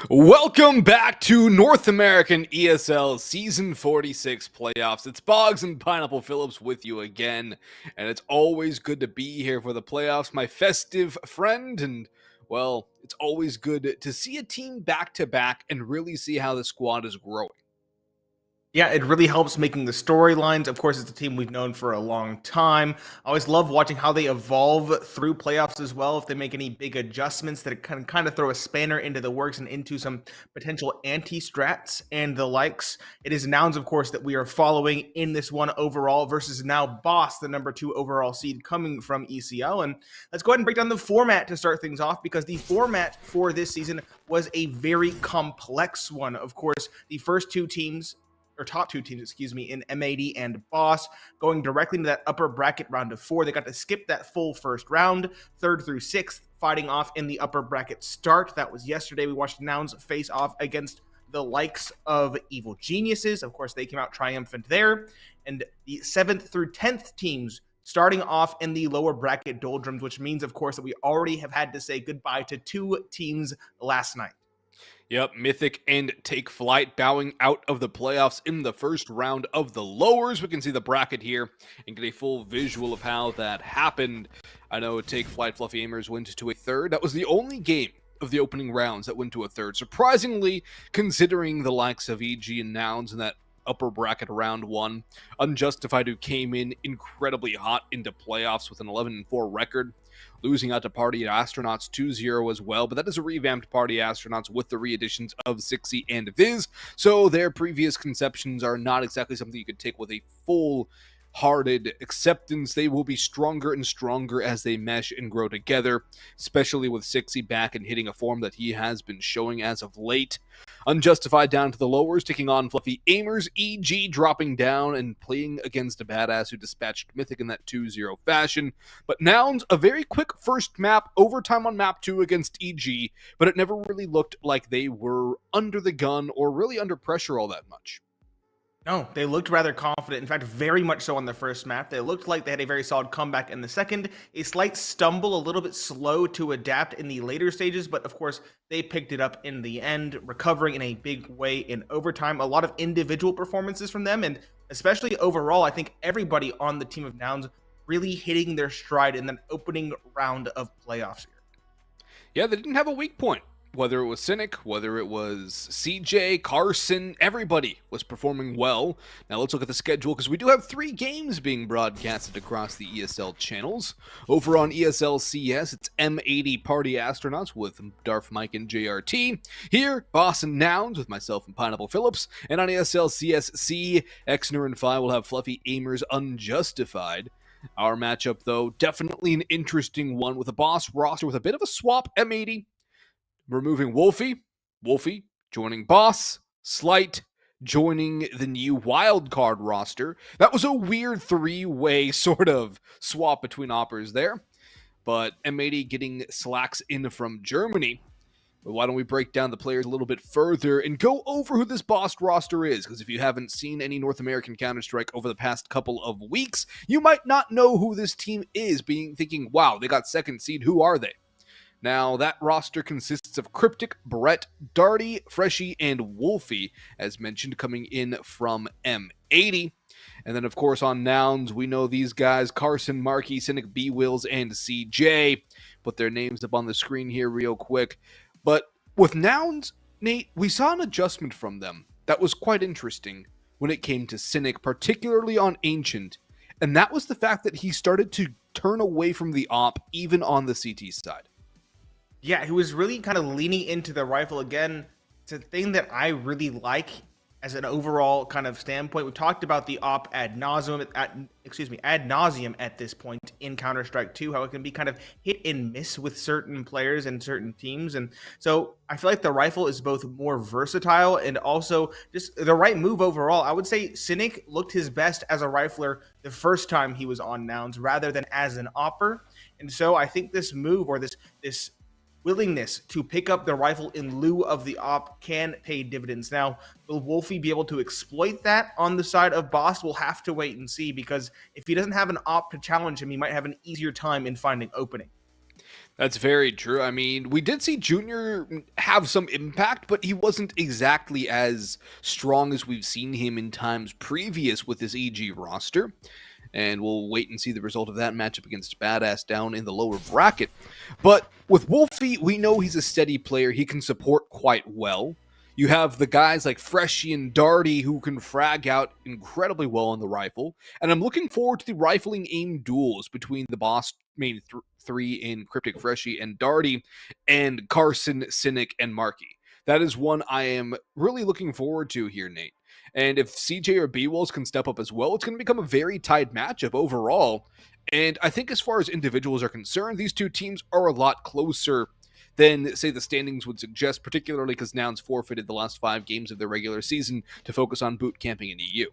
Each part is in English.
Welcome back to North American ESL Season 46 playoffs. It's Boggs and Pineapple Phillips with you again, and it's always good to be here for the playoffs, my festive friend, and, well, it's always good to see a team back-to-back and really see how the squad is growing. Yeah, it really helps making the storylines. Of course, it's a team we've known for a long time. I always love watching how they evolve through playoffs as well. If they make any big adjustments that can kind of throw a spanner into the works and into some potential anti-strats and the likes. It is Nouns, of course, that we are following in this one overall versus now Boss, the number 2 overall seed coming from ECL. And let's go ahead and break down the format to start things off, because the format for this season was a very complex one. Of course, the first two teams, or top two teams, in M80 and Boss, going directly into that upper bracket round of 4. They got to skip that full first round, 3rd through 6th, fighting off in the upper bracket start. That was yesterday. We watched Nouns face off against the likes of Evil Geniuses. Of course, they came out triumphant there. And the 7th through 10th teams starting off in the lower bracket doldrums, which means, of course, that we already have had to say goodbye to 2 teams last night. Yep, Mythic and Take Flight bowing out of the playoffs in the first round of the lowers. We can see the bracket here and get a full visual of how that happened. I know Take Flight Fluffy Aimers went to a third. That was the only game of the opening rounds that went to a third. Surprisingly, considering the likes of EG and Nouns in that upper bracket round 1. Unjustified, who came in incredibly hot into playoffs with an 11-4 record, losing out to Party Astronauts 2-0 as well, but that is a revamped Party Astronauts with the re-additions of Sixy and Viz, so their previous conceptions are not exactly something you could take with a full-hearted acceptance. They will be stronger and stronger as they mesh and grow together, especially with Sixy back and hitting a form that he has been showing as of late. Unjustified down to the lowers, taking on Fluffy Aimers. EG dropping down and playing against a badass who dispatched Mythic in that 2-0 fashion. But Nouns, a very quick first map, overtime on map 2 against EG, but it never really looked like they were under the gun or really under pressure all that much. No, they looked rather confident. In fact, very much so on the first map. They looked like they had a very solid comeback in the second. A slight stumble, a little bit slow to adapt in the later stages, but of course, they picked it up in the end, recovering in a big way in overtime. A lot of individual performances from them, and especially overall, I think everybody on the team of Nouns really hitting their stride in the opening round of playoffs here. Yeah, they didn't have a weak point. Whether it was Cynic, whether it was CJ, Carson, everybody was performing well. Now let's look at the schedule, because we do have 3 games being broadcasted across the ESL channels. Over on ESL CS, it's M80 Party Astronauts with Darth Mike and JRT. Here, Boss and Nouns with myself and Pineapple Phillips. And on ESL CSC, Exner and Phi will have Fluffy Aimers Unjustified. Our matchup, though, definitely an interesting one, with a Boss roster with a bit of a swap. M80 removing Wolfie joining Boss, Slight joining the new wildcard roster. That was a weird 3-way sort of swap between oppers there, but M80 getting Slacks in from Germany. But why don't we break down the players a little bit further and go over who this Boss roster is, because if you haven't seen any North American Counter-Strike over the past couple of weeks, you might not know who this team is, thinking, wow, they got second seed, who are they? Now, that roster consists of Cryptic, Brett, Darty, Freshy, and Wolfie, as mentioned, coming in from M80. And then, of course, on Nouns, we know these guys, Carson, Markey, Cynic, B-Wills, and CJ. Put their names up on the screen here real quick. But with Nouns, Nate, we saw an adjustment from them that was quite interesting when it came to Cynic, particularly on Ancient. And that was the fact that he started to turn away from the op, even on the CT side. Yeah, he was really kind of leaning into the rifle again. It's a thing that I really like as an overall kind of standpoint. We talked about the op ad nauseum at this point in Counter-Strike 2, how it can be kind of hit and miss with certain players and certain teams. And so I feel like the rifle is both more versatile and also just the right move overall. I would say Cynic looked his best as a rifler the first time he was on Nouns rather than as an opper. And so I think this move, or this willingness to pick up the rifle in lieu of the op, can pay dividends. Now, will Wolfie be able to exploit that on the side of Boss? We'll have to wait and see, because if he doesn't have an op to challenge him, he might have an easier time in finding opening. That's very true. I mean, we did see Junior have some impact, but he wasn't exactly as strong as we've seen him in times previous with this EG roster. And we'll wait and see the result of that matchup against Badass down in the lower bracket. But with Wolfie, we know he's a steady player. He can support quite well. You have the guys like Freshie and Darty who can frag out incredibly well on the rifle. And I'm looking forward to the rifling aim duels between the boss main three in Cryptic Freshie and Darty and Carson, Cynic, and Marky. That is one I am really looking forward to here, Nate. And if CJ or B-Wolves can step up as well, it's going to become a very tight matchup overall. And I think as far as individuals are concerned, these two teams are a lot closer than, say, the standings would suggest, particularly because Nouns forfeited the last 5 games of their regular season to focus on boot camping in EU.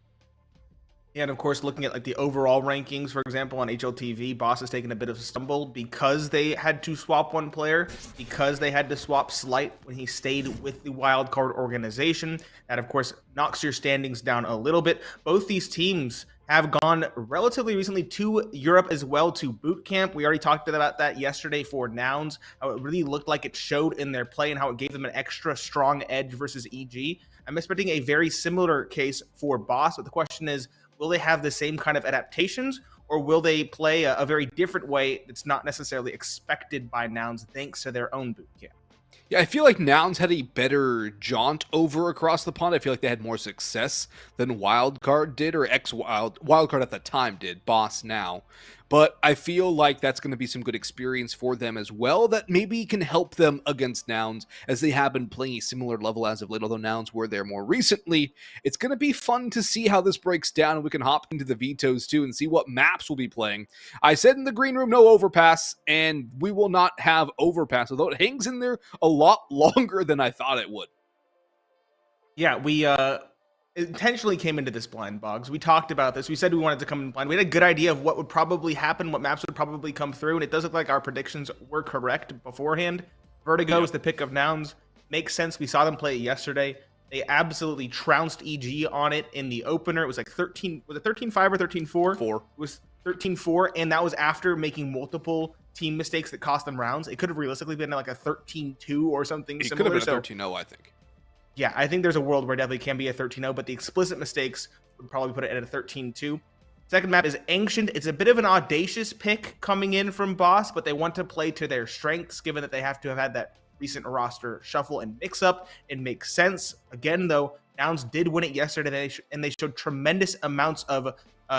Yeah, and of course, looking at like the overall rankings, for example, on HLTV, Boss has taken a bit of a stumble because they had to swap one player, because they had to swap Slight when he stayed with the wildcard organization. That, of course, knocks your standings down a little bit. Both these teams have gone relatively recently to Europe as well, to boot camp. We already talked about that yesterday for Nouns, how it really looked like it showed in their play and how it gave them an extra strong edge versus EG. I'm expecting a very similar case for Boss, but the question is, will they have the same kind of adaptations, or will they play a very different way that's not necessarily expected by Nouns thanks to their own boot camp? Yeah, I feel like Nouns had a better jaunt over across the pond. I feel like they had more success than Wildcard did, or Wildcard at the time did, Boss now. But I feel like that's going to be some good experience for them as well that maybe can help them against Nouns, as they have been playing a similar level as of late, although Nouns were there more recently. It's going to be fun to see how this breaks down, and we can hop into the vetos too and see what maps we'll be playing. I said in the green room, no overpass, and we will not have overpass, although it hangs in there a lot longer than I thought it would. Yeah, we intentionally came into this blind, Boggs. We talked about this. We said we wanted to come in blind. We had a good idea of what would probably happen, what maps would probably come through, and it does look like our predictions were correct beforehand. Vertigo is the pick of Nouns. Makes sense. We saw them play it yesterday. They absolutely trounced EG on it in the opener. It was like 13, was it 13-5 or 13-4? 4. It was 13-4, and that was after making multiple team mistakes that cost them rounds. It could have realistically been like a 13-2 or something It similar. could have been a 13-0, I think. Yeah, I think there's a world where it definitely can be a 13-0, but the explicit mistakes would probably put it at a 13-2. Second map is Ancient. It's a bit of an audacious pick coming in from Boss, but they want to play to their strengths, given that they have to have had that recent roster shuffle and mix-up. It makes sense. Again, though, Nouns did win it yesterday, and they showed tremendous amounts of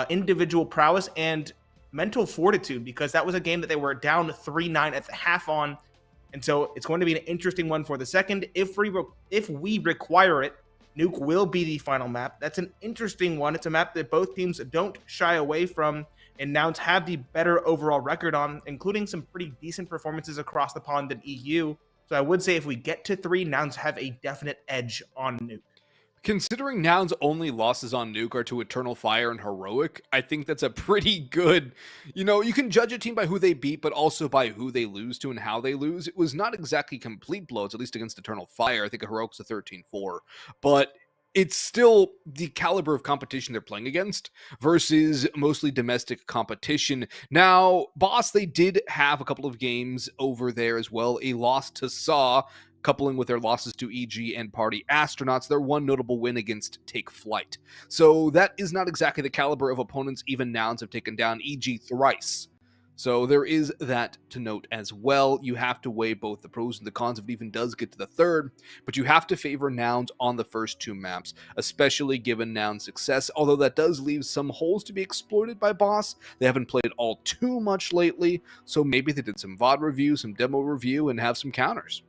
individual prowess and mental fortitude, because that was a game that they were down 3-9 at the half on. And so it's going to be an interesting one for the second. If we require it, Nuke will be the final map. That's an interesting one. It's a map that both teams don't shy away from, and Nouns have the better overall record on, including some pretty decent performances across the pond in EU. So I would say if we get to 3, Nouns have a definite edge on Nuke. Considering Nouns' only losses on Nuke are to Eternal Fire and Heroic, I think that's a pretty good, you can judge a team by who they beat, but also by who they lose to and how they lose. It was not exactly complete blows, at least against Eternal Fire. I think Heroic's a 13-4, but it's still the caliber of competition they're playing against versus mostly domestic competition. Now, Boss, they did have a couple of games over there as well. A loss to Saw, coupling with their losses to EG and Party Astronauts, their one notable win against Take Flight. So that is not exactly the caliber of opponents even Nouns have taken down EG thrice. So there is that to note as well. You have to weigh both the pros and the cons if it even does get to the third, but you have to favor Nouns on the first 2 maps, especially given Nouns' success, although that does leave some holes to be exploited by Boss. They haven't played all too much lately, so maybe they did some VOD review, some demo review, and have some counters.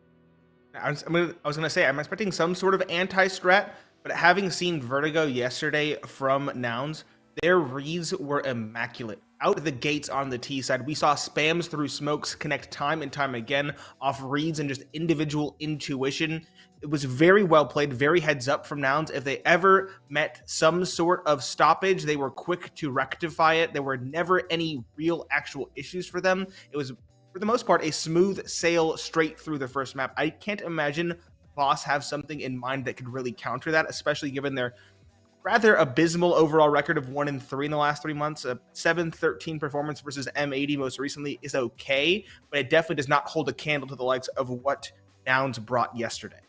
I was going to say, I'm expecting some sort of anti-strat, but having seen Vertigo yesterday from Nouns, their reads were immaculate. Out the gates on the T side, we saw spams through smokes connect time and time again off reads and just individual intuition. It was very well played, very heads up from Nouns. If they ever met some sort of stoppage, they were quick to rectify it. There were never any real actual issues for them. It was, for the most part, a smooth sail straight through the first map. I can't imagine Boss have something in mind that could really counter that, especially given their rather abysmal overall record of 1-3 in the last 3 months. A 7-13 performance versus M80 most recently is okay, but it definitely does not hold a candle to the likes of what Nouns brought yesterday.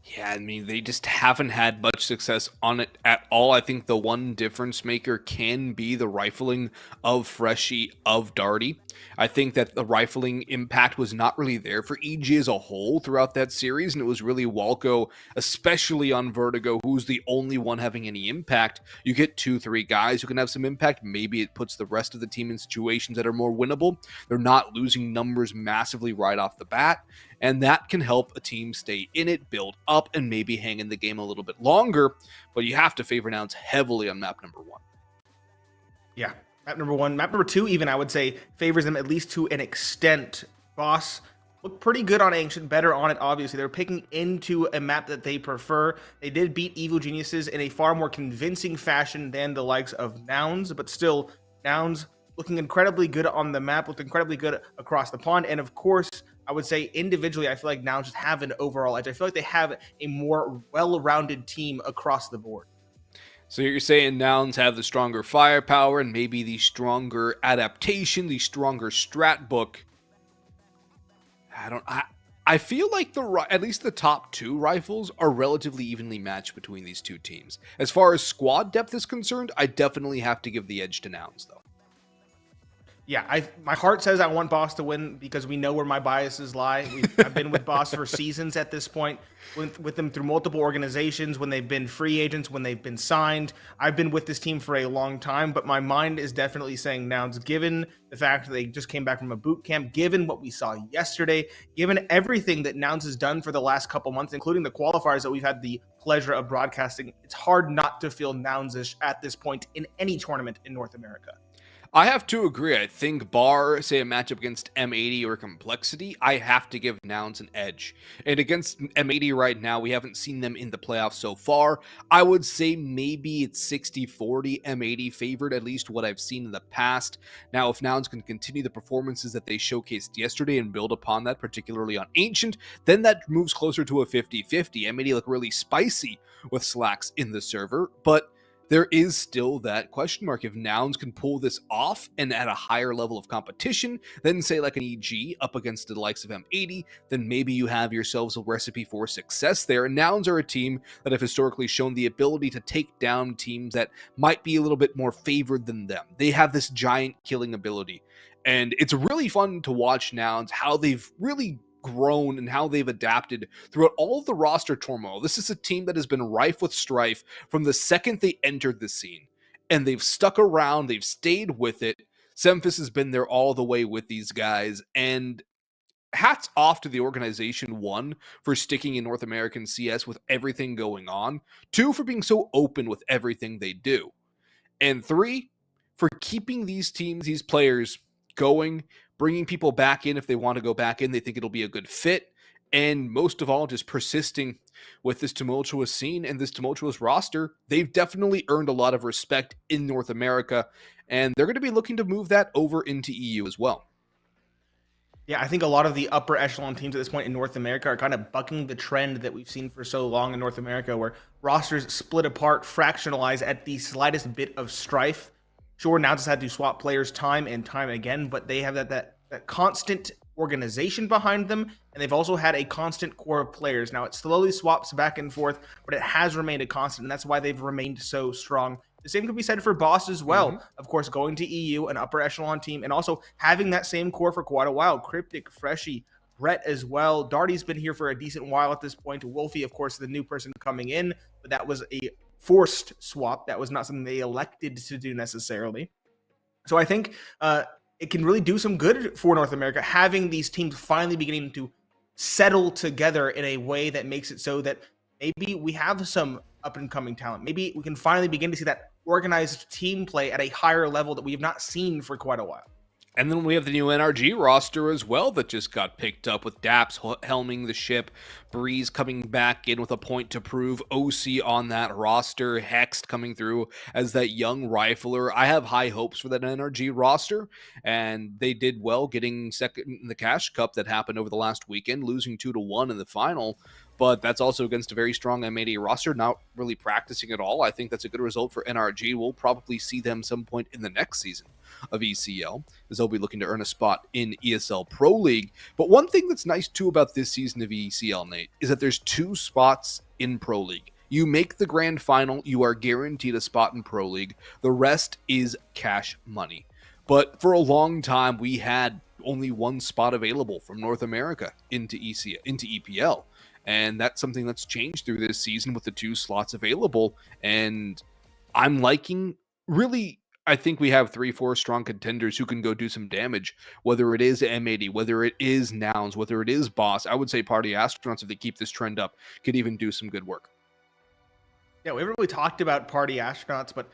Yeah, I mean, they just haven't had much success on it at all. I think the one difference maker can be the rifling of Freshie, of Darty. I think that the rifling impact was not really there for EG as a whole throughout that series, and it was really Walco, especially on Vertigo, who's the only one having any impact. You get 2-3 guys who can have some impact. Maybe it puts the rest of the team in situations that are more winnable. They're not losing numbers massively right off the bat. And that can help a team stay in it, build up, and maybe hang in the game a little bit longer. But you have to favor Nouns heavily on map number 1. Yeah, map number 1. Map number 2, even, I would say, favors them at least to an extent. Boss looked pretty good on Ancient, better on it, obviously. They're picking into a map that they prefer. They did beat Evil Geniuses in a far more convincing fashion than the likes of Nouns, but still, Nouns looking incredibly good on the map, looked incredibly good across the pond, and of course, I would say individually, I feel like Nouns just have an overall edge. I feel like they have a more well-rounded team across the board. So you're saying Nouns have the stronger firepower and maybe the stronger adaptation, the stronger strat book. I feel like at least the top 2 rifles are relatively evenly matched between these two teams. As far as squad depth is concerned, I definitely have to give the edge to Nouns, though. Yeah, my heart says I want Boss to win because we know where my biases lie. I've been with Boss for seasons at this point, with them through multiple organizations, when they've been free agents, when they've been signed. I've been with this team for a long time, but my mind is definitely saying Nouns, given the fact that they just came back from a boot camp, given what we saw yesterday, given everything that Nouns has done for the last couple months, including the qualifiers that we've had the pleasure of broadcasting. It's hard not to feel Nouns-ish at this point in any tournament in North America. I have to agree. I think bar, say, a matchup against M80 or Complexity, I have to give Nouns an edge. And against M80 right now, we haven't seen them in the playoffs so far. I would say maybe it's 60-40 M80 favored, at least what I've seen in the past. Now, if Nouns can continue the performances that they showcased yesterday and build upon that, particularly on Ancient, then that moves closer to a 50-50. M80 look really spicy with Slacks in the server, but there is still that question mark. If Nouns can pull this off and at a higher level of competition than, say, like an EG up against the likes of M80, then maybe you have yourselves a recipe for success there. And Nouns are a team that have historically shown the ability to take down teams that might be a little bit more favored than them. They have this giant killing ability. And it's really fun to watch Nouns, how they've really grown and how they've adapted throughout all of the roster turmoil. This is a team that has been rife with strife from the second they entered the scene, and they've stuck around, they've stayed with it. Semphis has been there all the way with these guys, and hats off to the organization, 1, for sticking in North American CS with everything going on, 2, for being so open with everything they do, and 3, for keeping these teams, these players going, bringing people back in if they want to go back in, they think it'll be a good fit, and most of all, just persisting with this tumultuous scene and this tumultuous roster. They've definitely earned a lot of respect in North America, and they're going to be looking to move that over into EU as well. Yeah, I think a lot of the upper echelon teams at this point in North America are kind of bucking the trend that we've seen for so long in North America, where rosters split apart, fractionalize at the slightest bit of strife. Sure, Nouns has had to swap players time and time again, but they have that constant organization behind them, and they've also had a constant core of players. Now, it slowly swaps back and forth, but it has remained a constant, and that's why they've remained so strong. The same can be said for Boss as well. Of course, going to EU, an upper echelon team, and also having that same core for quite a while. Cryptic, Freshie, Brett as well. Darty's been here for a decent while at this point. Wolfie, of course, the new person coming in, but that was a forced swap. That was not something they elected to do necessarily. So I think it can really do some good for North America, having these teams finally beginning to settle together in a way that makes it so that maybe we have some up-and-coming talent. Maybe we can finally begin to see that organized team play at a higher level that we have not seen for quite a while. And then we have the new NRG roster as well that just got picked up, with Daps helming the ship, Breeze coming back in with a point to prove, OC on that roster, Hext coming through as that young rifler. I have high hopes for that NRG roster, and they did well getting second in the Cash Cup that happened over the last weekend, losing 2-1 in the final. but that's also against a very strong M80 roster, not really practicing at all. I think that's a good result for NRG. We'll probably see them some point in the next season of ECL, as they'll be looking to earn a spot in ESL Pro League. But one thing that's nice too about this season of ECL, Nate, is that there's 2 spots in Pro League. You make the grand final, you are guaranteed a spot in Pro League. The rest is cash money. But for a long time, we had only 1 spot available from North America into EPL. And that's something that's changed through this season with the 2 slots available. And I'm liking, really, I think we have 3-4 strong contenders who can go do some damage, whether it is M80, whether it is Nouns, whether it is Boss. I would say Party Astronauts, if they keep this trend up, could even do some good work. Yeah, we haven't really talked about Party Astronauts, but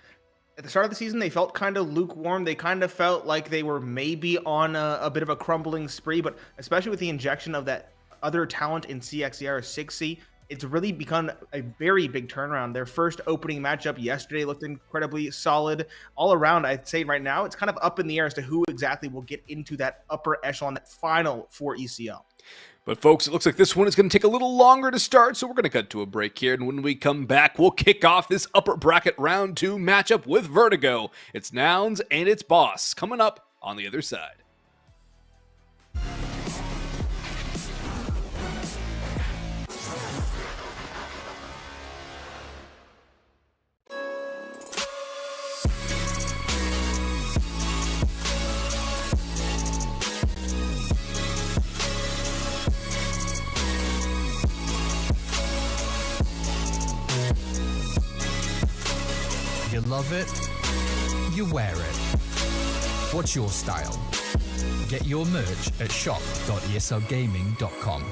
at the start of the season, they felt kind of lukewarm. They kind of felt like they were maybe on a bit of a crumbling spree, but especially with the injection of that other talent in CXER 6C, it's really become a very big turnaround. Their first opening matchup yesterday looked incredibly solid. All around, I'd say right now, it's kind of up in the air as to who exactly will get into that upper echelon, that final for ECL. But folks, it looks like this one is going to take a little longer to start, so we're going to cut to a break here. And when we come back, we'll kick off this upper bracket round 2 matchup with Vertigo. It's Nouns and it's Boss coming up on the other side. You love it, you wear it. What's your style? Get your merch at shop.eslgaming.com.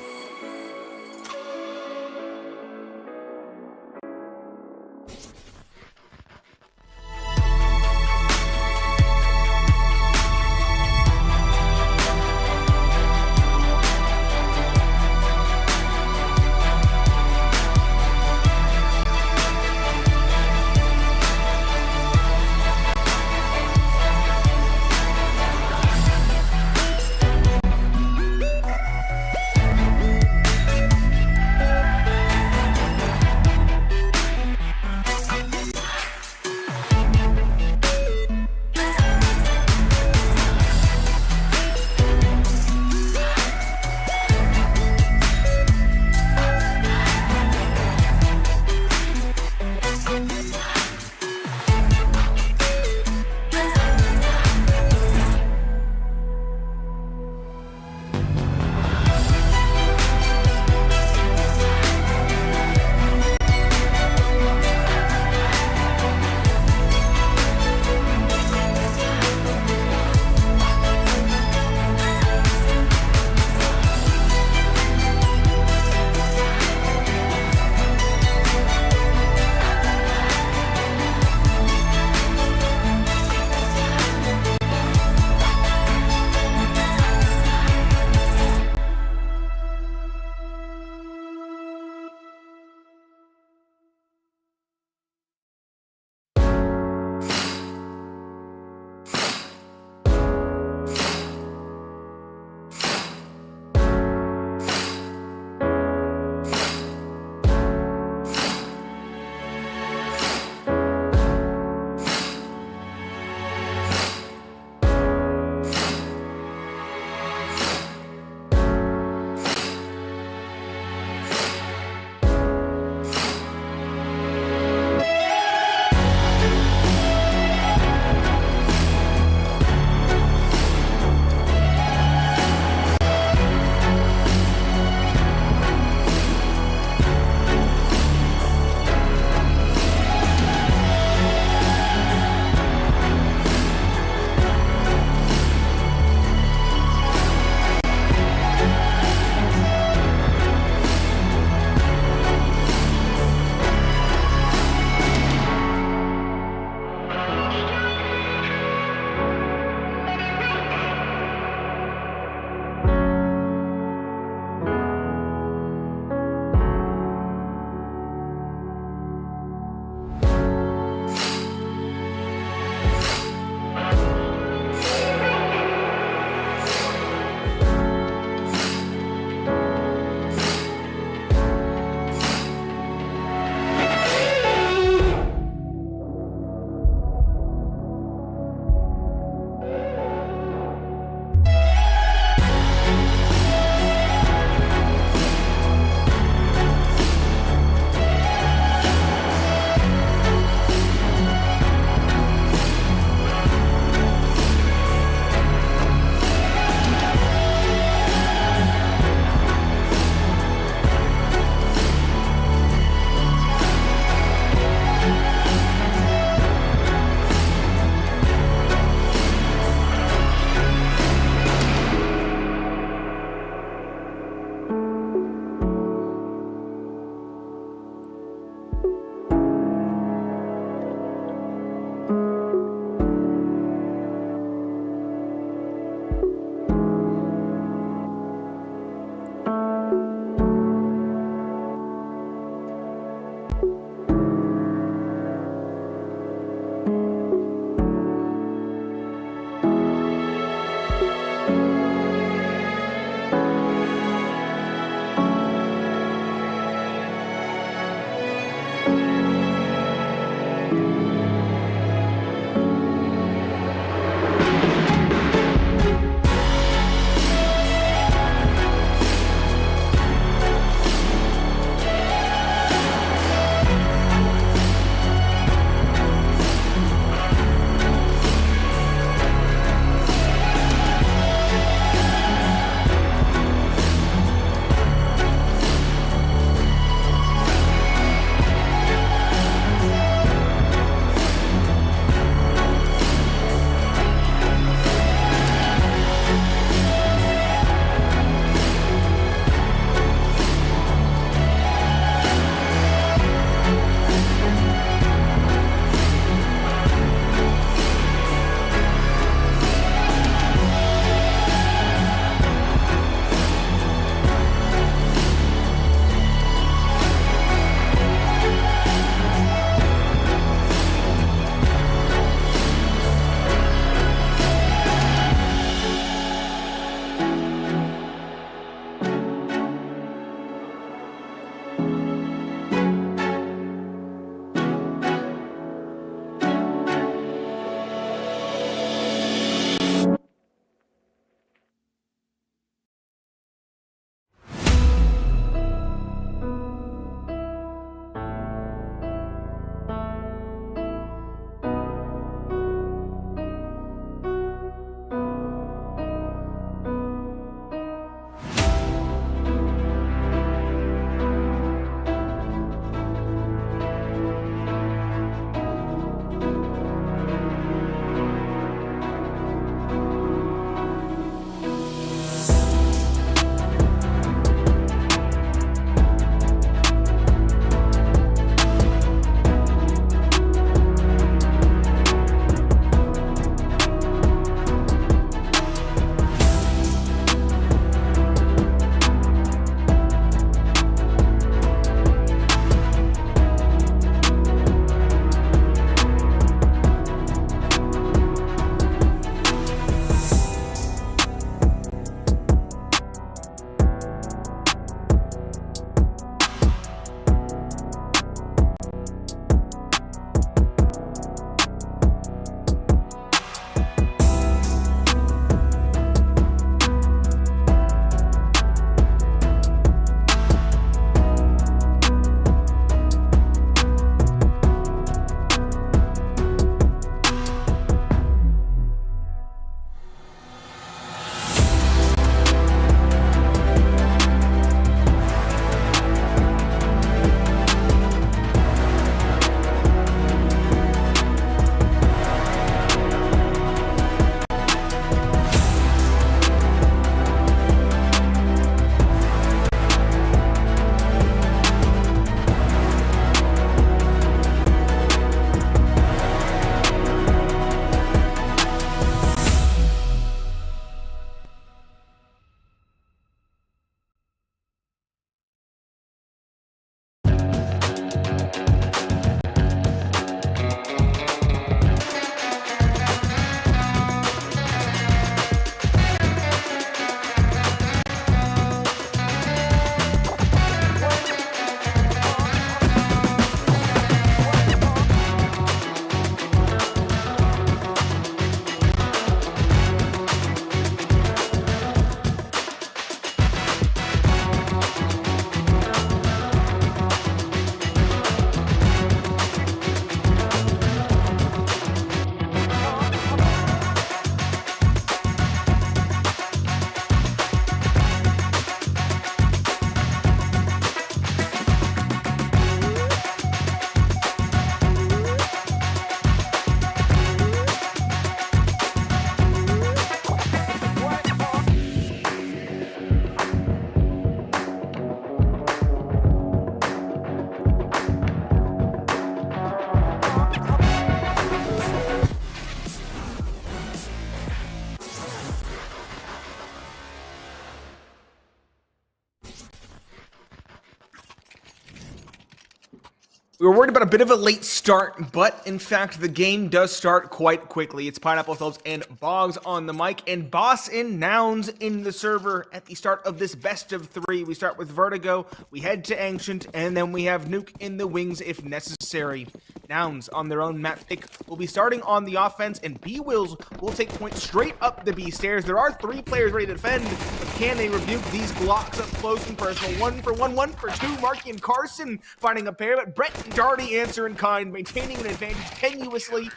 We were worried about a bit of a late start, but in fact, the game does start quite quickly. It's Pineapple Phillips and Boggs on the mic, and Boss and Nouns in the server at the start of this best of 3. We start with Vertigo, we head to Ancient, and then we have Nuke in the wings if necessary. Nouns on their own map pick will be starting on the offense, and B-Wills will take point straight up the B stairs. There are 3 players ready to defend, but can they rebuke these blocks up close and personal? 1 for 1, 1 for 2. Marky and Carson finding a pair, but Brett and Darty answer in kind, maintaining an advantage tenuously.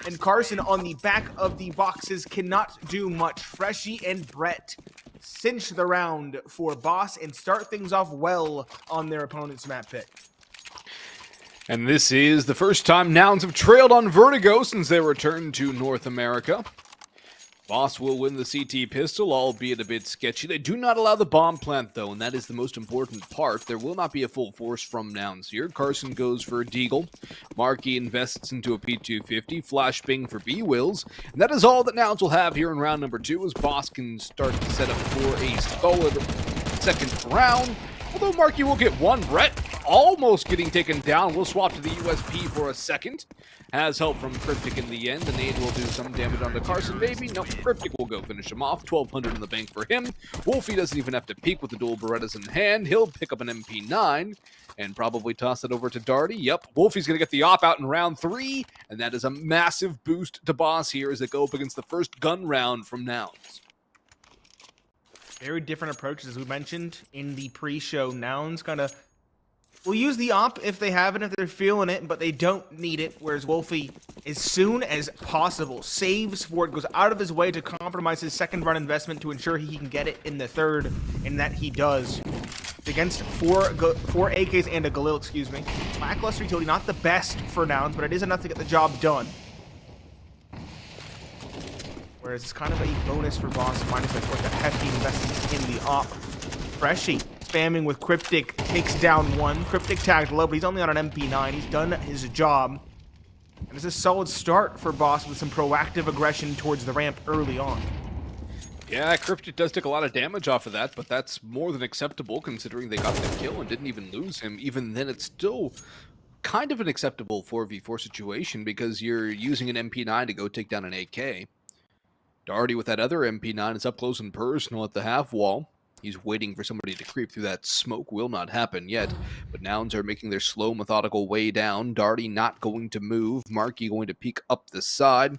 And Carson on the back of the boxes cannot do much. Freshie and Brett cinch the round for Boss and start things off well on their opponent's map pick. And this is the first time Nouns have trailed on Vertigo since they returned to North America. Boss will win the CT pistol, albeit a bit sketchy. They do not allow the bomb plant, though, and that is the most important part. There will not be a full force from Nouns here. Carson goes for a deagle. Marky invests into a P250. Flashbang for B-Wills. And that is all that Nouns will have here in round number 2, as Boss can start to set up for a solid second round. Although Marky will get 1. Brett almost getting taken down. We'll swap to the USP for a second. Has help from Cryptic in the end. The nade will do some damage onto Carson, maybe. No, Cryptic will go finish him off. 1,200 in the bank for him. Wolfie doesn't even have to peek with the dual Berettas in hand. He'll pick up an MP9 and probably toss it over to Darty. Yep, Wolfie's going to get the op out in round 3, and that is a massive boost to Boss here as they go up against the first gun round from Nouns. Very different approaches, as we mentioned in the pre-show. Nouns kind of will use the op if they have it, if they're feeling it, but they don't need it, whereas Wolfie, as soon as possible, saves for it, goes out of his way to compromise his second run investment to ensure he can get it in the third, and that he does. Against four AKs and a Galil, excuse me. Lackluster utility, not the best for Nouns, but it is enough to get the job done. Whereas it's kind of a bonus for Boss, minus like the hefty investment in the op. Freshie spamming with Cryptic, takes down 1. Cryptic tagged low, but he's only on an MP9. He's done his job. And it's a solid start for Boss with some proactive aggression towards the ramp early on. Yeah, Cryptic does take a lot of damage off of that, but that's more than acceptable considering they got the kill and didn't even lose him. Even then, it's still kind of an acceptable 4v4 situation because you're using an MP9 to go take down an AK. Darty with that other MP9 is up close and personal at the half wall. He's waiting for somebody to creep through that smoke. Will not happen yet. But Nouns are making their slow, methodical way down. Darty not going to move. Marky going to peek up the side.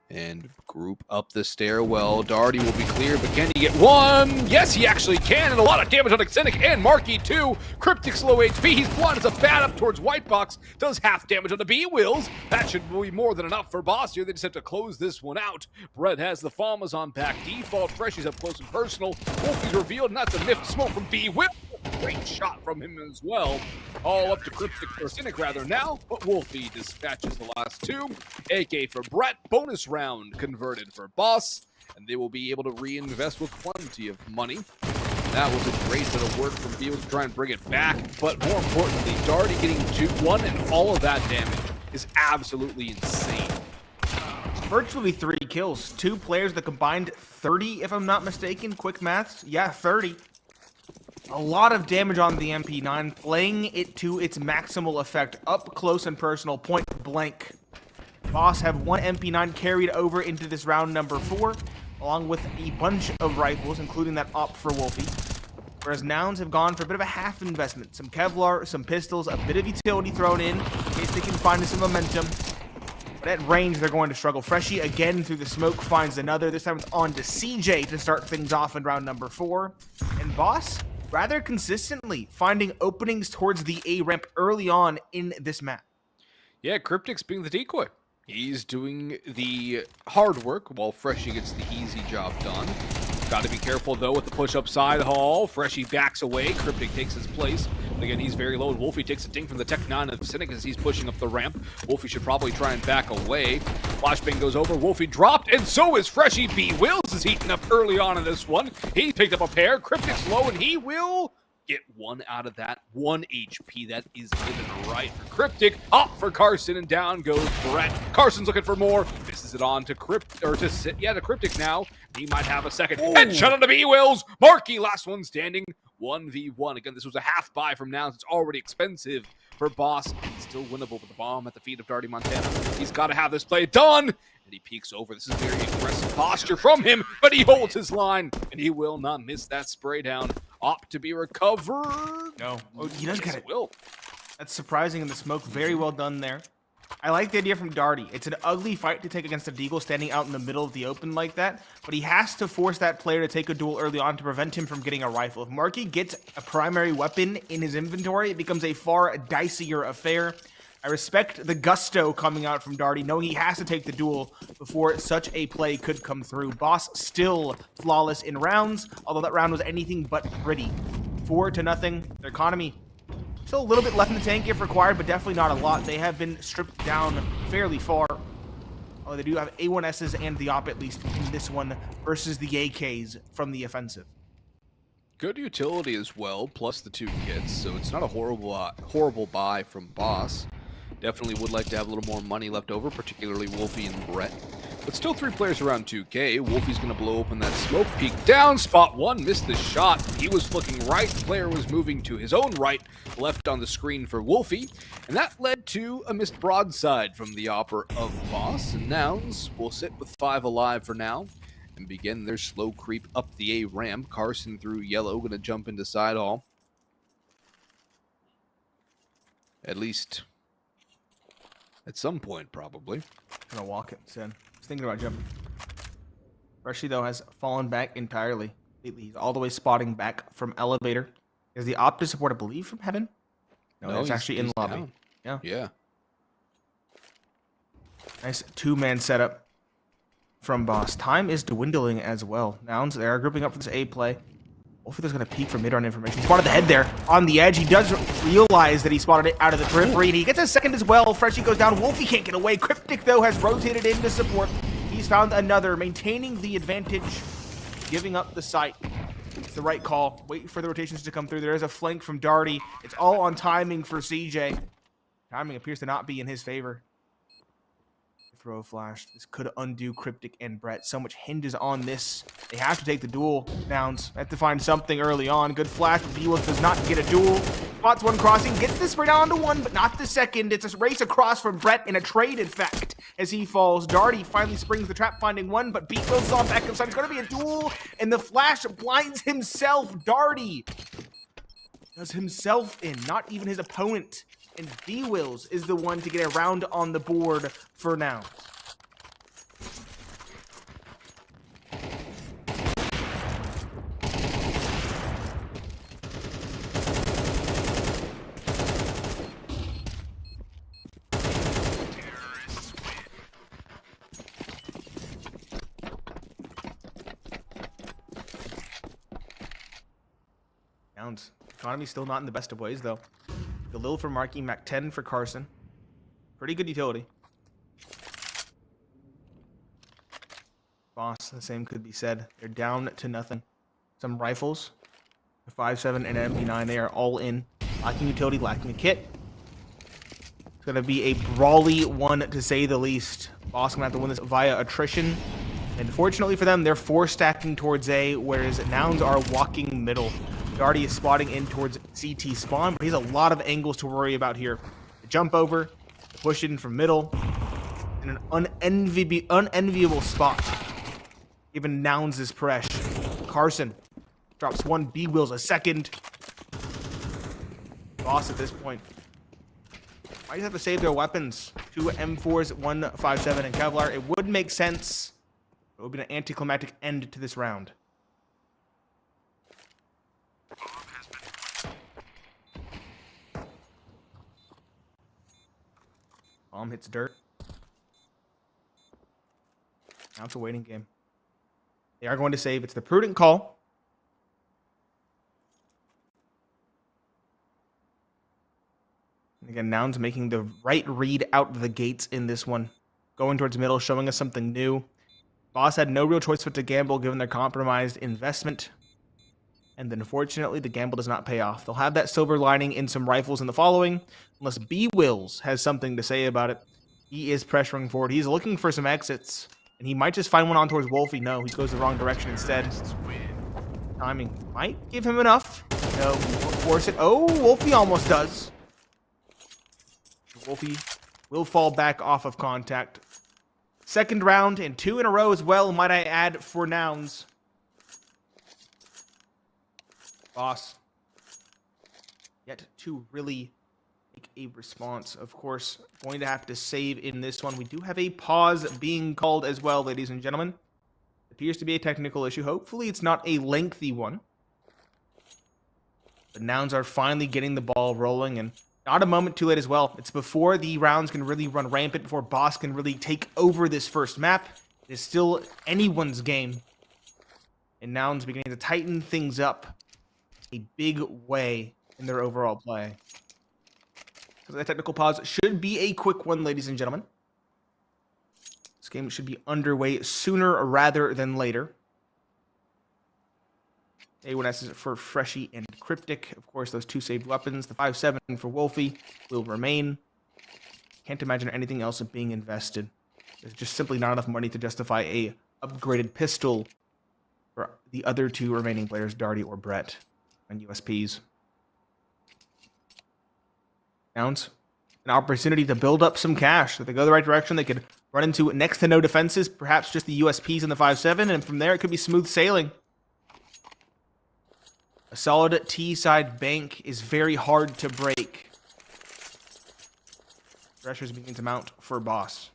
And group up the stairwell. Darty will be clear, but can he get 1? Yes, he actually can, and a lot of damage on Xenic and Marky too. Cryptic's low HP. He's 1 as a bat up towards White Box. Does half damage on the B-Wills. That should be more than enough for Boss here. They just have to close this one out. Brett has the Famas on back. Default Freshies up close and personal. Wolfie's revealed, and that's a miffed smoke from B-Will. Great shot from him as well. All up to Cryptic, or Cynic rather now, but Wolfie dispatches the last 2. AK for Brett. Bonus round converted for Boss, and they will be able to reinvest with plenty of money. That was a great bit of work from Beal to try and bring it back, but more importantly, Darty getting 2-1 and all of that damage is absolutely insane. Virtually 3 kills. 2 players that combined 30, if I'm not mistaken. Quick maths. Yeah, 30. A lot of damage on the MP9, playing it to its maximal effect, up close and personal, point blank. Boss have 1 MP9 carried over into this round number 4, along with a bunch of rifles, including that op for Wolfie. Whereas Nouns have gone for a bit of a half investment. Some Kevlar, some pistols, a bit of utility thrown in case they can find some momentum. But at range, they're going to struggle. Freshie again through the smoke finds another. This time it's on to CJ to start things off in round number 4. And Boss, rather consistently finding openings towards the A ramp early on in this map. Yeah, Cryptic's being the decoy. He's doing the hard work while Freshie gets the easy job done. Got to be careful, though, with the push-up side haul. Freshie backs away. Cryptic takes his place. Again, he's very low, and Wolfie takes a ding from the Tech 9 of Cynic as he's pushing up the ramp. Wolfie should probably try and back away. Flashbang goes over. Wolfie dropped, and so is Freshie. B-Wills is heating up early on in this one. He picked up a pair. Cryptic's low, and he will get 1 out of that. 1 HP. That is even right for Cryptic. Up for Carson, and down goes Brett. Carson's looking for more. This is it on to to Cryptic now. He might have a second. Headshot on the B-Wills. Marky, last one standing. 1v1. Again, this was a half buy from Nouns. It's already expensive for Boss. It's still winnable with the bomb at the feet of Darty Montana. He's got to have this play done. And he peeks over. This is very aggressive posture from him, but he holds his line, and he will not miss that spray down. Opt to be recovered. No. Oh, he does get it. Will. That's surprising in the smoke. Very well done there. I like the idea from Darty. It's an ugly fight to take against a Deagle standing out in the middle of the open like that, but he has to force that player to take a duel early on to prevent him from getting a rifle. If Marky gets a primary weapon in his inventory, it becomes a far dicier affair. I respect the gusto coming out from Darty, knowing he has to take the duel before such a play could come through. Boss still flawless in rounds, although that round was anything but pretty. 4-0. Their economy still a little bit left in the tank if required, but definitely not a lot. They have been stripped down fairly far. Although they do have A1Ss and the op at least in this one versus the AKs from the offensive. Good utility as well, plus the 2 kits, so it's not a horrible buy from Boss. Definitely would like to have a little more money left over, particularly Wolfie and Brett. But still 3 players around 2K. Wolfie's going to blow open that smoke. Peek down. Spot 1. Missed the shot. He was looking right. The player was moving to his own right. Left on the screen for Wolfie. And that led to a missed broadside from the Opera of Boss. And Nouns will sit with 5 alive for now and begin their slow creep up the A ramp. Carson through yellow. Going to jump into side hall. At least at some point, probably. Gonna walk it, Sin. He's thinking about jumping. Freshie, though, has fallen back entirely. He's all the way spotting back from elevator. Is the op to support, I believe, from heaven? No, it's actually in lobby. Down. Yeah. Yeah. Nice 2-man setup from Boss. Time is dwindling as well. Nouns, they are grouping up for this A play. Hopefully, there's going to peek for mid-run information. He spotted the head there on the edge. He does realize that he spotted it out of the periphery, and he gets a second as well. Freshie goes down. Wolfie can't get away. Cryptic, though, has rotated in to support. He's found another, maintaining the advantage, giving up the site. It's the right call. Wait for the rotations to come through. There is a flank from Darty. It's all on timing for CJ. Timing appears to not be in his favor. Throw a flash. This could undo Cryptic and Brett. So much hinges on this. They have to take the duel. Nouns have to find something early on. Good flash. Vetos does not get a duel. Spots one crossing. Gets the spray down to 1, but not the second. It's a race across from Brett in a trade, in fact, as he falls. Darty finally springs the trap, finding 1, but Beatwills is on back inside. It's going to be a duel, and the flash blinds himself. Darty does himself in, not even his opponent. And B-Wills is the one to get a round on the board for now. Nouns. Economy's still not in the best of ways, though. Galil for Marky, Mac 10 for Carson. Pretty good utility. Boss, the same could be said. They're down to nothing. Some rifles, the 5.7 and MP9, they are all in. Lacking utility, lacking a kit. It's going to be a brawly one, to say the least. Boss going to have to win this via attrition. And fortunately for them, they're 4-stacking towards A, whereas Nouns are walking middle. Darty is spotting in towards CT spawn, but he has a lot of angles to worry about here. The jump over, the push in from middle, in an unenviable spot. Even Nouns is fresh. Carson drops 1, B-Wills a second. Boss at this point. Might have to save their weapons. 2 M4s, 1 5.7 and Kevlar. It would make sense. It would be an anticlimactic end to this round. Bomb hits dirt. Now it's a waiting game. They are going to save. It's the prudent call. And again, Nouns making the right read out of the gates in this one. Going towards middle, showing us something new. Boss had no real choice but to gamble given their compromised investment. And then, unfortunately, the gamble does not pay off. They'll have that silver lining in some rifles in the following, unless B-Wills has something to say about it. He is pressuring forward. He's looking for some exits, and he might just find one on towards Wolfie. No, he goes the wrong direction instead. Timing might give him enough. No, force it. Oh, Wolfie almost does. Wolfie will fall back off of contact. Second round and 2 in a row as well, might I add, for Nouns. Boss yet to really make a response. Of course, going to have to save in this one. We do have a pause being called as well, ladies and gentlemen. Appears to be a technical issue. Hopefully it's not a lengthy one. The Nouns are finally getting the ball rolling, and not a moment too late as well. It's before the rounds can really run rampant, before Boss can really take over this first map. It is still anyone's game. And Nouns beginning to tighten things up a big way in their overall play. So that technical pause should be a quick one, ladies and gentlemen. This game should be underway sooner rather than later. A1S is for Freshy and Cryptic. Of course, those 2 saved weapons. The 5.7 for Wolfie will remain. Can't imagine anything else being invested. There's just simply not enough money to justify a upgraded pistol for the other 2 remaining players, Darty or Brett, on USPs. Nouns, an opportunity to build up some cash. If they go the right direction, they could run into next to no defenses, perhaps just the USPs and the 5.7, and from there it could be smooth sailing. A solid T-side bank is very hard to break. Pressure's beginning to mount for Boss.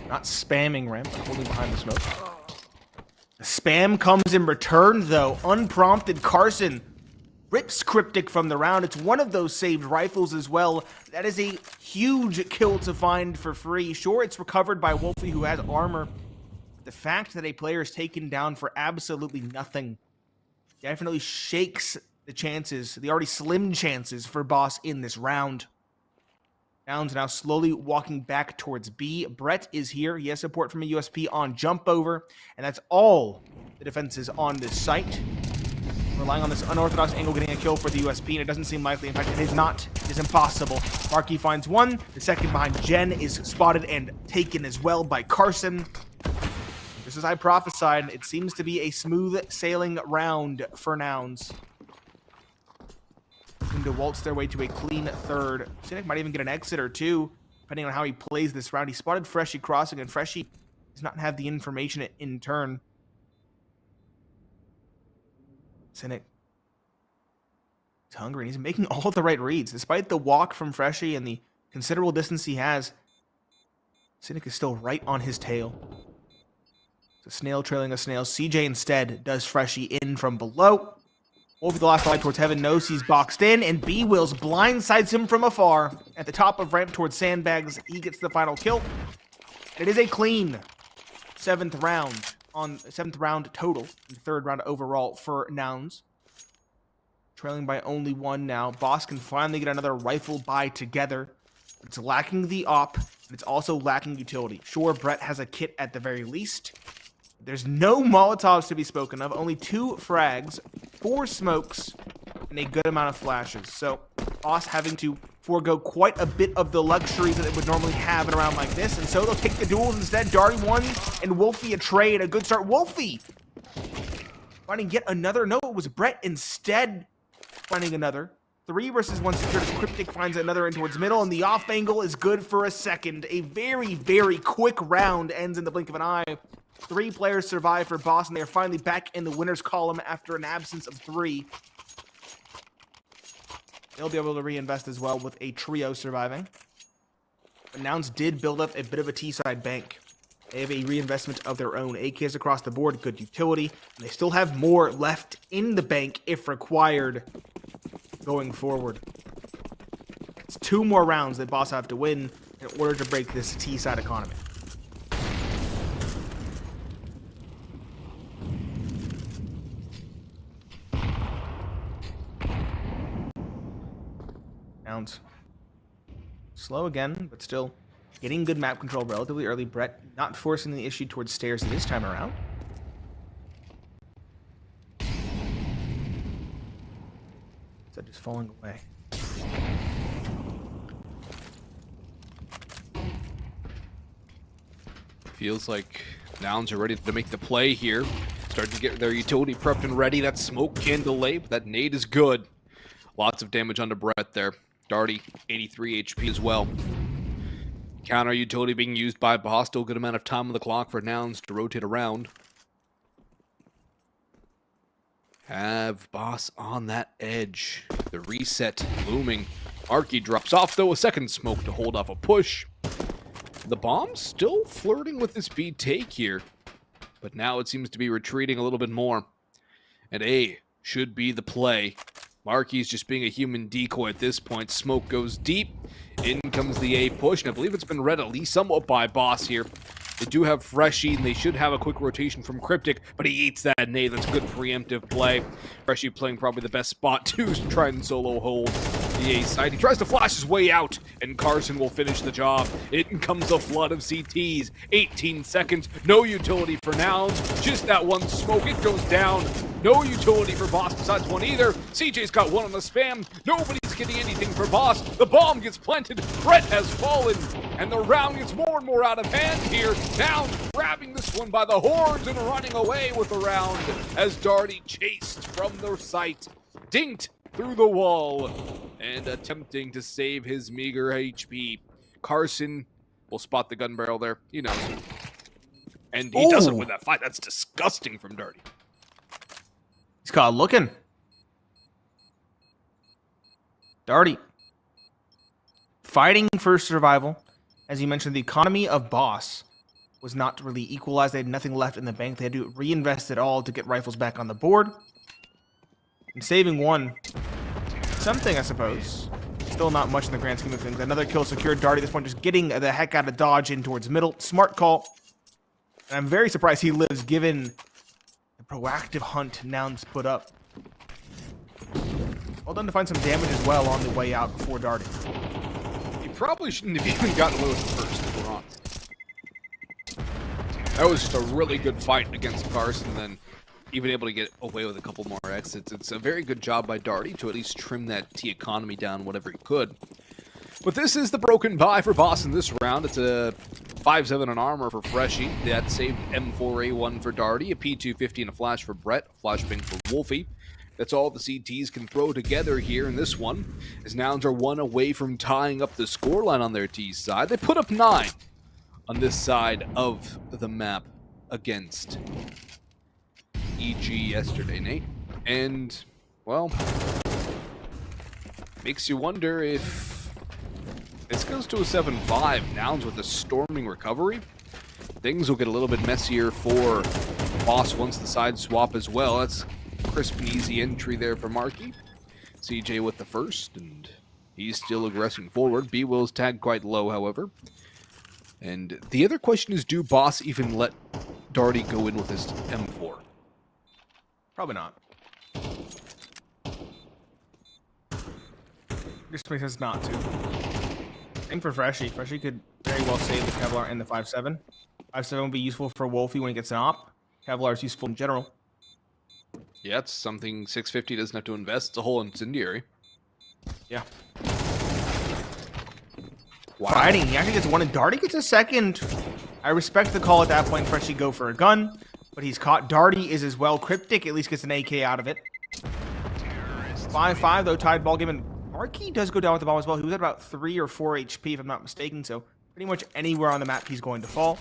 Not spamming ramp, but holding behind the smoke. The spam comes in return, though. Unprompted, Carson rips Cryptic from the round. It's one of those saved rifles as well. That is a huge kill to find for free. Sure, it's recovered by Wolfie, who has armor. But the fact that a player is taken down for absolutely nothing definitely shakes the chances, the already slim chances for Boss in this round. Nouns now slowly walking back towards B. Brett is here. He has support from a USP on jump over, and that's all the defenses on this site. Relying on this unorthodox angle, getting a kill for the USP, and it doesn't seem likely. In fact, it is not. It is impossible. Markey finds one. The second behind Jen is spotted and taken as well by Carson. Just as I prophesied, it seems to be a smooth sailing round for Nouns. To waltz their way to a clean third. Cynic might even get an exit or 2, depending on how he plays this round. He spotted Freshy crossing, and Freshy does not have the information in turn. Cynic is hungry, and he's making all the right reads. Despite the walk from Freshy and the considerable distance he has, Cynic is still right on his tail. It's a snail trailing a snail. CJ instead does Freshy in from below. Wolfie, the last light towards heaven, knows he's boxed in, and B-Wills blindsides him from afar. At the top of ramp towards sandbags, he gets the final kill. It is a clean 7th round total, and 3rd round overall for Nouns. Trailing by only 1 now. Boss can finally get another rifle buy together. It's lacking the op, and it's also lacking utility. Sure, Brett has a kit at the very least. There's no Molotovs to be spoken of, only 2 frags, 4 smokes, and a good amount of flashes. So, Boss having to forego quite a bit of the luxuries that it would normally have in a round like this, and so they'll take the duels instead. Darty 1 and Wolfie a trade, a good start. Wolfie finding yet another. No, it was Brett instead finding another. 3 versus 1 secured as Cryptic finds another in towards middle, and the off angle is good for a second. A very, very quick round ends in the blink of an eye. 3 players survive for Boss, and they are finally back in the winner's column after an absence of 3. They'll be able to reinvest as well with a trio surviving. But Nouns did build up a bit of a T-side bank. They have a reinvestment of their own. AKs across the board, good utility. And they still have more left in the bank if required going forward. It's 2 more rounds that Boss have to win in order to break this T-side economy. Nouns slow again, but still getting good map control relatively early. Brett not forcing the issue towards stairs this time around. just falling away. Feels like Nouns are ready to make the play here. Starting to get their utility prepped and ready. That smoke can delay, but that nade is good. Lots of damage onto Brett there. Darty, 83 HP as well. Counter utility being used by Boss. Still a good amount of time on the clock for Nouns to rotate around. Have Boss on that edge. The reset looming. Marky drops off, though. A second smoke to hold off a push. The bomb still flirting with this B take here. But now it seems to be retreating a little bit more. And A should be the play. Marky's just being a human decoy at this point. Smoke goes deep. In comes the A push. And I believe it's been read at least somewhat by Boss here. They do have Freshie, and they should have a quick rotation from Cryptic, but he eats that nade. That's a good preemptive play. Freshie playing probably the best spot to try and solo hold the A side. He tries to flash his way out, and Carson will finish the job. In comes a flood of CTs. 18 seconds. No utility for Nouns. Just that one smoke. It goes down. No utility for Boss besides one either. CJ's got one on the spam. Nobody's getting anything for Boss. The bomb gets planted. Brett has fallen. And the round gets more and more out of hand here. Nouns grabbing this one by the horns and running away with the round as Darty chased from the site. Dinked through the wall and attempting to save his meager HP. Carson will spot the gun barrel there. He knows. And he doesn't win that fight. That's disgusting from Darty. He's caught looking. Darty. Fighting for survival. As you mentioned, the economy of Boss was not really equalized. They had nothing left in the bank. They had to reinvest it all to get rifles back on the board. And saving one. Something, I suppose. Still not much in the grand scheme of things. Another kill secured. Darty at this point just getting the heck out of dodge in towards middle. Smart call. And I'm very surprised he lives given the proactive hunt Nouns put up. Well done to find some damage as well on the way out before Darty. He probably shouldn't have even gotten away with the first, if we're honest. That was just a really good fight against Carson, then even able to get away with a couple more exits. It's a very good job by Darty to at least trim that T economy down whatever he could. But this is the broken bye for Boss in this round. It's a 5-7 on armor for Freshie. That saved M4A1 for Darty, a P250 and a flash for Brett, a flashbang for Wolfie. That's all the CTs can throw together here in this one, as Nouns are one away from tying up the scoreline on their T side. They put up 9 on this side of the map against EG yesterday, Nate. And, well, makes you wonder if this goes to a 7-5. Nouns with a storming recovery. Things will get a little bit messier for Boss once the side swap as well. That's crisp and easy entry there for Marky. CJ with the first, and he's still aggressing forward. B-Will's tagged quite low, however. And the other question is, do Boss even let Darty go in with his M4? Probably not. Just makes sense not to. Same for Freshie. Freshie could very well save the Kevlar and the 5-7. 5-7 would be useful for Wolfie when he gets an op. Kevlar is useful in general. Yeah, it's something 650 doesn't have to invest. It's a whole incendiary. Yeah. Wow. Fighting. He actually gets one, and Darty gets a second. I respect the call at that point. Freshie go for a gun, but he's caught. Darty is as well. Cryptic at least gets an AK out of it. 5-5 though, tied ball game, and Marky does go down with the bomb as well. He was at about 3 or 4 HP if I'm not mistaken, so pretty much anywhere on the map he's going to fall.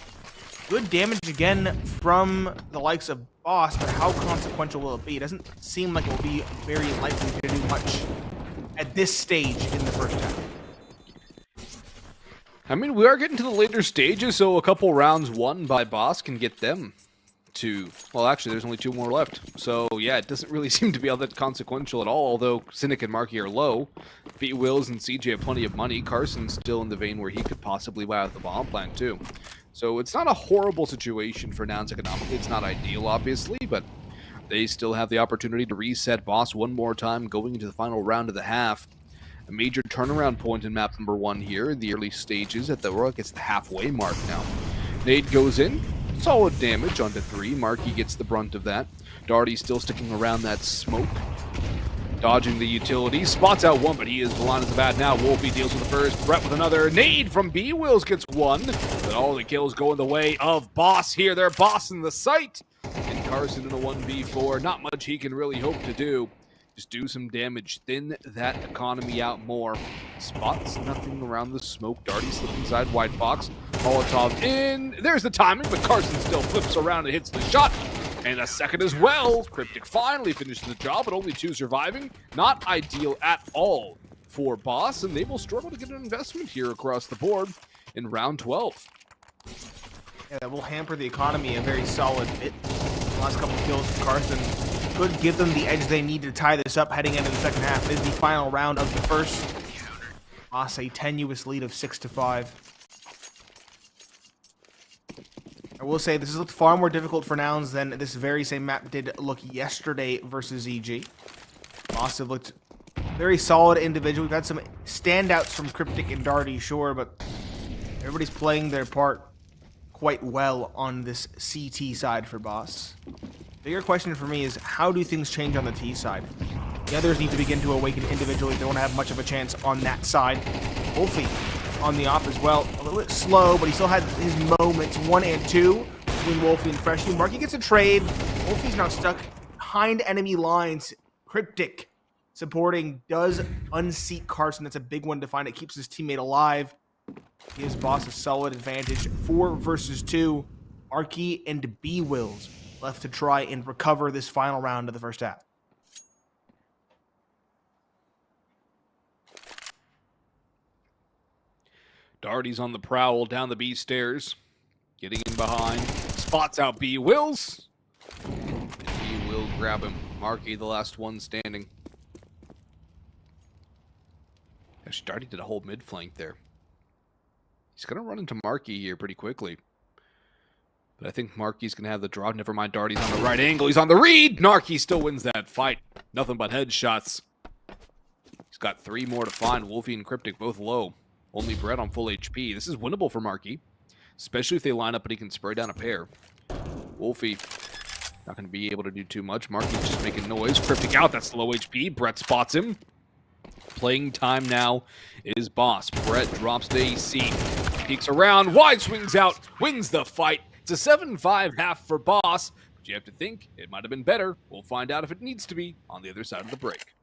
Good damage again from the likes of Boss, but how consequential will it be? It doesn't seem like it will be very likely to do much at this stage in the first half. I mean, we are getting to the later stages, so a couple rounds won by Boss can get them to... Well, actually, there's only 2 more left. So, yeah, it doesn't really seem to be all that consequential at all, although Cynic and Marky are low. B-Wills and CJ have plenty of money. Carson's still in the vein where he could possibly buy out the bomb plant, too. So it's not a horrible situation for Nouns economically. It's not ideal, obviously, but they still have the opportunity to reset Boss one more time going into the final round of the half. A major turnaround point in map number 1 here in the early stages at the it's the halfway mark now. Nade goes in. Solid damage onto 3. Marky gets the brunt of that. Darty still sticking around that smoke. Dodging the utility, spots out one, but he is blind as a bat now. Wolfie deals with the first, Brett with another. Nade from B-Wills gets one, but all the kills go in the way of Boss here. They're bossing the site, and Carson in a 1v4. Not much he can really hope to do. Just do some damage, thin that economy out more. Spots nothing around the smoke. Darty slips inside White Fox. Molotov in. There's the timing, but Carson still flips around and hits the shot. And a second as well. Cryptic finally finishes the job, but only 2 surviving. Not ideal at all for Boss, and they will struggle to get an investment here across the board in round 12. Yeah, that will hamper the economy a very solid bit. The last couple of kills from Carson could give them the edge they need to tie this up heading into the second half. This is the final round of the first. Boss a tenuous lead of 6-5. I will say this has looked far more difficult for Nouns than this very same map did look yesterday versus EG. Boss have looked very solid individual. We've had some standouts from Cryptic and Darty, sure, but everybody's playing their part quite well on this CT side for Boss. Bigger question for me is, how do things change on the T side? The others need to begin to awaken individually if they want to have much of a chance on that side. Wolfie on the op as well. A little bit slow, but he still had his moments, 1 and 2, between Wolfie and Freshly. Marky gets a trade. Wolfie's now stuck behind enemy lines. Cryptic supporting does unseat Carson. That's a big one to find. It keeps his teammate alive. Gives Boss a solid advantage. 4 versus 2. Arky and B-Wills left to try and recover this final round of the first half. Darty's on the prowl down the B stairs. Getting in behind. Spots out B-Wills. And B will grab him. Marky, the last one standing. Actually, Darty did a whole mid flank there. He's going to run into Marky here pretty quickly. But I think Marky's going to have the draw. Never mind, Darty's on the right angle. He's on the read. Narky still wins that fight. Nothing but headshots. He's got 3 more to find. Wolfie and Cryptic both low. Only Brett on full HP. This is winnable for Marky, especially if they line up and he can spray down a pair. Wolfie not going to be able to do too much. Marky's just making noise. Cryptic out. That's low HP. Brett spots him. Playing time now is Boss. Brett drops the AC. Peeks around. Wide swings out. Wins the fight. It's a 7-5 half for Boss. But you have to think it might have been better. We'll find out if it needs to be on the other side of the break.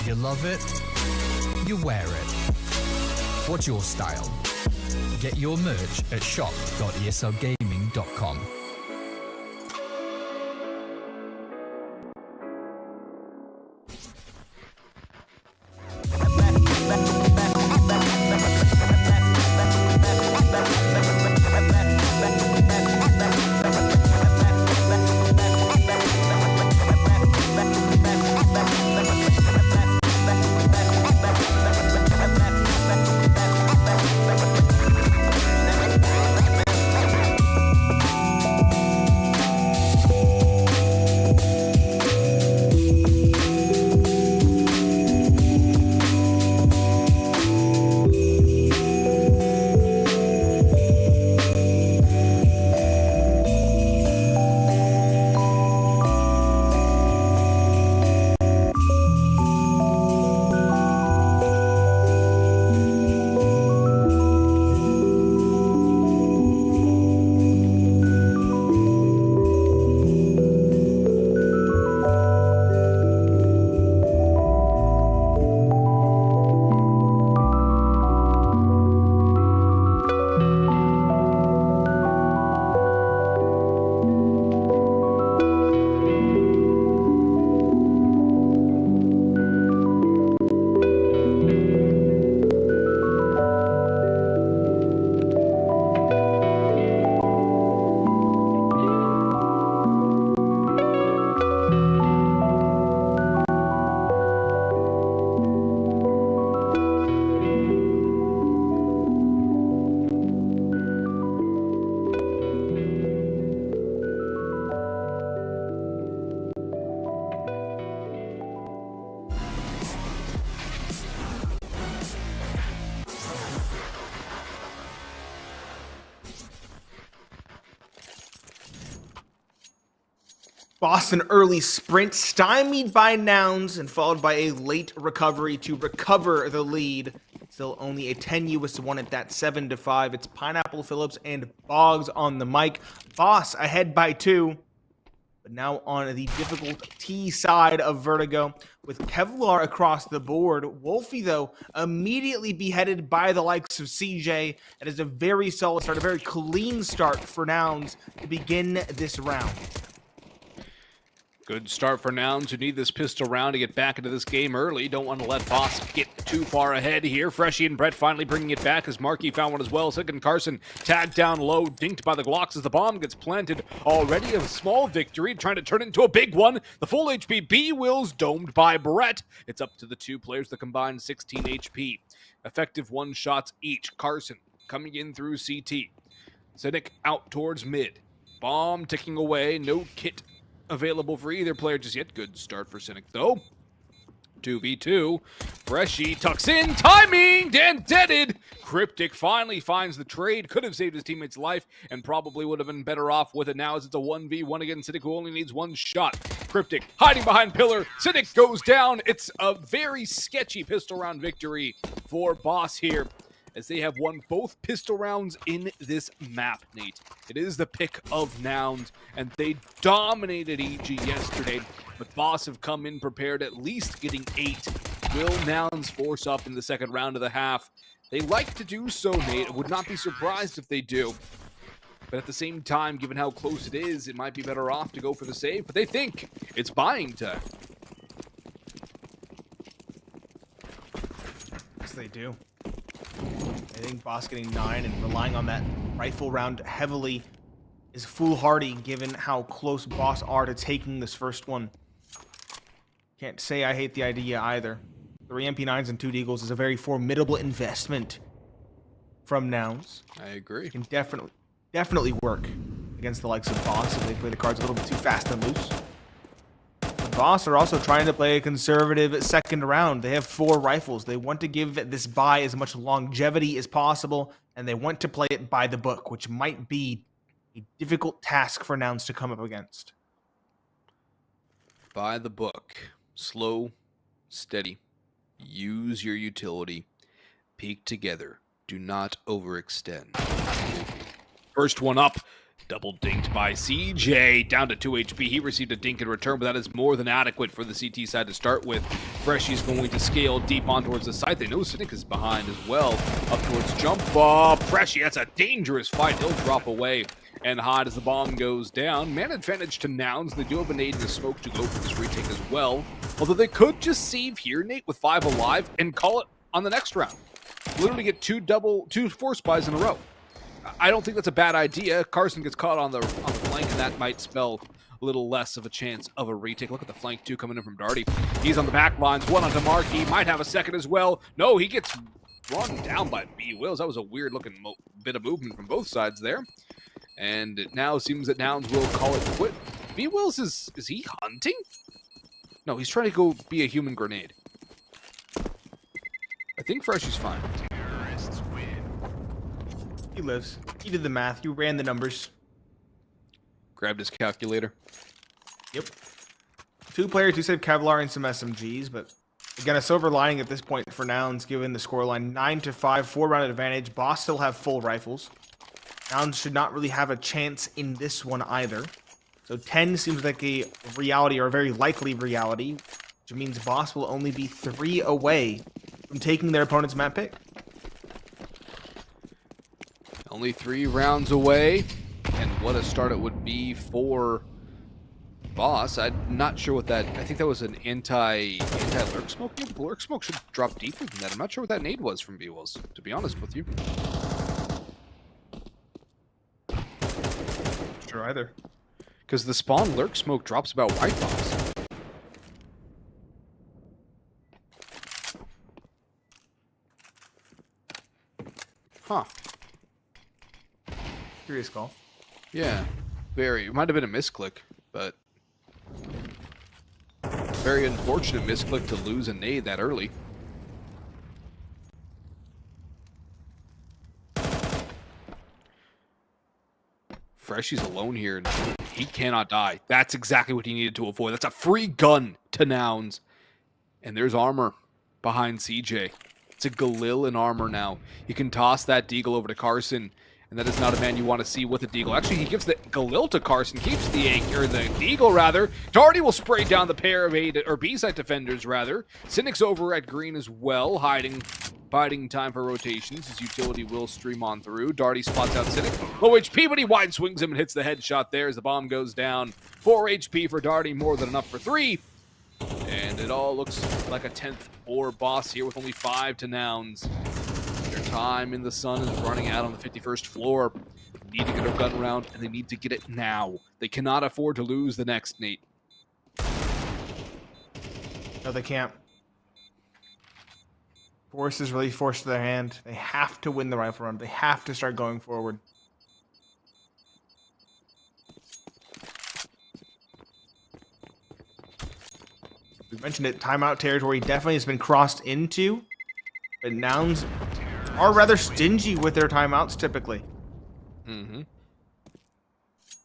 You love it, you wear it. What's your style? Get your merch at shop.eslgaming.com. Boston early sprint stymied by Nouns and followed by a late recovery to recover the lead. Still only a tenuous to 1 at that 7-5. It's Pineapple Phillips and Boggs on the mic. Boss ahead by 2. But now on the difficult T side of Vertigo with Kevlar across the board. Wolfie, though, immediately beheaded by the likes of CJ. It is a very solid start, a very clean start for Nouns to begin this round. Good start for Nouns, who need this pistol round to get back into this game early. Don't want to let Boss get too far ahead here. Freshie and Brett finally bringing it back as Markey found one as well. Second Carson tagged down low, dinked by the Glocks as the bomb gets planted. Already a small victory, trying to turn it into a big one. The full HP B-Wills domed by Brett. It's up to the 2 players that combined 16 HP. Effective 1 shots each. Carson coming in through CT. Cynic out towards mid. Bomb ticking away, no kit available for either player just yet. Good start for Cynic, though. 2v2. Freshie tucks in. Timing! Dan deaded. Cryptic finally finds the trade. Could have saved his teammate's life and probably would have been better off with it now as it's a 1v1 against Cynic, who only needs 1 shot. Cryptic hiding behind pillar. Cynic goes down. It's a very sketchy pistol round victory for Boss here, as they have won both pistol rounds in this map, Nate. It is the pick of Nouns, and they dominated EG yesterday, but Boss have come in prepared, at least getting 8. Will Nouns force up in the second round of the half? They like to do so, Nate. I would not be surprised if they do. But at the same time, given how close it is, it might be better off to go for the save, but they think it's buying time. Yes, they do. I think Boss getting 9 and relying on that rifle round heavily is foolhardy given how close Boss are to taking this first one. Can't say I hate the idea either. 3 MP9s and 2 Deagles is a very formidable investment from Nouns. I agree. It can definitely work against the likes of Boss if they play the cards a little bit too fast and loose. Boss are also trying to play a conservative second round. They have 4 rifles. They want to give this buy as much longevity as possible, and they want to play it by the book, which might be a difficult task for Nouns to come up against. By the book. Slow, steady. Use your utility. Peek together. Do not overextend. First one up. Double dinked by CJ, down to 2 HP. He received a dink in return, but that is more than adequate for the CT side to start with. Freshie's going to scale deep on towards the site. They know Cynic is behind as well. Up towards jump. Freshie, that's a dangerous fight. He'll drop away and hide as the bomb goes down. Man advantage to Nouns. They do have a nade in the smoke to go for this retake as well. Although they could just save here, Nate, with 5 alive and call it on the next round. Literally get 2 force buys in a row. I don't think that's a bad idea. Carson gets caught on the flank, and that might spell a little less of a chance of a retake. Look at the flank, too, coming in from Darty. He's on the back lines. 1 onto Markey. Might have a second as well. No, he gets run down by B-Wills. That was a weird-looking bit of movement from both sides there. And it now seems that Nouns will call it quit. B-Wills is he hunting? No, he's trying to go be a human grenade. I think Freshie's fine. He lives. He did the math. You ran the numbers. Grabbed his calculator. Yep. 2 players who saved Kevlar and some SMGs, but again, a silver lining at this point for Nouns, given the scoreline 9-5, 4-round advantage. Boss still have full rifles. Nouns should not really have a chance in this one either. So 10 seems like a reality, or a very likely reality, which means Boss will only be 3 away from taking their opponent's map pick. Only 3 rounds away, and what a start it would be for Boss. I'm not sure what that. I think that was an anti-lurk smoke. The lurk smoke should drop deeper than that. I'm not sure what that nade was from B-Wills, to be honest with you. Sure either. Because the spawn lurk smoke drops about white Boss. Huh. Curious call. Yeah, very. It might have been a misclick, but very unfortunate misclick to lose a nade that early. Freshy's alone here, and he cannot die. That's exactly what he needed to avoid. That's a free gun to Nouns. And there's armor behind CJ. It's a Galil in armor now. You can toss that Deagle over to Carson, and that is not a man you want to see with a Deagle. Actually, he gives the Galil to Carson, keeps the Deagle rather. Darty will spray down the pair of B-side defenders rather. Cynic's over at green as well, biding time for rotations. His utility will stream on through. Darty spots out Cynic. Low HP, but he wide swings him and hits the headshot there as the bomb goes down. 4 HP for Darty, more than enough for 3. And it all looks like a 10th or boss here with only 5 to Nouns. Their time in the sun is running out on the 51st floor. They need to get a gun round, and they need to get it now. They cannot afford to lose the next, Nate. No, they can't. Force is really forced to their hand. They have to win the rifle round. They have to start going forward. We mentioned it, timeout territory definitely has been crossed into, but Nouns are rather stingy with their timeouts typically.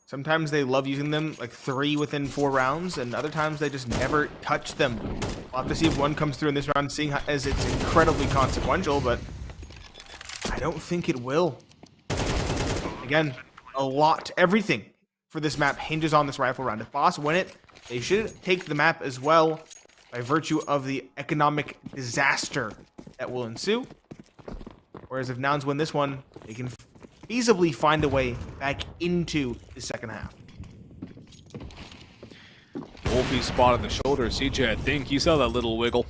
Sometimes they love using them, like 3 within 4 rounds, and other times they just never touch them. We'll have to see if one comes through in this round, seeing as it's incredibly consequential, but I don't think it will. Again, everything for this map hinges on this rifle round. If Boss win it, they should take the map as well by virtue of the economic disaster that will ensue. Whereas if Nouns win this one, they can feasibly find a way back into the second half. Wolfie spot on the shoulder. CJ, I think you saw that little wiggle.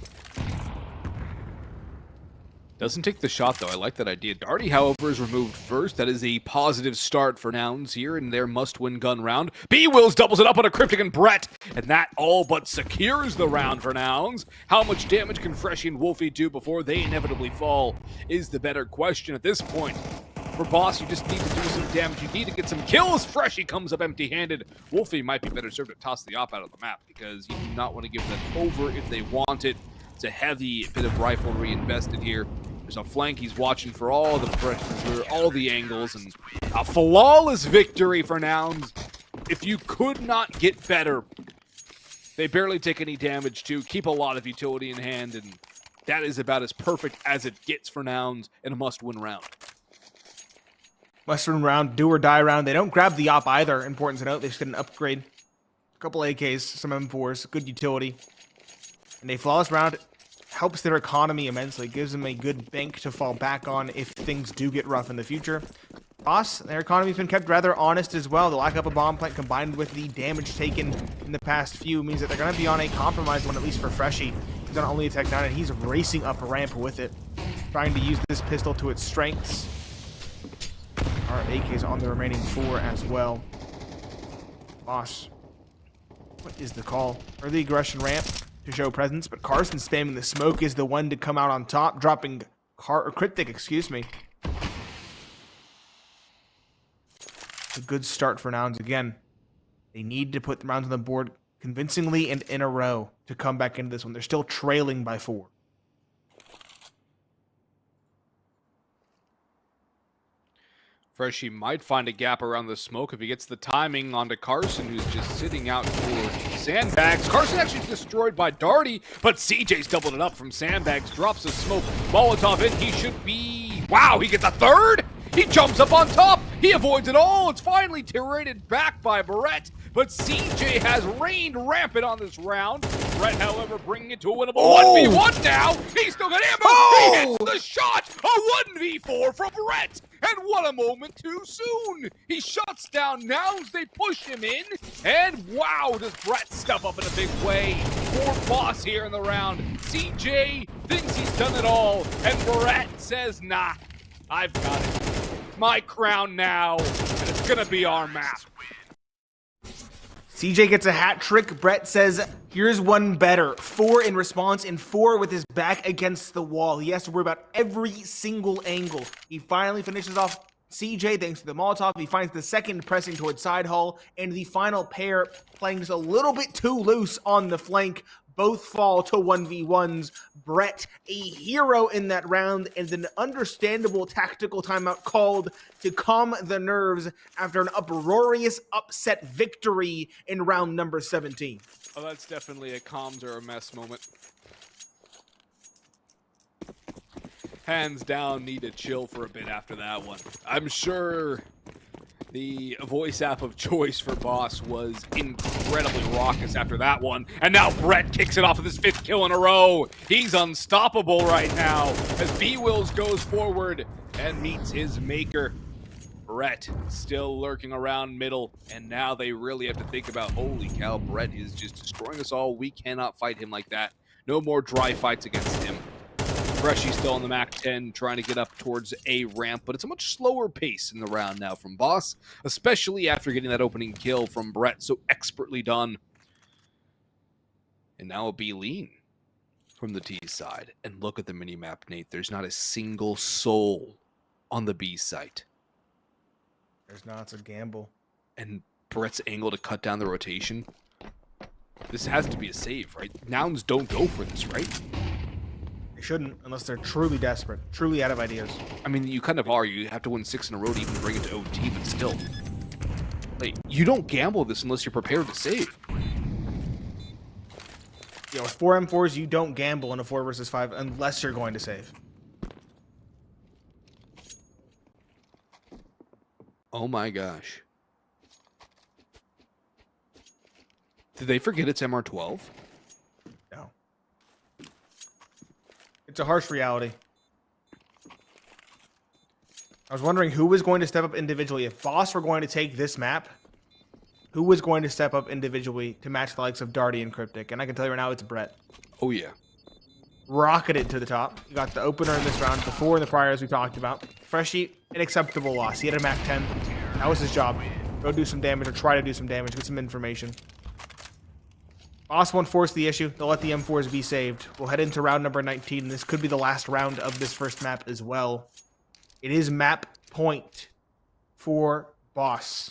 Doesn't take the shot, though. I like that idea. Darty, however, is removed first. That is a positive start for Nouns here in their must-win gun round. B-Wills doubles it up on a Cryptic and Brett, and that all but secures the round for Nouns. How much damage can Freshy and Wolfie do before they inevitably fall is the better question at this point. For Boss, you just need to do some damage. You need to get some kills. Freshy comes up empty-handed. Wolfie might be better served to toss the op out of the map because you do not want to give that over if they want it. It's a heavy bit of riflery invested here. There's a flank he's watching for all the pressure, all the angles, and a flawless victory for Nouns. If you could not get better, they barely take any damage too, keep a lot of utility in hand, and that is about as perfect as it gets for Nouns in a must-win round. Must-win round, do or die round. They don't grab the op either, important to note. They just get an upgrade. A couple AKs, some M4s, good utility. And a flawless round helps their economy immensely, gives them a good bank to fall back on if things do get rough in the future. Boss, their economy's been kept rather honest as well. The lack of a bomb plant combined with the damage taken in the past few means that they're going to be on a compromised one, at least for Freshy. He's on only a Tech 9, and he's racing up a ramp with it, trying to use this pistol to its strengths. Our AKs on the remaining 4 as well. Boss, what is the call? Early aggression ramp to show presence, but Carson spamming the smoke is the one to come out on top, dropping Cryptic, excuse me. A good start for Nouns again. They need to put the rounds on the board convincingly and in a row to come back into this one. They're still trailing by 4. Freshy might find a gap around the smoke if he gets the timing onto Carson, who's just sitting out towards sandbags. Carson actually destroyed by Darty, but CJ's doubled it up from sandbags, drops a smoke Molotov in. He should be... Wow, he gets a third? He jumps up on top. He avoids it all. It's finally tirated back by Brett, but CJ has reigned rampant on this round. Brett, however, bringing it to a winnable 1v1 now. He's still got ammo. He hits the shot. A 1v4 from Brett. And what a moment too soon. He shuts down Nouns. They push him in. And wow, does Brett step up in a big way. For Boss here in the round. CJ thinks he's done it all. And Brett says, nah, I've got it. My crown now. And it's going to be our map. CJ gets a hat trick. Brett says, here's one better. 4 in response and 4 with his back against the wall. He has to worry about every single angle. He finally finishes off CJ thanks to the Molotov. He finds the second pressing towards side hull, and the final pair playing just a little bit too loose on the flank. both fall to 1v1s. Brett, a hero in that round, and an understandable tactical timeout called to calm the nerves after an uproarious upset victory in round number 17. Oh, that's definitely a calms or a mess moment. Hands down, need to chill for a bit after that one. I'm sure the voice app of choice for Boss was incredibly raucous after that one. And now Brett kicks it off with his 5th kill in a row. He's unstoppable right now as B-Wills goes forward and meets his maker. Brett still lurking around middle, and now they really have to think about, holy cow, Brett is just destroying us all. We cannot fight him like that. No more dry fights against him. Freshy's still on the Mac 10, trying to get up towards a ramp, but it's a much slower pace in the round now from Boss, especially after getting that opening kill from Brett, so expertly done. And now a B lean from the T side. And look at the minimap, Nate. There's not a single soul on the B site. There's not. It's a gamble. And Brett's angle to cut down the rotation. This has to be a save, right? Nouns don't go for this, right? They shouldn't, unless they're truly desperate, truly out of ideas. I mean, you kind of are. You have to win 6 in a row to even bring it to OT, but still. Like, you don't gamble this unless you're prepared to save. You know, with 4 M4s, you don't gamble in a 4 versus 5 unless you're going to save. Oh my gosh. Did they forget it's MR12? No. It's a harsh reality. I was wondering who was going to step up individually. If Boss were going to take this map, who was going to step up individually to match the likes of Darty and Cryptic? And I can tell you right now, it's Brett. Oh, yeah. Rocketed to the top. You got the opener in this round, the 4 in the prior, as we talked about. Freshie, an acceptable loss. He had a Mac 10. That was his job. Go do some damage or try to do some damage, get some information. Boss won't force the issue. They'll let the M4s be saved. We'll head into round number 19. This could be the last round of this first map as well. It is map point for Boss.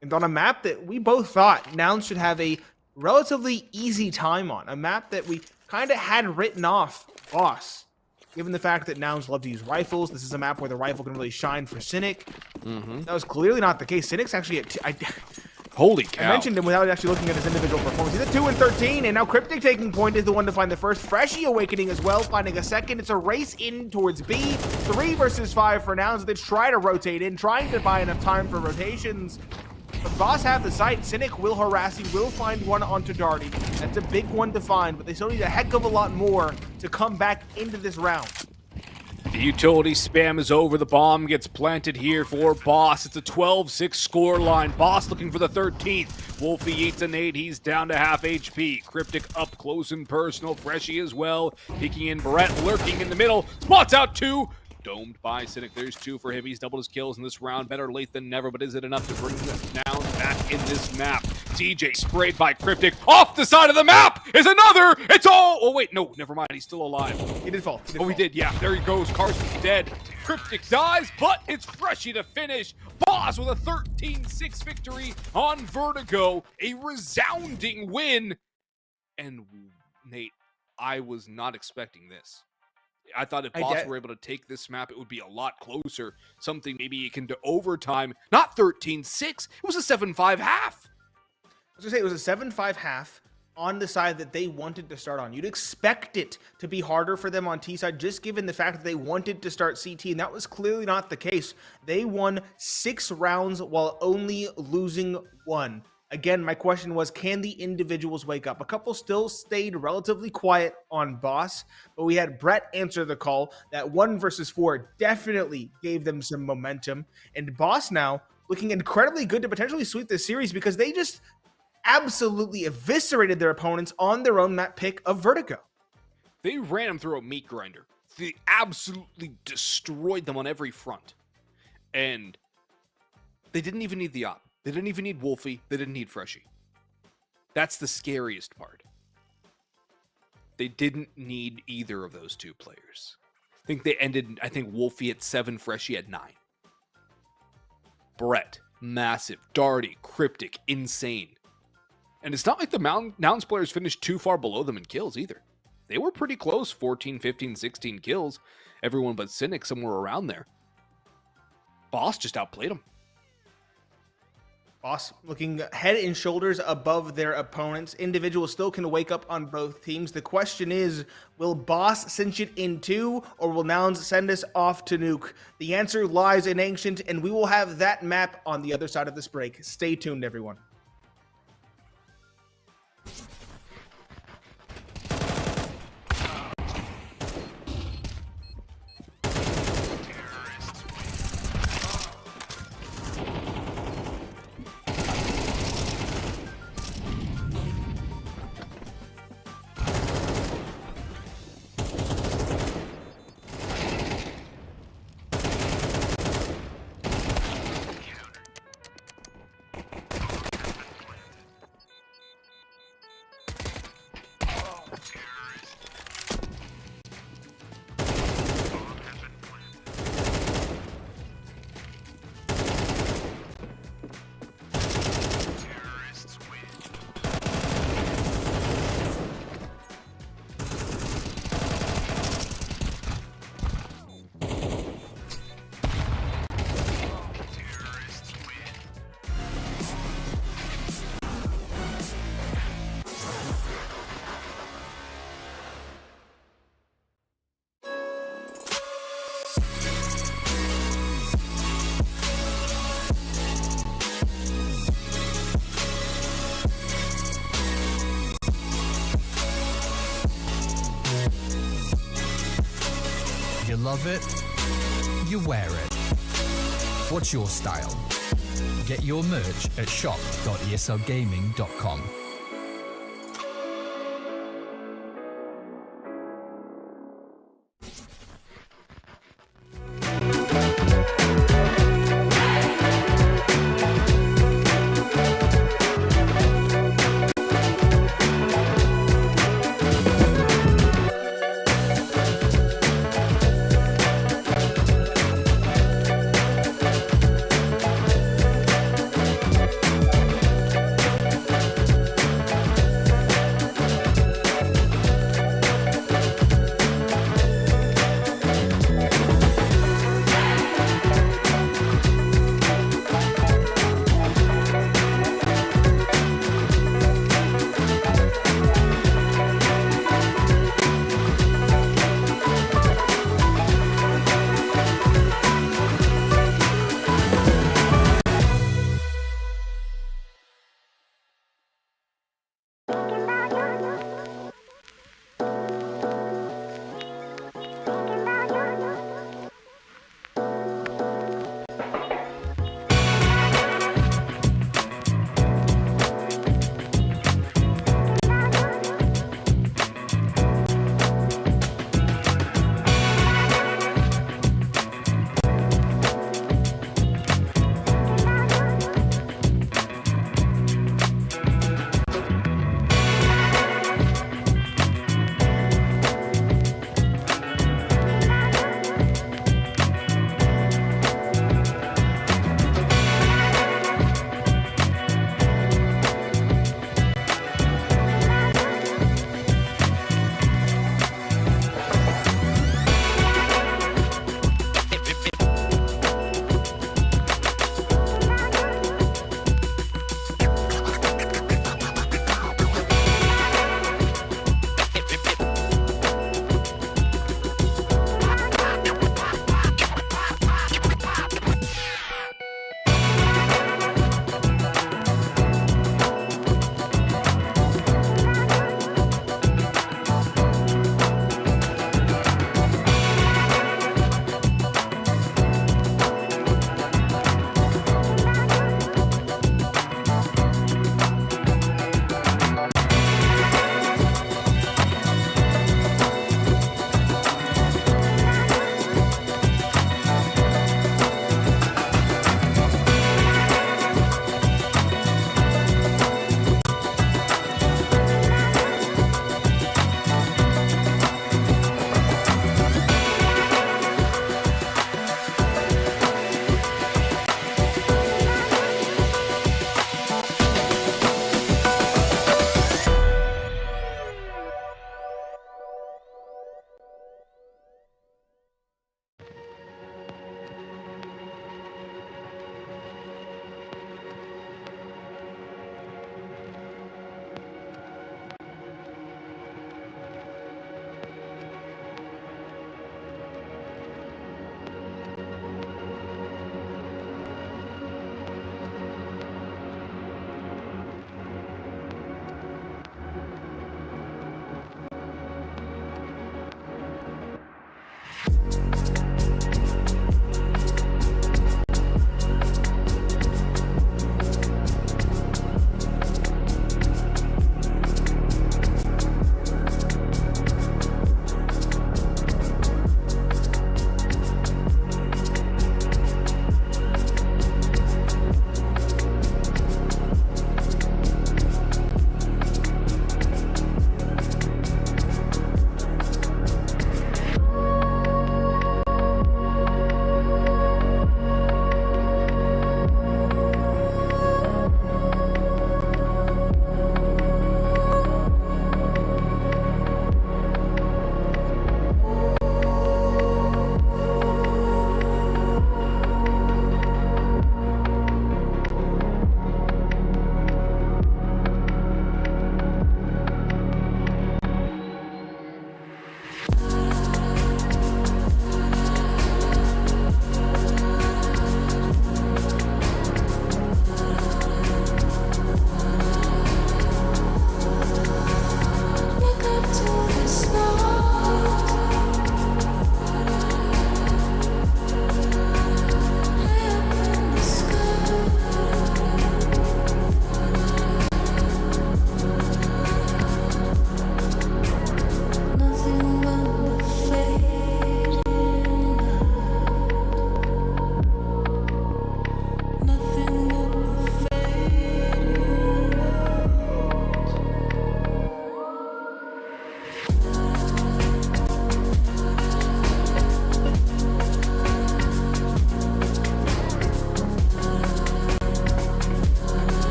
And on a map that we both thought Nouns should have a relatively easy time on. A map that we kind of had written off Boss. Given the fact that Nouns love to use rifles, this is a map where the rifle can really shine for Cynic. That was clearly not the case. Cynic's actually Holy cow. I mentioned him without actually looking at his individual performance. He's at 2 and 13, and now Cryptic taking point is the one to find the first. Freshie awakening as well, finding a second. It's a race in towards B. 3 versus 5 for Nouns. They try to rotate in, trying to buy enough time for rotations. But Boss have the site. Cynic will harass. He will find one onto Darty. That's a big one to find, but they still need a heck of a lot more to come back into this round. The utility spam is over. The bomb gets planted here for Boss. It's a 12-6 score line. Boss looking for the 13th. Wolfie eats a nade. He's down to half HP. Cryptic up close and personal. Freshie as well. Peeking in. Brett lurking in the middle. Spots out 2. Domed by Cynic. There's 2 for him. He's doubled his kills in this round. Better late than never, but is it enough to bring the Nouns back in this map? TJ sprayed by Cryptic. Off the side of the map is another. It's all. Oh, wait. No, never mind. He's still alive. He did fall. He did. Yeah, there he goes. Carson's dead. Cryptic dies, but it's Freshie to finish. Boss with a 13-6 victory on Vertigo. A resounding win. And Nate, I was not expecting this. I thought if Boss were able to take this map, it would be a lot closer. Something maybe akin to overtime. Not 13-6. It was a 7-5 half. I was going to say, it was a 7-5 half on the side that they wanted to start on. You'd expect it to be harder for them on T side, just given the fact that they wanted to start CT, and that was clearly not the case. They won 6 rounds while only losing 1. Again, my question was, can the individuals wake up? A couple still stayed relatively quiet on Boss, but we had Brett answer the call. That 1 versus 4 definitely gave them some momentum. And Boss now looking incredibly good to potentially sweep this series because they just absolutely eviscerated their opponents on their own map pick of Vertigo. They ran them through a meat grinder. They absolutely destroyed them on every front. And they didn't even need the op. They didn't even need Wolfie. They didn't need Freshie. That's the scariest part. They didn't need either of those 2 players. I think Wolfie at 7, Freshie at 9. Brett, massive. Darty, Cryptic, insane. And it's not like the Nouns players finished too far below them in kills either. They were pretty close, 14, 15, 16 kills. Everyone but Cynic somewhere around there. Boss just outplayed them. Boss looking head and shoulders above their opponents. Individuals still can wake up on both teams. The question is, will Boss cinch it in 2, or will Nouns send us off to nuke? The answer lies in Ancient, and we will have that map on the other side of this break. Stay tuned, everyone. You love it, you wear it. What's your style? Get your merch at shop.eslgaming.com.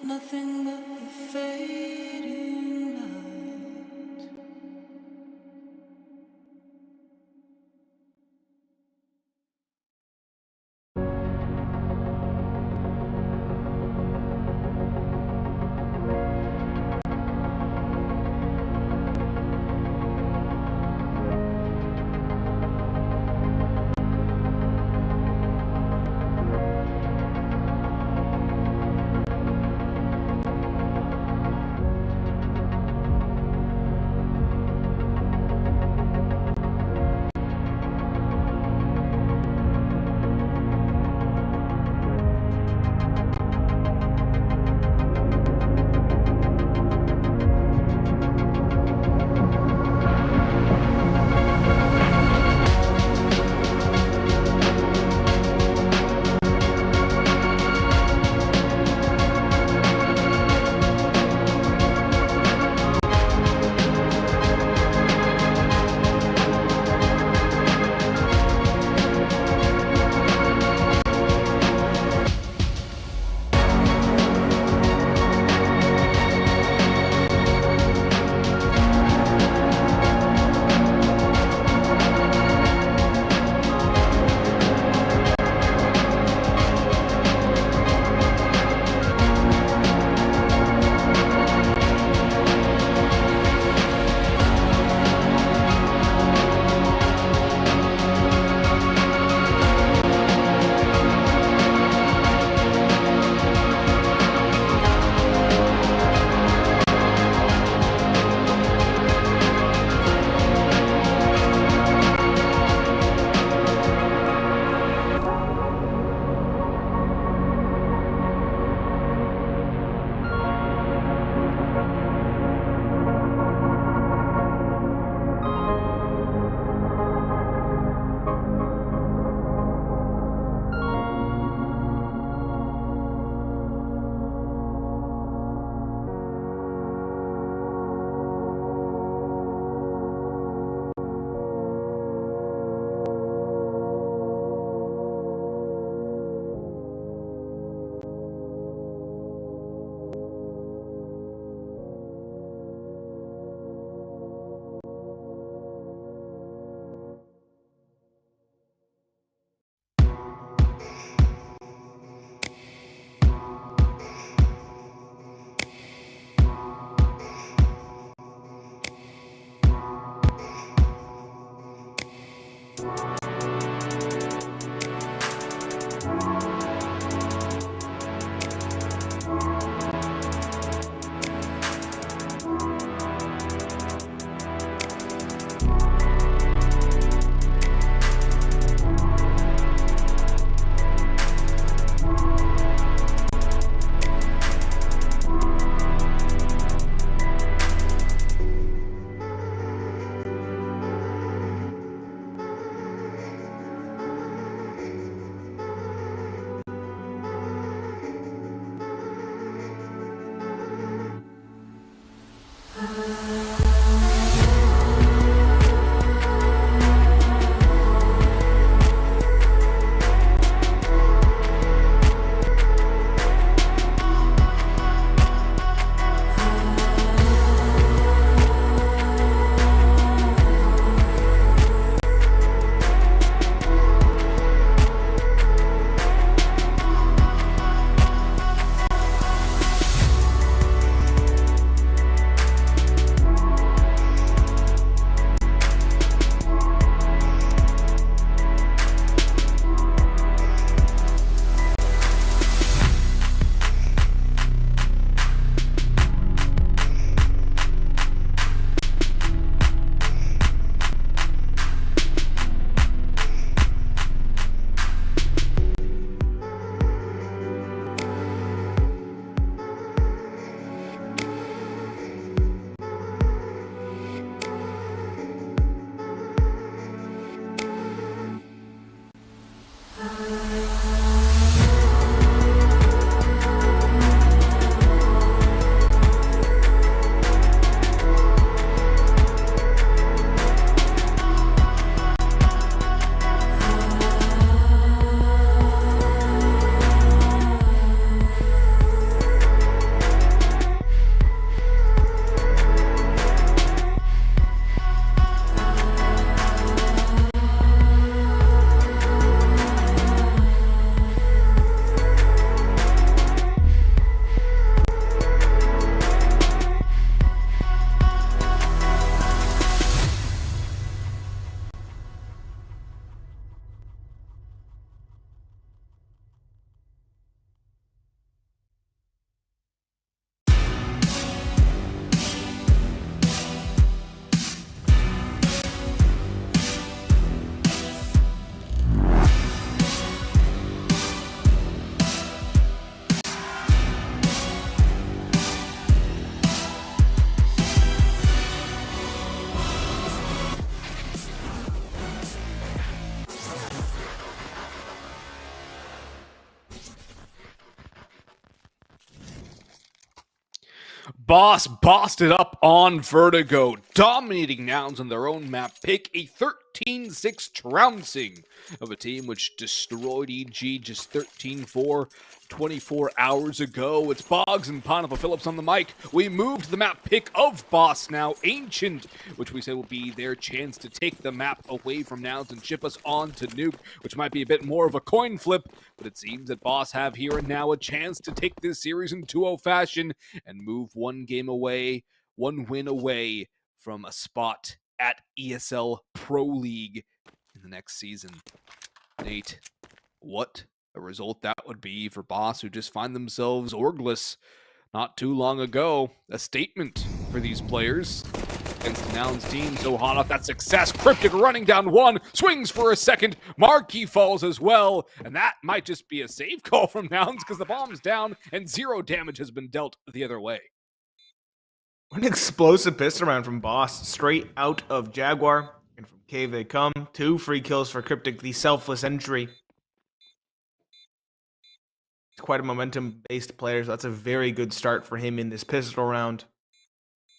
Nothing but the fading light. Boss bossed it up on Vertigo, dominating Nouns on their own map pick, a 13-6 trouncing of a team which destroyed EG just 13-4 24 hours ago. It's Boggs and Pineapple Phillips on the mic. We moved the map pick of Boss now, Ancient, which we said will be their chance to take the map away from Nouns and ship us on to Nuke, which might be a bit more of a coin flip, but it seems that Boss have here and now a chance to take this series in 2-0 fashion and move one win away from a spot at ESL Pro League in the next season. Nate, what a result that would be for Boss, who just find themselves orgless not too long ago. A statement for these players against the Nouns team so hot off that success. Cryptic running down one, swings for a second. Marquee falls as well, and that might just be a save call from Nouns because the bomb's down and 0 damage has been dealt the other way. What an explosive pistol round from Boss, straight out of Jaguar. And from Cave they come. 2 free kills for Cryptic, the selfless entry. It's quite a momentum-based player, so that's a very good start for him in this pistol round.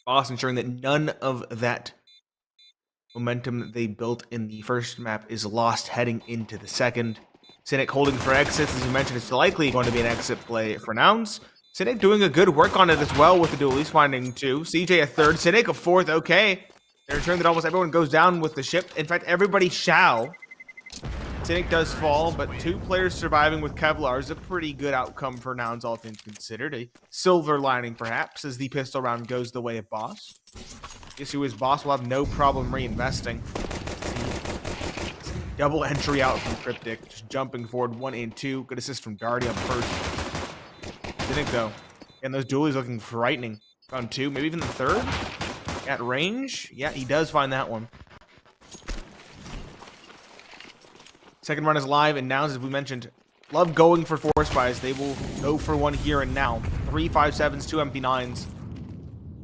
Boss ensuring that none of that momentum that they built in the first map is lost heading into the second. Cynic holding for exits. As you mentioned, it's likely going to be an exit play for Nouns. Cynic doing a good work on it as well with the dualies finding 2. CJ a 3rd, Cynic a 4th, okay. They return that almost everyone goes down with the ship. In fact, everybody shall. Cynic does fall, but 2 players surviving with Kevlar is a pretty good outcome for Nouns, all things considered. A silver lining, perhaps, as the pistol round goes the way of Boss. Guess who is Boss will have no problem reinvesting. Double entry out from Cryptic, just jumping forward 1 and 2. Good assist from Darty on first. Cynic, though, and those dualies looking frightening. Found 2, maybe even the 3rd. At range, yeah, he does find that one. Second run is live, and Nouns, as we mentioned, love going for force buys. They will go for one here and now. 3 5.7s, 2 MP9s.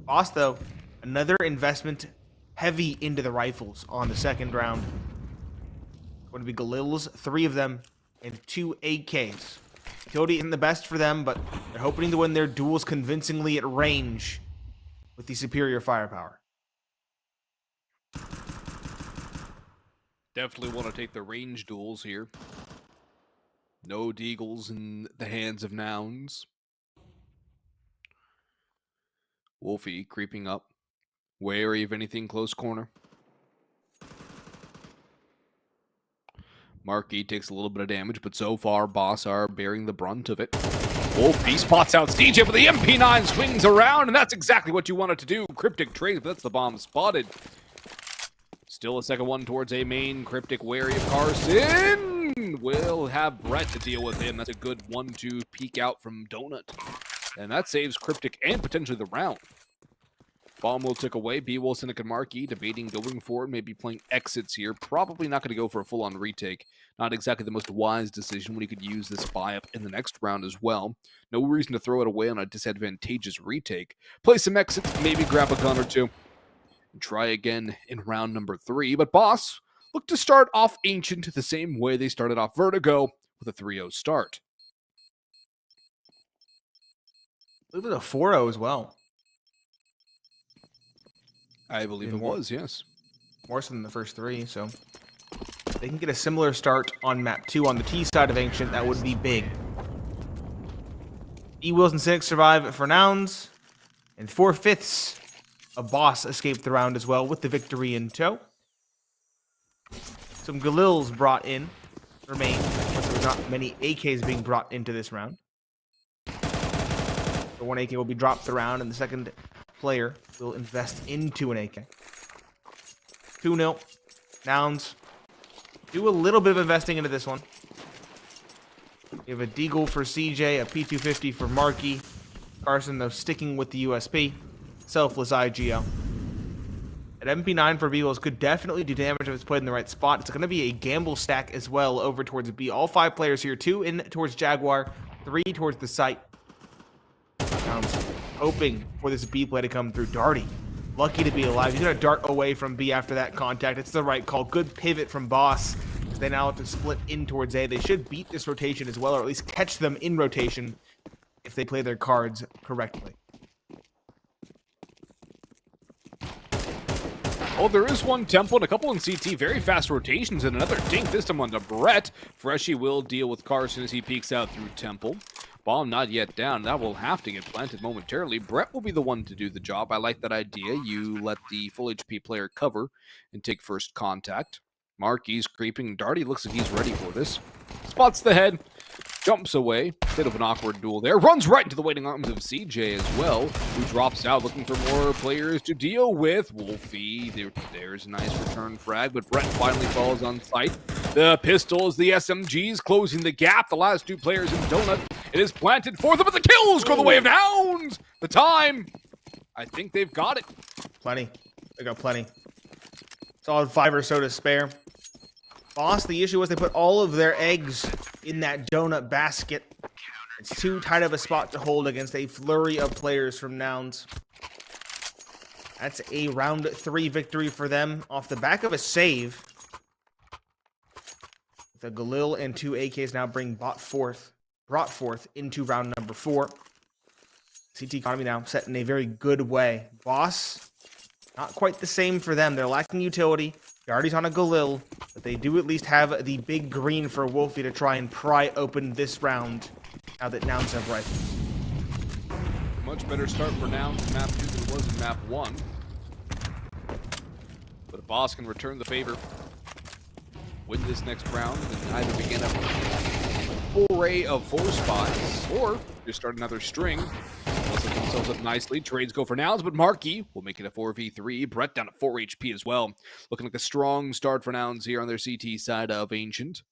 Boss, though, another investment heavy into the rifles on the second round. Going to be Galils, 3 of them, and 2 AKs. Utility isn't the best for them, but they're hoping to win their duels convincingly at range with the superior firepower. Definitely want to take the range duels here. No deagles in the hands of Nouns. Wolfie creeping up. Wary of anything close corner. Marquee takes a little bit of damage, but so far, Boss are bearing the brunt of it. Wolfie spots out CJ, but the MP9 swings around, and that's exactly what you wanted to do. Cryptic trades, but that's the bomb spotted. Still a second one towards A main. Cryptic wary of Carson. Will have Brett to deal with him. That's a good 1-2 peek out from Donut. And that saves Cryptic and potentially the round. Bomb will tick away. B-Will, Cynic, and Marquee debating going forward. Maybe playing exits here. Probably not going to go for a full-on retake. Not exactly the most wise decision when he could use this buy-up in the next round as well. No reason to throw it away on a disadvantageous retake. Play some exits. Maybe grab a gun or 2. And try again in round number 3. But Boss look to start off Ancient the same way they started off Vertigo with a 3-0 start. I believe it was a 4-0 as well. I believe it was, yes. More so than the first 3, so they can get a similar start on map 2 on the T side of Ancient. That would be big. E-Wills and Cynic survive for Nouns, and 4/5 of Boss escaped the round as well with the victory in tow. Some Galils brought in remain, but there was not many AKs being brought into this round. The 1 AK will be dropped the round, and the second player will invest into an AK. 2-0. Nouns do a little bit of investing into this one. You have a Deagle for CJ, a P250 for Marquee. Carson, though, sticking with the USP. Selfless IGL. An MP9 for B-Wills could definitely do damage if it's played in the right spot. It's going to be a gamble stack as well over towards B. All 5 players here. 2 in towards Jaguar. 3 towards the site. Nouns hoping for this B play to come through. Darty, lucky to be alive. He's going to dart away from B after that contact. It's the right call. Good pivot from Boss. They now have to split in towards A. They should beat this rotation as well, or at least catch them in rotation if they play their cards correctly. Oh, there is one tempo and a couple in CT. Very fast rotations and another dink, this time onto Brett. Freshie will deal with Carson as he peeks out through temple. Bomb not yet down. That will have to get planted momentarily. Brett will be the one to do the job. I like that idea. You let the full HP player cover and take first contact. Marky's creeping. Darty looks like he's ready for this. Spots the head. Jumps away. Bit of an awkward duel there. Runs right into the waiting arms of CJ as well, who drops out looking for more players to deal with. Wolfie, there's a nice return frag, but Brett finally falls on sight. The pistols, the SMGs closing the gap. The last two players in Donut. It is planted for them, but the kills go the way of Nouns. The time. I think they've got it. Plenty. They got plenty. Solid 5 or so to spare. Boss, the issue was they put all of their eggs in that donut basket. It's too tight of a spot to hold against a flurry of players from Nouns. That's a round 3 victory for them off the back of a save. The Galil and 2 AKs now brought forth into round number 4. CT economy now set in a very good way. Boss, not quite the same for them. They're lacking utility. Darty's on a Galil, but they do at least have the big green for Wolfie to try and pry open this round now that Nouns have rifles. Much better start for Nouns in map 2 than it was in map 1. But if Boss can return the favor, win this next round, and either begin a full array of 4 spots, or just start another string. They'll set themselves up nicely. Trades go for Nouns, but Marky will make it a 4v3. Brett down to 4 HP as well. Looking like a strong start for Nouns here on their CT side of Ancient.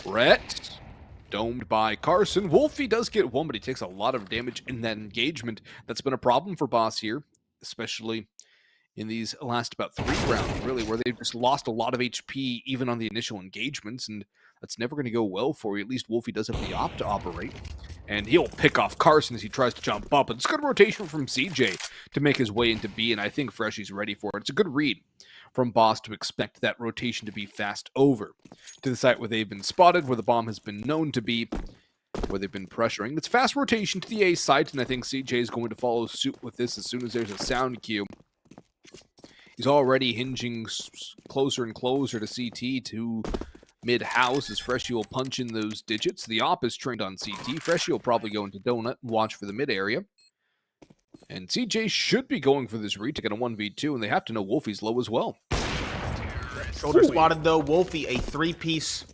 Brett, domed by Carson. Wolfie does get 1, but he takes a lot of damage in that engagement. That's been a problem for Boss here, especially in these last about 3 rounds, really, where they've just lost a lot of HP even on the initial engagements, and that's never going to go well for you. At least Wolfie does have the op to operate, and he'll pick off Carson as he tries to jump up. It's good rotation from CJ to make his way into B, and I think Freshie's ready for it. It's a good read from Boss to expect that rotation to be fast over to the site where they've been spotted, where the bomb has been known to be, where they've been pressuring. It's fast rotation to the A site, and I think CJ is going to follow suit with this as soon as there's a sound cue. He's already hinging closer and closer to CT to mid-house as Freshie will punch in those digits. The op is trained on CT. Freshie will probably go into Donut and watch for the mid area. And CJ should be going for this retake in a 1v2, and they have to know Wolfie's low as well. Shoulder spotted though. Wolfie, a 3-piece.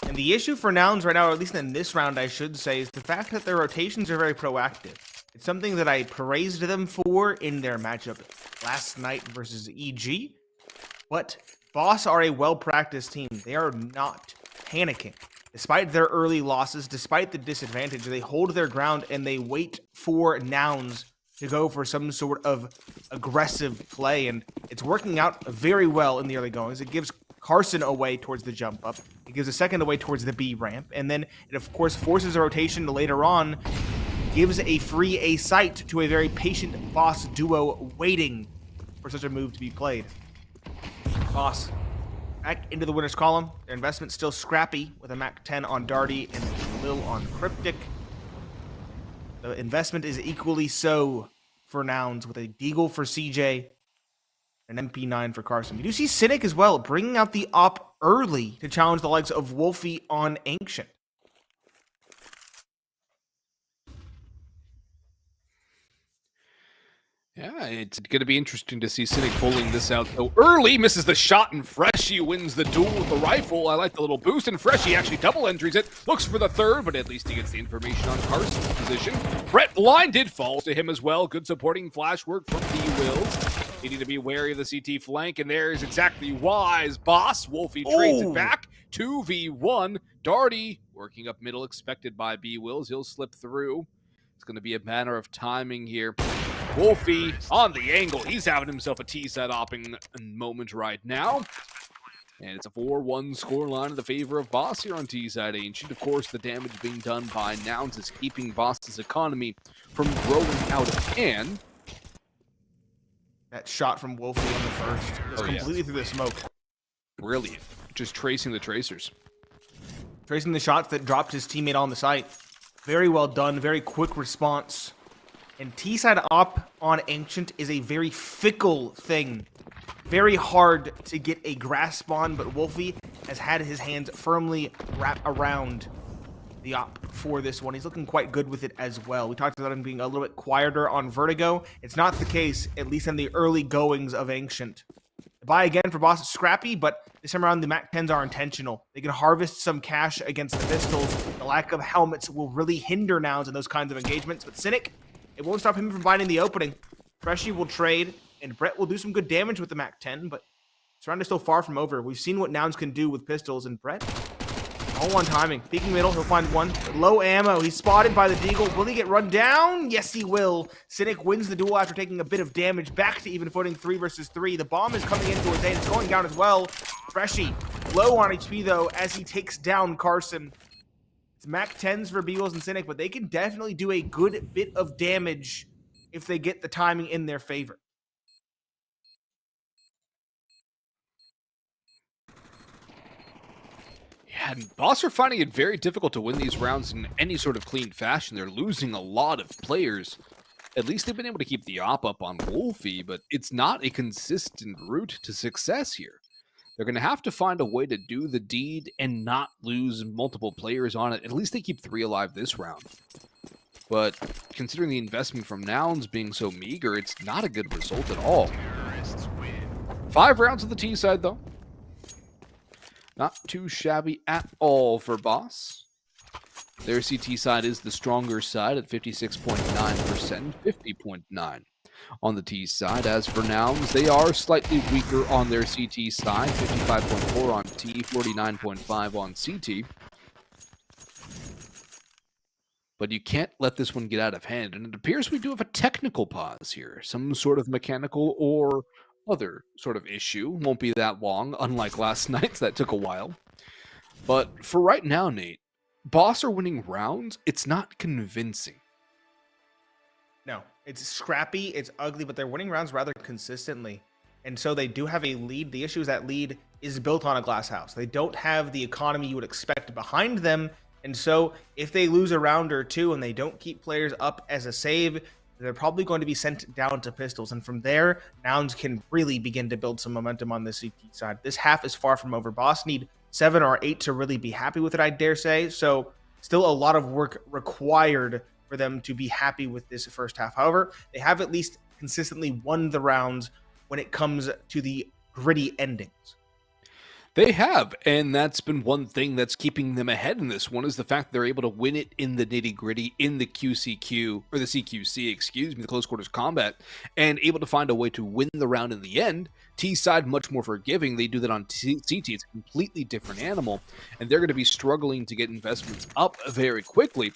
And the issue for Nouns right now, or at least in this round I should say, is the fact that their rotations are very proactive. It's something that I praised them for in their matchup last night versus EG. But Boss are a well-practiced team. They are not panicking. Despite their early losses, despite the disadvantage, they hold their ground and they wait for Nouns to go for some sort of aggressive play. And it's working out very well in the early goings. It gives Carson away towards the jump up. It gives a second away towards the B ramp. And then it, of course, forces a rotation later on. Gives a free A site to a very patient Boss duo waiting for such a move to be played. Boss back into the winner's column. Their investment still scrappy with a Mac 10 on Darty and a Lil on Cryptic. The investment is equally so for Nouns with a Deagle for CJ and an MP9 for Carson. You do see Cynic as well bringing out the op early to challenge the likes of Wolfie on Ancient. Yeah, it's going to be interesting to see Cynic pulling this out so early. Misses the shot, and Freshie wins the duel with the rifle. I like the little boost, and Freshie actually double entries it. Looks for the third, but at least he gets the information on Carson's position. Brett blinded, falls to him as well. Good supporting flash work from B-Wills. Needing to be wary of the CT flank, and there's exactly wise Boss. Wolfie trades it back. 2v1. Darty working up middle, expected by B-Wills. He'll slip through. It's going to be a matter of timing here. Wolfie on the angle. He's having himself a T-set opping moment right now. And it's a 4-1 scoreline in the favor of Boss here on T-side Ancient. Of course, the damage being done by Nouns is keeping Boss's economy from growing out of hand. That shot from Wolfie on the first was completely through the smoke. Brilliant. Just tracing the tracers. Tracing the shots that dropped his teammate on the site. Very well done. Very quick response And T-side op on Ancient is a very fickle thing. Very hard to get a grasp on, but Wolfie has had his hands firmly wrapped around the op for this one. He's looking quite good with it as well. We talked about him being a little bit quieter on Vertigo. It's not the case, at least in the early goings of Ancient. The buy again for Boss is scrappy, but this time around the Mac 10s are intentional. They can harvest some cash against the pistols. The lack of helmets will really hinder Nouns in those kinds of engagements, but Cynic, it won't stop him from finding the opening. Freshie will trade, and Brett will do some good damage with the Mac 10, but this round is still far from over. We've seen what Nouns can do with pistols, and Brett, all on timing. Peeking middle, he'll find one. Low ammo, he's spotted by the Deagle. Will he get run down? Yes, he will. Cynic wins the duel after taking a bit of damage. Back to even footing, 3 versus 3. The bomb is coming into his aid. It's going down as well. Freshie, low on HP, though, as he takes down Carson. It's Mac 10s for Beagles and Cynic, but they can definitely do a good bit of damage if they get the timing in their favor. Yeah, and Boss are finding it very difficult to win these rounds in any sort of clean fashion. They're losing a lot of players. At least they've been able to keep the op up on Wolfie, but it's not a consistent route to success here. They're going to have to find a way to do the deed and not lose multiple players on it. At least they keep 3 alive this round. But considering the investment from Nouns being so meager, it's not a good result at all. 5 rounds of the T side, though. Not too shabby at all for Boss. Their CT side is the stronger side at 56.9%, 50.9% on the T side. As for Nouns, they are slightly weaker on their CT side, 55.4 on T, 49.5 on CT. But you can't let this one get out of hand, and it appears we do have a technical pause here, some sort of mechanical or other sort of issue. Won't be that long, unlike last night's that took a while. But for right now, Nate, Boss are winning rounds. It's not convincing. No, it's scrappy, it's ugly, but they're winning rounds rather consistently. And so they do have a lead. The issue is that lead is built on a glass house. They don't have the economy you would expect behind them. And so if they lose a round or two and they don't keep players up as a save, they're probably going to be sent down to pistols. And from there, Nouns can really begin to build some momentum on the CT side. This half is far from over. Boss need 7 or 8 to really be happy with it, I dare say. So still a lot of work required for them to be happy with this first half. However, they have at least consistently won the rounds when it comes to the gritty endings. They have, and that's been one thing that's keeping them ahead in this one, is the fact they're able to win it in the nitty-gritty, in the QCQ, or the CQC, excuse me, the close quarters combat, and able to find a way to win the round in the end. T-side, much more forgiving. They do that on CT. It's a completely different animal, and they're going to be struggling to get investments up very quickly.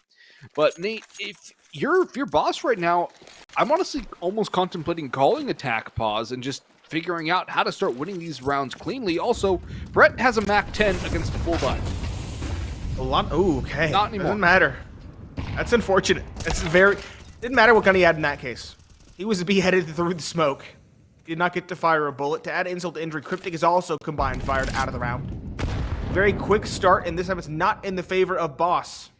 But Nate, if you're Boss right now, I'm honestly almost contemplating calling attack pause and just figuring out how to start winning these rounds cleanly. Also, Brett has a Mac 10 against a full buy. A lot. Ooh, okay. Not anymore. Doesn't matter. That's unfortunate. That's very. Didn't matter what gun he had in that case. He was beheaded through the smoke. He did not get to fire a bullet. To add insult to injury, Cryptic is also combined fired out of the round. Very quick start, and this time it's not in the favor of Boss.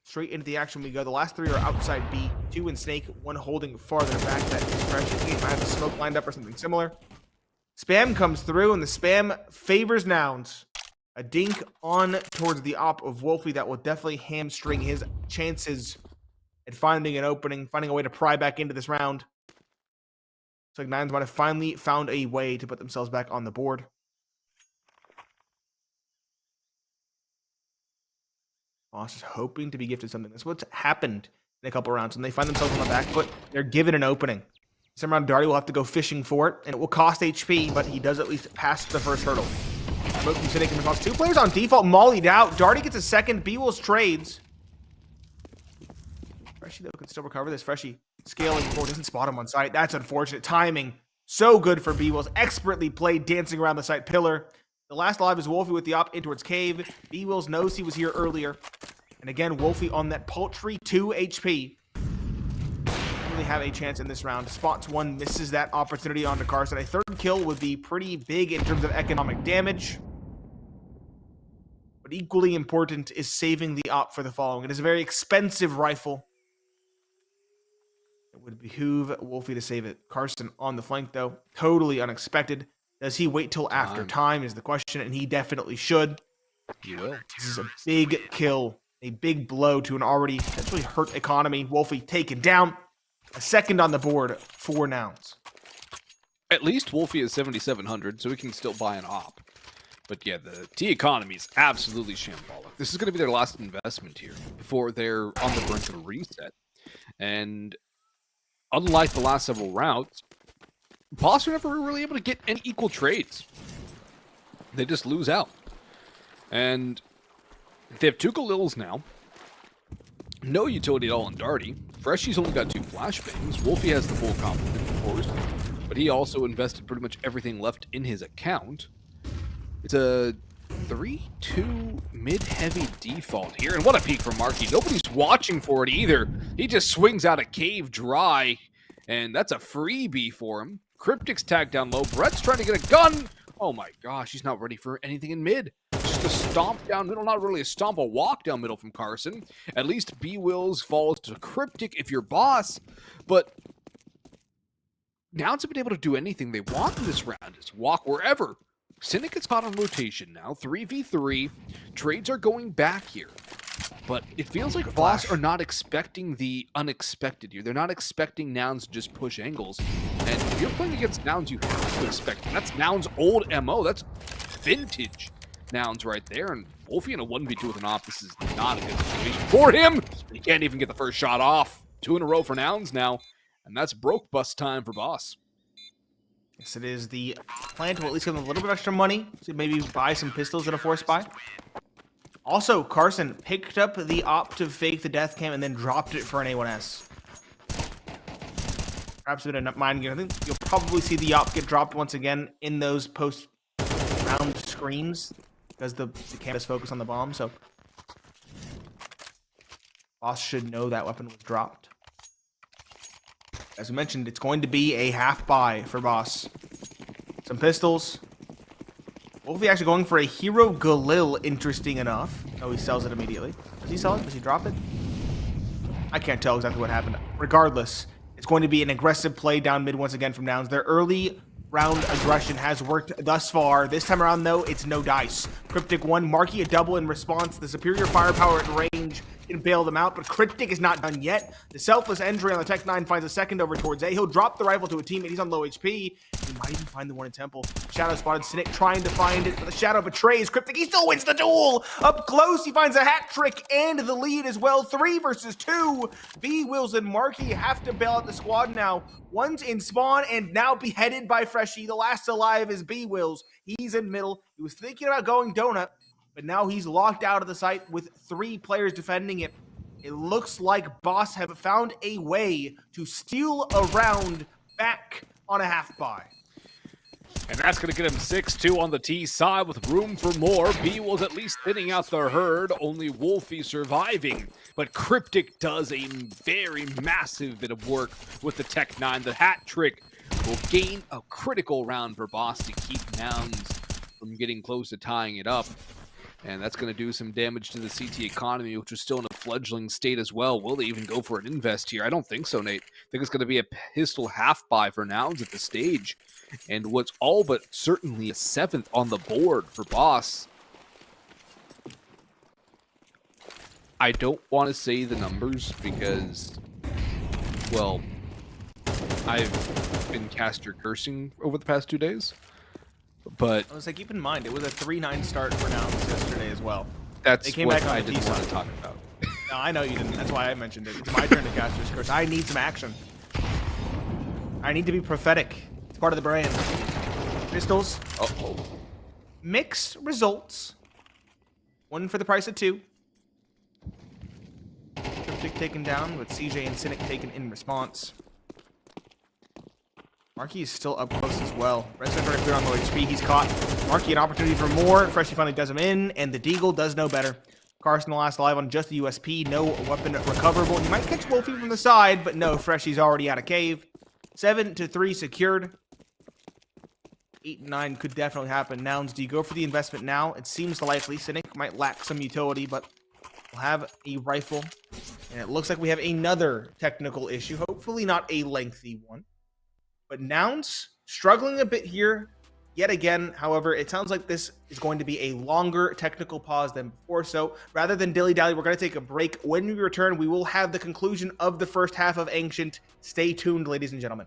Straight into the action we go. The last 3 are outside B. 2 in Snake, 1 holding farther back. That is fresh. I think it might have a smoke lined up or something similar. Spam comes through, and the spam favors Nouns. A dink on towards the op of Wolfie that will definitely hamstring his chances at finding an opening, finding a way to pry back into this round. Looks like Nouns might have finally found a way to put themselves back on the board. Boss is hoping to be gifted something. That's what's happened in a couple rounds. When they find themselves on the back foot, they're given an opening. Some round Darty will have to go fishing for it, and it will cost HP, but he does at least pass the first hurdle. Smoke from Cynic can cost 2 players on default, mollied out. Darty gets a second. B-Wolves trades. Freshie, though, can still recover this. Freshie scaling forward, doesn't spot him on sight. That's unfortunate timing. So good for B-Wolves. Expertly played, dancing around the site pillar. The last alive is Wolfie with the op in towards cave. B-Wills knows he was here earlier. And again, Wolfie on that paltry 2 HP. Doesn't really have a chance in this round. Spots 1, misses that opportunity onto Carson. A third kill would be pretty big in terms of economic damage. But equally important is saving the op for the following. It is a very expensive rifle. It would behoove Wolfie to save it. Carson on the flank, though. Totally unexpected. Does he wait till after time is the question, and he definitely should. He will. This is a big kill, a big blow to an already essentially hurt economy. Wolfie taken down. A second on the board for Nouns. At least Wolfie is 7,700, so we can still buy an op. But yeah, the T economy is absolutely shambolic. This is going to be their last investment here before they're on the brink of a reset. And unlike the last several rounds, Boss are never really able to get any equal trades. They just lose out. And they have 2 Galils now. No utility at all on Darty. Freshy's only got 2 flashbangs. Wolfie has the full complement, of course. But he also invested pretty much everything left in his account. It's a 3-2 mid-heavy default here. And what a peek from Marky. Nobody's watching for it either. He just swings out a cave dry. And that's a freebie for him. Cryptic's tagged down low. Brett's trying to get a gun. Oh my gosh, he's not ready for anything in mid. Just a stomp down middle. Not really a stomp, a walk down middle from Carson. At least B-Wills falls to Cryptic if you're Boss. But Nouns have been able to do anything they want in this round. Just walk wherever. Cynic is caught on rotation now. 3v3. Trades are going back here. But it feels like Boss are not expecting the unexpected here. They're not expecting Nouns to just push angles. And if you're playing against Nouns, you have to expect it. That's Nouns' old MO. That's vintage Nouns right there. And Wolfie in a 1v2 with an op. This is not a good situation for him. He can't even get the first shot off. 2 in a row for Nouns now. And that's broke bust time for Boss. Yes, it is. The plan to at least give them a little bit of extra money to maybe buy some pistols in a force buy. Also, Carson picked up the op to fake the death cam and then dropped it for an A1S. Perhaps a bit of mind game. I think you'll probably see the op get dropped once again in those post-round screens because the cam is focused on the bomb. So, Boss should know that weapon was dropped. As we mentioned, it's going to be a half buy for Boss. Some pistols. Wolfie actually going for a Hero Galil, interesting enough. Oh, he sells it immediately. Does he sell it? Does he drop it? I can't tell exactly what happened. Regardless, it's going to be an aggressive play down mid once again from Nouns. Their early round aggression has worked thus far. This time around, though, it's no dice. Cryptic 1, Marky a double in response. The superior firepower at range can bail them out, but Cryptic is not done yet. The selfless entry on the Tech 9 finds a second over towards A. He'll drop the rifle to a teammate. He's on low HP. He might even find the one in Temple. Shadow spotted. Cynic trying to find it, but the Shadow betrays Cryptic. He still wins the duel. Up close, he finds a hat trick and the lead as well. 3 versus 2. B-Wills and Marky have to bail out the squad now. One's in spawn and now beheaded by Freshy. The last alive is B-Wills. He's in middle. He was thinking about going donut, but now he's locked out of the site with 3 players defending it. It looks like Boss have found a way to steal a round back on a half buy. And that's going to get him 6-2 on the T side with room for more. B was at least thinning out the herd, only Wolfie surviving. But Cryptic does a very massive bit of work with the Tech 9. The hat trick will gain a critical round for Boss to keep Nouns from getting close to tying it up. And that's going to do some damage to the CT economy, which is still in a fledgling state as well. Will they even go for an invest here? I don't think so, Nate. I think it's going to be a pistol half buy for Nouns at the stage. And what's all but certainly a 7th on the board for Boss. I don't want to say the numbers because, well, I've been caster cursing over the past 2 days. But I was like, keep in mind, it was a 3-9 start for Nouns yesterday as well. That's they came what back on I the didn't want to T-side. talk about. No, I know you didn't. That's why I mentioned it. It's my turn to cast this curse. I need some action. I need to be prophetic. It's part of the brand. Pistols. Uh-oh. Mixed results. 1 for the price of 2. Cryptic taken down, with CJ and Cynic taken in response. Marky is still up close as well. Red's trying to clear on low HP. He's caught. Marky an opportunity for more. Freshie finally does him in, and the Deagle does no better. Carson the last alive on just the USP. No weapon recoverable. He might catch Wolfie from the side, but no, Freshie's already out of cave. 7-3 secured. 8-9 could definitely happen. Nouns, do you go for the investment now? It seems likely. Cynic might lack some utility, but will have a rifle And it looks like we have another technical issue, hopefully not a lengthy one. But Nouns struggling a bit here yet again. However, it sounds like this is going to be a longer technical pause than before. So rather than dilly-dally, we're going to take a break. When we return, we will have the conclusion of the first half of Ancient. Stay tuned, ladies and gentlemen.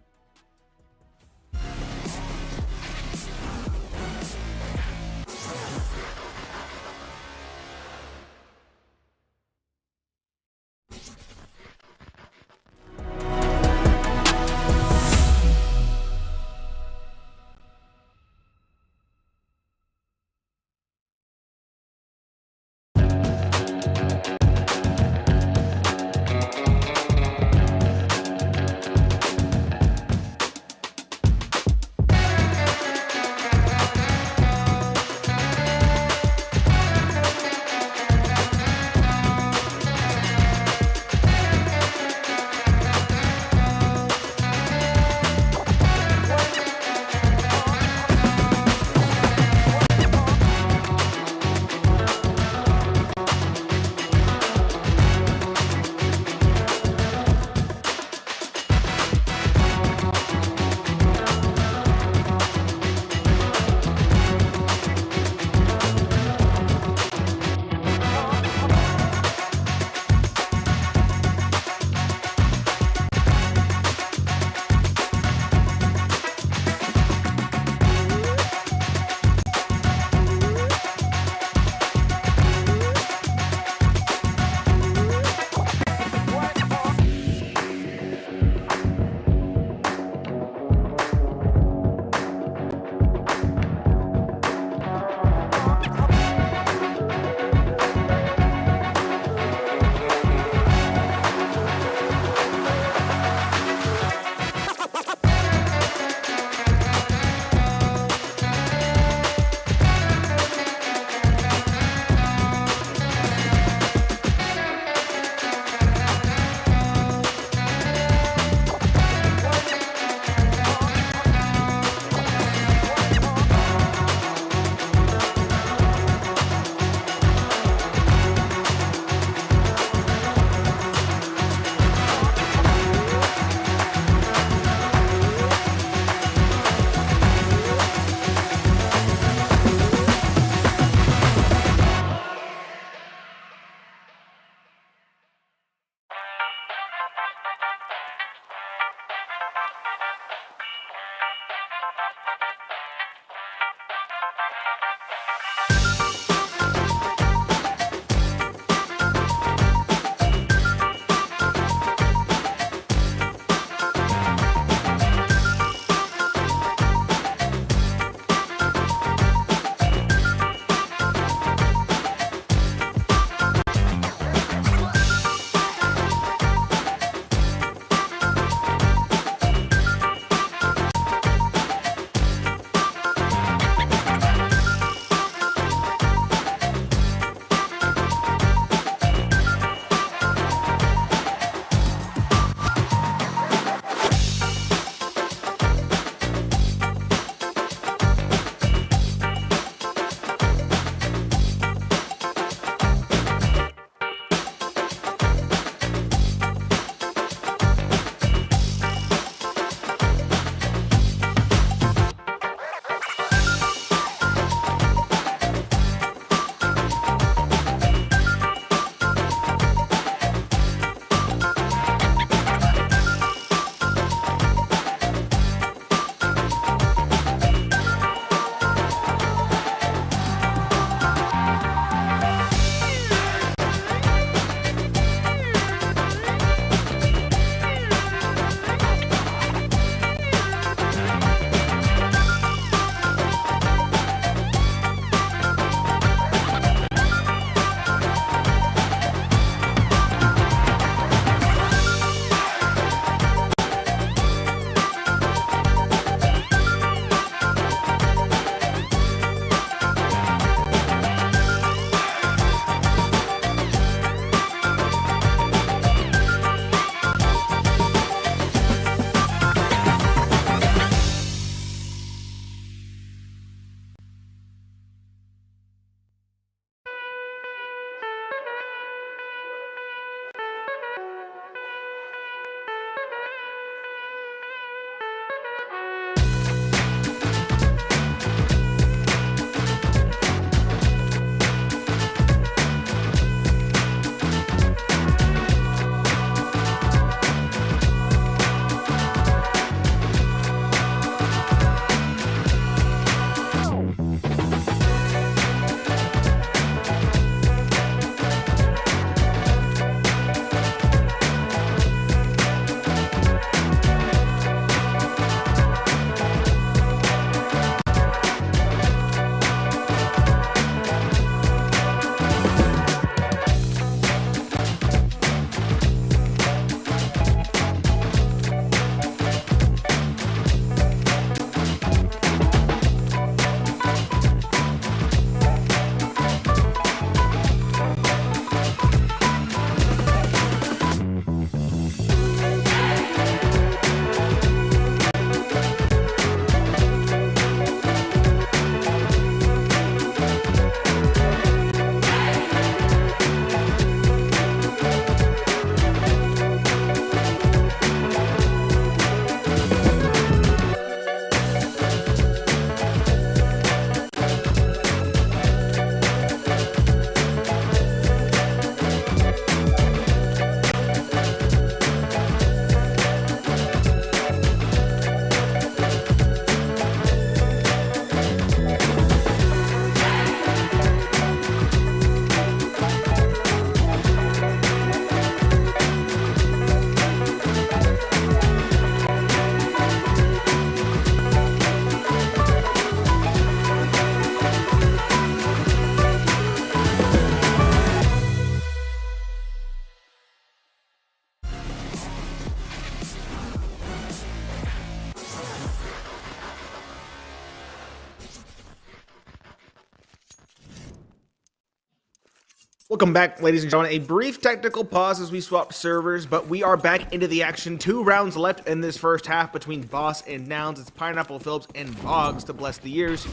Welcome back, ladies and gentlemen. A brief technical pause as we swap servers, but we are back into the action. 2 rounds left in this first half between Boss and Nouns. It's Pineapple, Phillips, and Boggs to bless the years.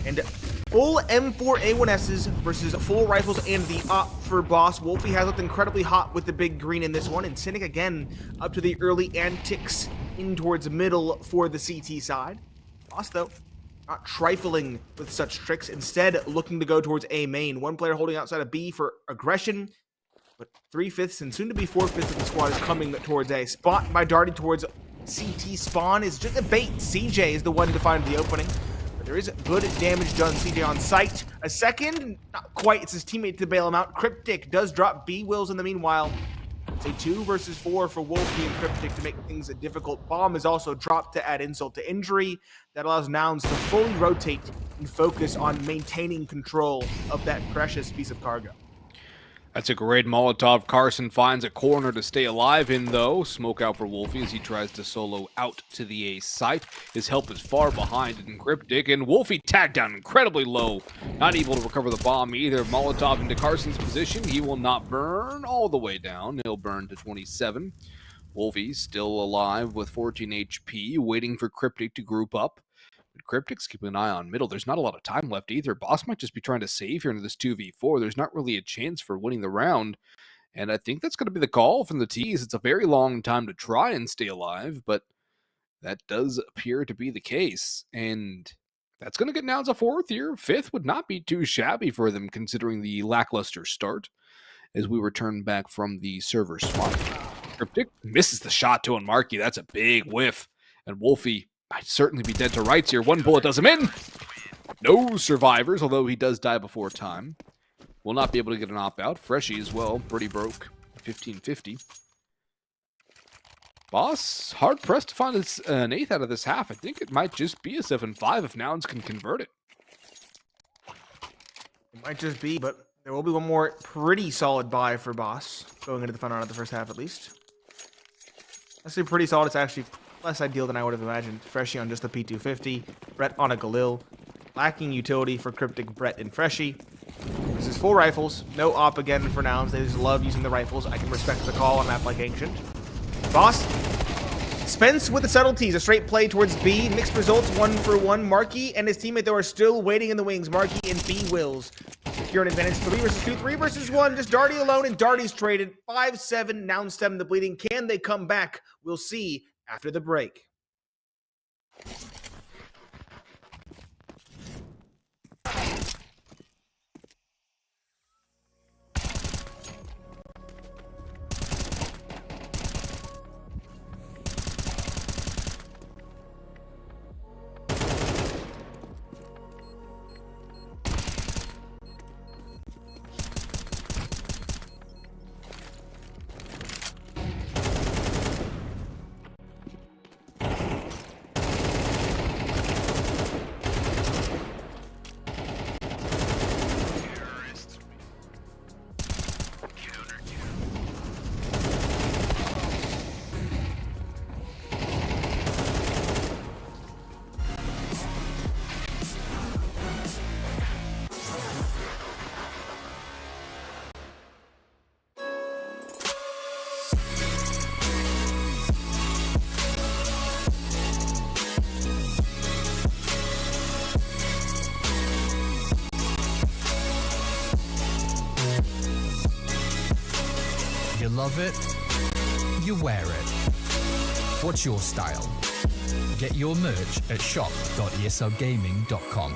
And full M4A1Ss versus full rifles and the op for Boss. Wolfie has looked incredibly hot with the big green in this one, and Cynic again up to the early antics in towards middle for the CT side. Boss, though, not trifling with such tricks, instead looking to go towards A main. One player holding outside of B for aggression, but 3/5 and soon to be 4/5 of the squad is coming towards A. Spot by Darty towards CT spawn is just a bait. CJ is the one to find the opening, but there is good damage done. CJ on site. A second, not quite, it's his teammate to bail him out. Cryptic does drop B-Wills in the meanwhile. It's a 2 versus 4 for Wolfie and Cryptic to make things difficult. Bomb is also dropped to add insult to injury. That allows Nouns to fully rotate and focus on maintaining control of that precious piece of cargo. That's a great Molotov. Carson finds a corner to stay alive in, though. Smoke out for Wolfie as he tries to solo out to the A site. His help is far behind in Cryptic, and Wolfie tagged down incredibly low. Not able to recover the bomb either. Molotov into Carson's position. He will not burn all the way down. He'll burn to 27. Wolfie still alive with 14 HP, waiting for Cryptic to group up. Cryptic's keeping an eye on middle. There's not a lot of time left either. Boss might just be trying to save here into this 2v4. There's not really a chance for winning the round. And I think that's going to be the call from the T's. It's a very long time to try and stay alive, but that does appear to be the case. And that's going to get Nouns a 4th here. 5th would not be too shabby for them considering the lackluster start as we return back from the server swap. Cryptic misses the shot to Unmarky. That's a big whiff. And Wolfie might certainly be dead to rights here. 1 bullet does him in. No survivors, although he does die before time. Will not be able to get an op-out. Freshie as well, pretty broke. 1550. Boss, hard-pressed to find an 8th out of this half. I think it might just be a 7-5 if Nouns can convert it. It might just be, but there will be one more pretty solid buy for Boss going into the final round of the first half at least. I say pretty solid. It's actually less ideal than I would have imagined. Freshie on just the P250. Brett on a Galil. Lacking utility for Cryptic, Brett, and Freshie. This is full rifles. No op again for Nouns. They just love using the rifles. I can respect the call on map like Ancient. Boss. Spence with the subtleties. A straight play towards B. Mixed results, 1 for 1. Marky and his teammate, though, are still waiting in the wings. Marky and B-Wills secure an advantage. 3 versus 2. 3 versus 1. Just Darty alone, and Darty's traded. 5-7. Nouns stem the bleeding. Can they come back? We'll see after the break. You love it, you wear it. What's your style? Get your merch at shop.eslgaming.com.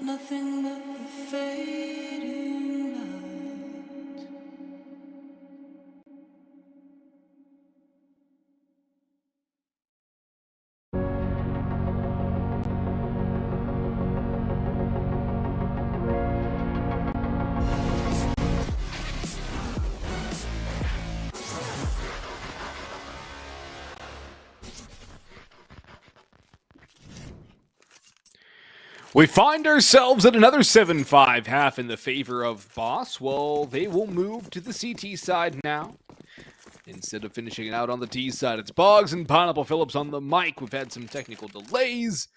nothing but the fading light. We find ourselves at another 7-5 half in the favor of Boss. Well, they will move to the CT side now. Instead of finishing it out on the T side, it's Boggs and Pineapple Phillips on the mic. We've had some technical delays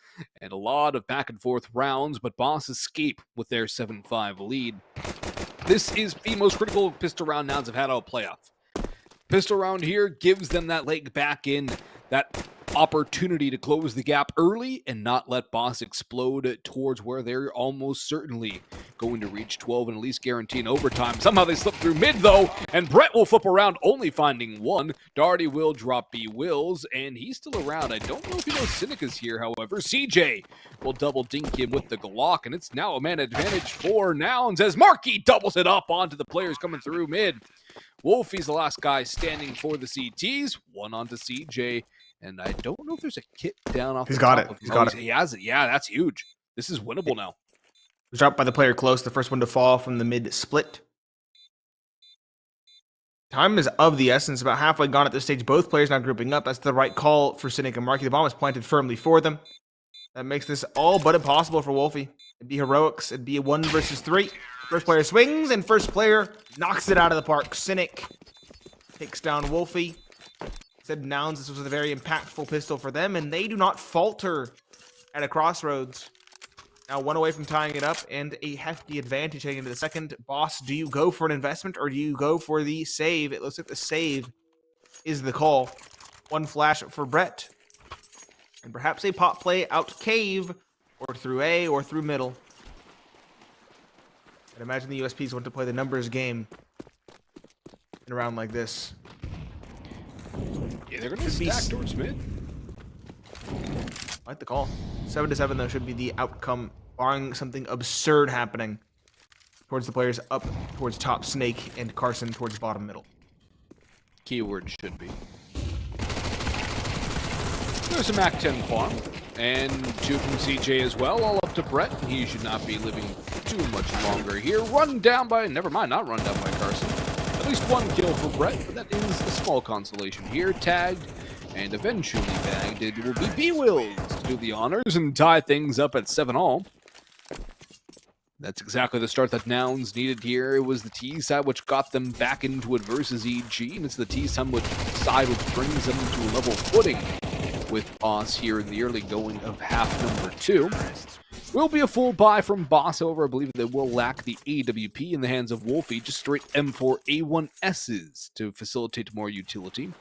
and a lot of back and forth rounds, but Boss escape with their 7-5 lead. This is the most critical pistol round Nouns have had all playoff. Pistol round here gives them that leg back in, that opportunity to close the gap early and not let Boss explode towards where they're almost certainly going to reach 12 and at least guarantee an overtime. Somehow they slip through mid though, and Brett will flip around, only finding one. Darty will drop B Wills, and he's still around. I don't know if he knows Cynic is here, however. CJ will double dink him with the Glock, and it's now a man advantage for Nouns as Markey doubles it up onto the players coming through mid. Wolfie's the last guy standing for the CTs, one onto CJ. And I don't know if there's a kit down off the top of him. He's got it. He has it. Yeah, that's huge. This is winnable now. Was dropped by the player close, the first one to fall from the mid split. Time is of the essence, about halfway gone at this stage. Both players now grouping up. That's the right call for Cynic and Markey. The bomb is planted firmly for them. That makes this all but impossible for Wolfie. It'd be heroics. It'd be a 1 versus 3. First player swings, and first player knocks it out of the park. Cynic takes down Wolfie. Said Nouns, this was a very impactful pistol for them, and they do not falter at a crossroads. Now one away from tying it up, and a hefty advantage heading into the second. Boss, do you go for an investment, or do you go for the save? It looks like the save is the call. One flash for Brett. And perhaps a pop play out cave, or through A, or through middle. I'd imagine the USPs want to play the numbers game in a round like this. Yeah, they're going to stack towards mid. I like the call. 7-7 though should be the outcome, barring something absurd happening towards the players up towards top. Snake and Carson towards bottom middle. Keyword should be. There's a Mac 10 farm, and 2 from CJ as well, all up to Brett. He should not be living too much longer here. Run down by, never mind, not run down by Carson. At least 1 kill for Brett, but that is a small consolation here. Tagged and eventually bagged. It will be B-Wills to do the honors and tie things up at 7-all. That's exactly the start that Nouns needed here. It was the T side which got them back into it versus EG, and it's the T side which brings them to a level footing with Boss here in the early going of half number 2. Will be a full buy from Boss, however, I believe they will lack the AWP in the hands of Wolfie, just straight M4A1Ss to facilitate more utility.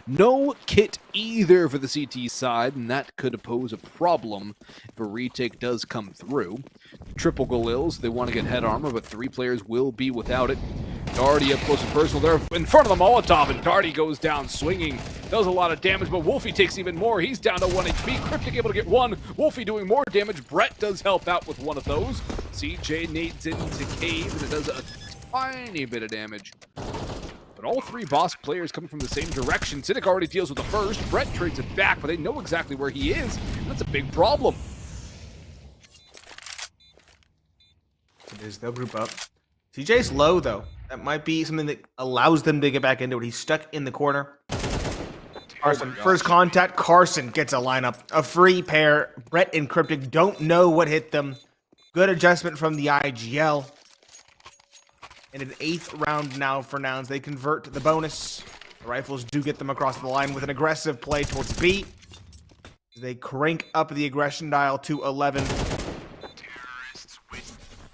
No kit either for the CT side, and that could pose a problem if a retake does come through. Triple Galils, they want to get head armor, but 3 players will be without it. Darty up close and personal there in front of the Molotov, and Darty goes down swinging. Does a lot of damage, but Wolfie takes even more. He's down to 1 HP. Cryptic able to get 1. Wolfie doing more damage. Brett does help out with 1 of those. CJ nades into Cave, and it does a tiny bit of damage. But all 3 Boss players coming from the same direction. Cynic already deals with the first. Brett trades it back, but they know exactly where he is. And that's a big problem. It is. They'll group up. CJ's low, though. That might be something that allows them to get back into it. He's stuck in the corner. Carson, first contact. Carson gets a lineup. A free pair. Brett and Cryptic don't know what hit them. Good adjustment from the IGL. And an 8th round now for Nouns. They convert the bonus. The Rifles do get them across the line with an aggressive play towards B. They crank up the aggression dial to 11.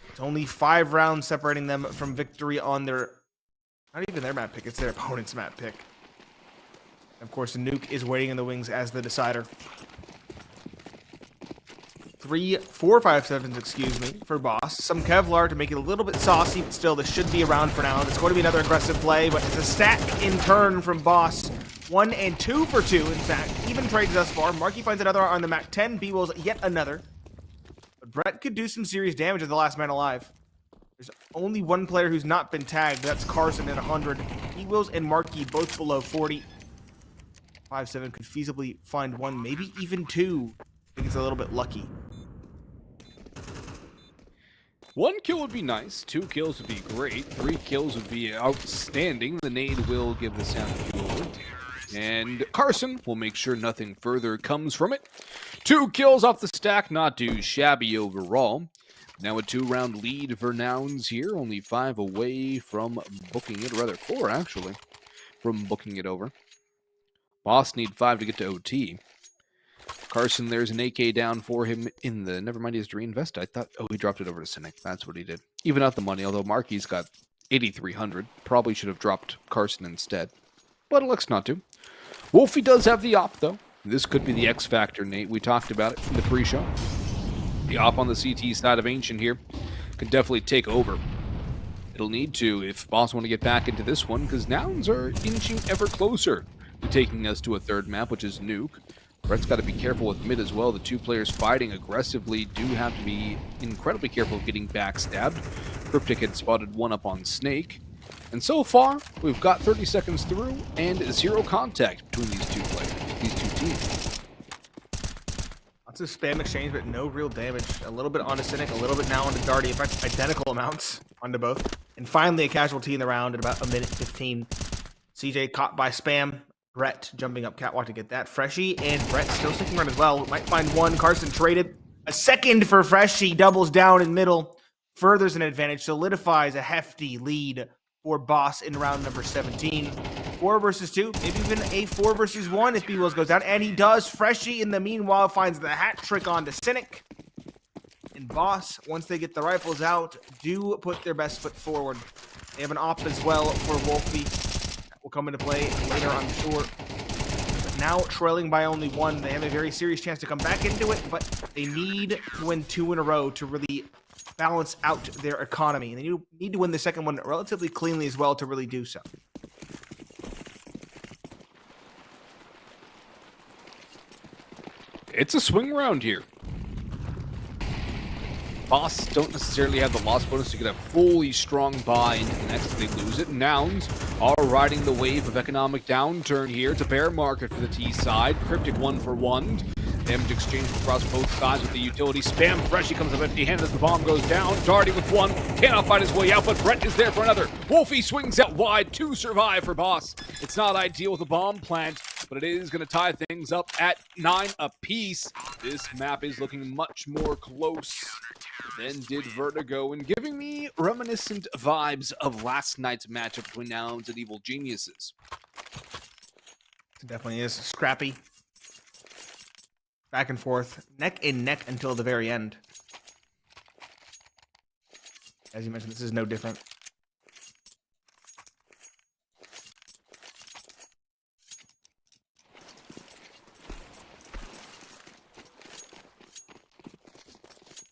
It's only 5 rounds separating them from victory on their... Not even their map pick, it's their opponent's map pick. Of course, the nuke is waiting in the wings as the decider. 3, 4, 5, 7s, excuse me, for Boss. Some Kevlar to make it a little bit saucy, but still, this should be around for now. It's going to be another aggressive play, but it's a stack in turn from Boss. 1 and 2 for 2, in fact. Even trades thus far. Markey finds another on the Mac 10. B-Wills yet another. But Brett could do some serious damage as the last man alive. There's only one player who's not been tagged. That's Carson at 100. E-Wills and Markey both below 40. 5-7 could feasibly find one, maybe even two. I think it's a little bit lucky. 1 kill would be nice, 2 kills would be great, 3 kills would be outstanding. The nade will give the sound a few over. And Carson will make sure nothing further comes from it. 2 kills off the stack, not too shabby overall. Now a 2-round lead for Nouns here, only 5 away from booking it, or rather 4 actually, from booking it over. Boss need 5 to get to OT. Carson, there's an AK down for him in the... Never mind, he has to reinvest. I thought... Oh, he dropped it over to Cynic. That's what he did. Even out the money, although Markey's got 8,300. Probably should have dropped Carson instead. But elects not to. Wolfie does have the op, though. This could be the X factor, Nate. We talked about it in the pre-show. The op on the CT side of Ancient here could definitely take over. It'll need to if Boss want to get back into this one, because Nouns are inching ever closer to taking us to a third map, which is Nuke. Brett's got to be careful with mid as well. The 2 players fighting aggressively do have to be incredibly careful of getting backstabbed. Cryptic had spotted one up on Snake. And so far, we've got 30 seconds through and 0 contact between these 2 players, these 2 teams. Lots of spam exchange, but no real damage. A little bit onto Cynic, a little bit now onto Darty. In fact, identical amounts onto both. And finally, a casualty in the round at about 1:15. CJ caught by spam. Brett jumping up catwalk to get that. Freshie and Brett still sticking around as well. Might find one. Carson traded. A second for Freshie. Doubles down in middle. Furthers an advantage. Solidifies a hefty lead for Boss in round number 17. 4 versus 2. Maybe even a 4 versus 1 if B-Wills goes down. And he does. Freshie in the meanwhile finds the hat trick onto Cynic. And Boss, once they get the rifles out, do put their best foot forward. They have an op as well for Wolfie. Will come into play later, I'm sure. But now trailing by only 1, they have a very serious chance to come back into it, but they need to win 2 in a row to really balance out their economy. And they need to win the second one relatively cleanly as well to really do so. It's a swing round here. Boss don't necessarily have the loss bonus to get a fully strong buy into the next if they lose it. Nouns are riding the wave of economic downturn here. It's a bear market for the T side. Cryptic 1 for 1. Damage exchange across both sides with the utility. Spam Freshie comes up empty-handed as the bomb goes down. Darty with 1. Cannot find his way out, but Brett is there for another. Wolfie swings out wide. 2 survive for Boss. It's not ideal with a bomb plant, but it is going to tie things up at 9 apiece. This map is looking much more close than did Vertigo, and giving me reminiscent vibes of last night's matchup between Nouns and Evil Geniuses. It definitely is scrappy. Back and forth, neck and neck until the very end. As you mentioned, this is no different.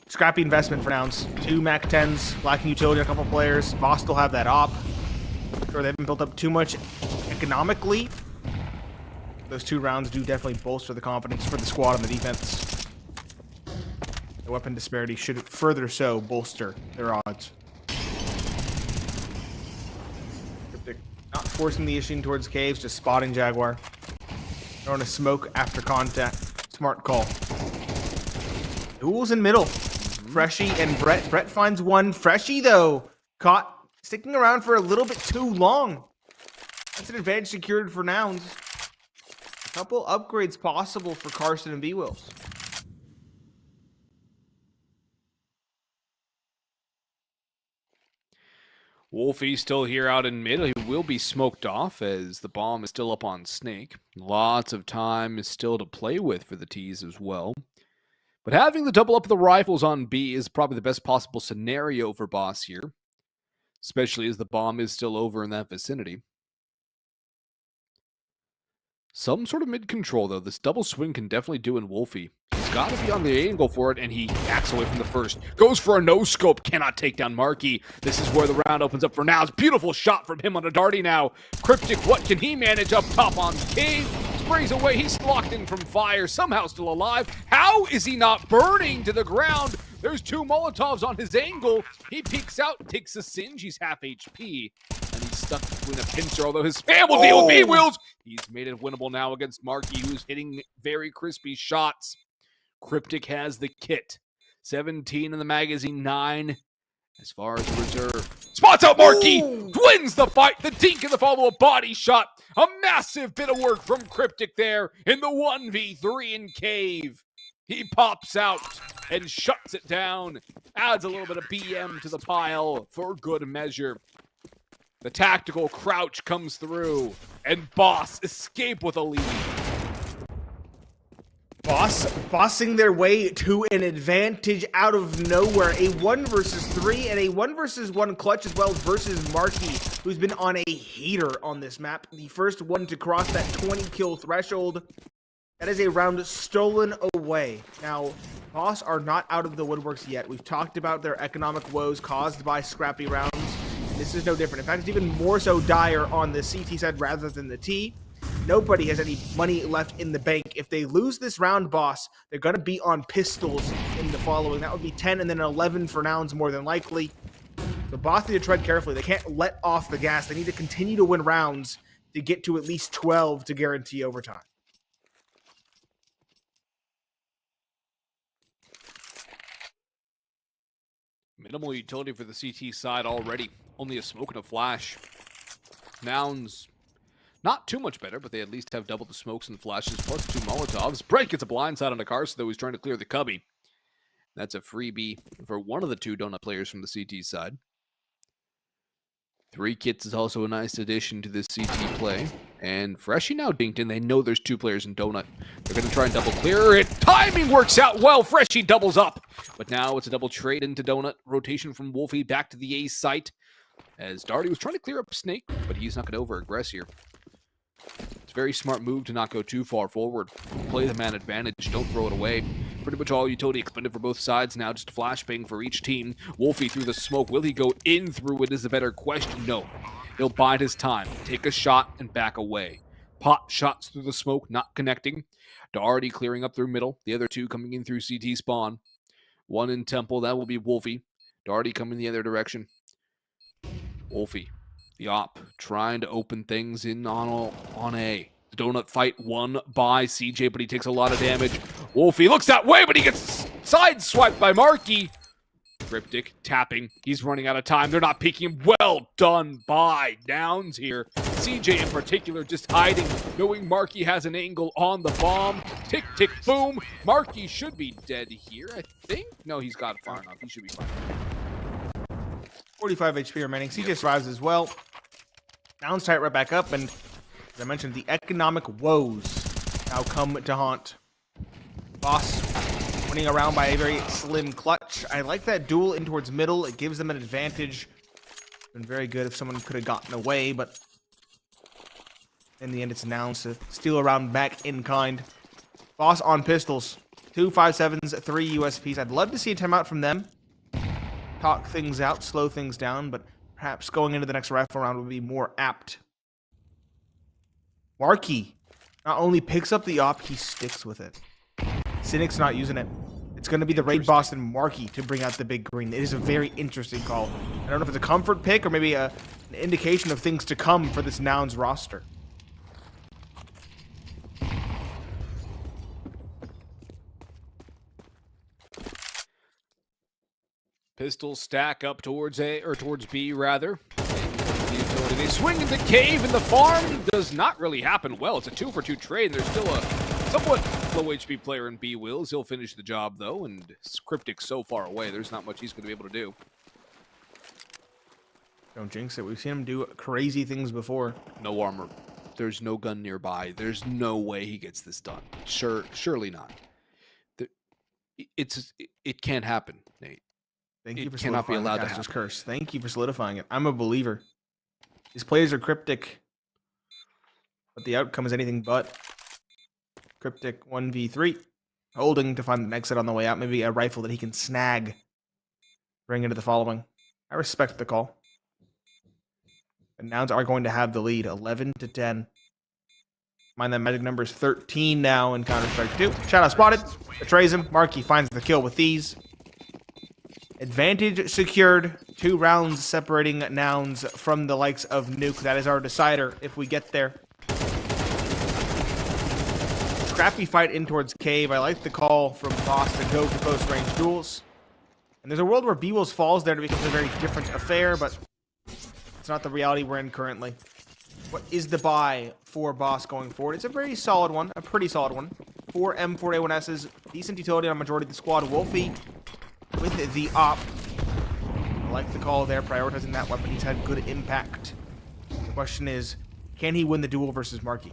Scrappy investment for Nouns. 2 Mac 10s, lacking utility on a couple players. Boss still have that op. Sure, they haven't built up too much economically. Those 2 rounds do definitely bolster the confidence for the squad on the defense. The weapon disparity should further so bolster their odds. Cryptic not forcing the issue towards caves, just spotting Jaguar. Throwing a smoke after contact. Smart call. Duels in middle. Freshie and Brett. Brett finds 1. Freshie, though, caught sticking around for a little bit too long. That's an advantage secured for Nouns. A couple upgrades possible for Carson and B-Wills. Wolfie still here out in mid. He will be smoked off as the bomb is still up on Snake. Lots of time is still to play with for the T's as well. But having the double up of the rifles on B is probably the best possible scenario for Boss here, especially as the bomb is still over in that vicinity. Some sort of mid-control, though. This double swing can definitely do in Wolfie. He's got to be on the angle for it, and he backs away from the first. Goes for a no-scope. Cannot take down Markey. This is where the round opens up for Nouns. Beautiful shot from him on a Darty now. Cryptic, what can he manage up top on Cave? Sprays away. He's locked in from fire. Somehow still alive. How is he not burning to the ground? There's 2 Molotovs on his angle. He peeks out, takes a singe. He's half HP, and he's stuck between a pincer, although his spam will deal with B-Wheels. He's made it winnable now against Marky, who's hitting very crispy shots. Cryptic has the kit. 17 in the magazine, 9 as far as the reserve. Spots out Marky, wins the fight. The dink in the follow, a body shot. A massive bit of work from Cryptic there in the 1v3 in Cave. He pops out and shuts it down. Adds a little bit of BM to the pile for good measure. The tactical crouch comes through, and Boss escape with a lead. Bossing their way to an advantage out of nowhere. A 1 versus 3 and a 1 versus 1 clutch as well versus Marky, who's been on a heater on this map. The first one to cross that 20 kill threshold. That is a round stolen away. Now, Boss are not out of the woodworks yet. We've talked about their economic woes caused by scrappy rounds. This is no different. In fact, it's even more so dire on the CT side rather than the T. Nobody has any money left in the bank. If they lose this round, Boss, they're going to be on pistols in the following. That would be 10 and then 11 for Nouns more than likely. So Boss need to tread carefully. They can't let off the gas. They need to continue to win rounds to get to at least 12 to guarantee overtime. Minimal utility for the CT side already. Only a smoke and a flash. Nouns, not too much better, but they at least have double the smokes and flashes, plus 2 Molotovs. Brett gets a blindside on a Carson, though he's trying to clear the cubby. That's a freebie for one of the 2 donut players from the CT side. 3 kits is also a nice addition to this CT play. And Freshie now dinked in. They know there's 2 players in donut. They're going to try and double clear it. Timing works out well. Freshie doubles up. But now it's a double trade into donut. Rotation from Wolfie back to the A site. As Darty was trying to clear up Snake, but he's not going to over-aggress here. It's a very smart move to not go too far forward. Play the man advantage. Don't throw it away. Pretty much all utility expended for both sides now. Just flashbang for each team. Wolfie through the smoke. Will he go in through it is the better question. No. He'll bide his time. Take a shot and back away. Pot shots through the smoke. Not connecting. Darty clearing up through middle. The other 2 coming in through CT spawn. 1 in Temple. That will be Wolfie. Darty coming the other direction. Wolfie. The op trying to open things in on A. The donut fight won by CJ, but he takes a lot of damage. Wolfie looks that way, but he gets sideswiped by Marky. Cryptic tapping. He's running out of time. They're not peeking him. Well done by Nouns here. CJ in particular just hiding, knowing Marky has an angle on the bomb. Tick, tick, boom. Marky should be dead here, I think. No, he's got it far enough. He should be fine. 45 HP remaining. CJ survives as well. Nouns tight right back up, and as I mentioned, the economic woes now come to haunt. Boss winning around by a very slim clutch. I like that duel in towards middle. It gives them an advantage. Been very good if someone could have gotten away, but in the end, it's Nouns to steal around back in kind. Boss on pistols. 2 5.7s, 3 USPs. I'd love to see a timeout from them. Talk things out, slow things down, but perhaps going into the next rifle round would be more apt. Marky not only picks up the op, he sticks with it. Cynic's not using it. It's going to be the raid boss and Marky to bring out the big green. It is a very interesting call. I don't know if it's a comfort pick or maybe an indication of things to come for this Nouns roster. Pistols stack up towards A, or towards B rather. They swing into Cave, and the farm does not really happen well. It's a 2-for-2 trade, and there's still a somewhat low HP player in B Wills. He'll finish the job though, and Cryptic's so far away, there's not much he's going to be able to do. Don't jinx it. We've seen him do crazy things before. No armor. There's no gun nearby. There's no way he gets this done. Surely not. It can't happen, Nate. Thank you for cannot be solidifying allowed the to caster's happen. curse. Thank you for solidifying it. I'm a believer. These plays are cryptic, but the outcome is anything but. Cryptic 1v3, holding to find an exit on the way out. Maybe a rifle that he can snag. Bring into the following. I respect the call. And Nouns are going to have the lead, 11-10. Mind that magic number is 13 now in Counter-Strike 2. Shadow spotted. Betrays him. Marky finds the kill with these. Advantage secured. 2 rounds separating Nouns from the likes of Nuke. That is our decider if we get there. Scrappy fight in towards Cave. I like the call from Boss to go for close range duels. And there's a world where B-Wills falls there to become a very different affair, but it's not the reality we're in currently. What is the buy for Boss going forward? It's a very solid one, a pretty solid one. 4 M4A1Ss, decent utility on majority of the squad. Wolfie with the op. I like the call there, prioritizing that weapon. He's had good impact. The question is, can he win the duel versus Marky?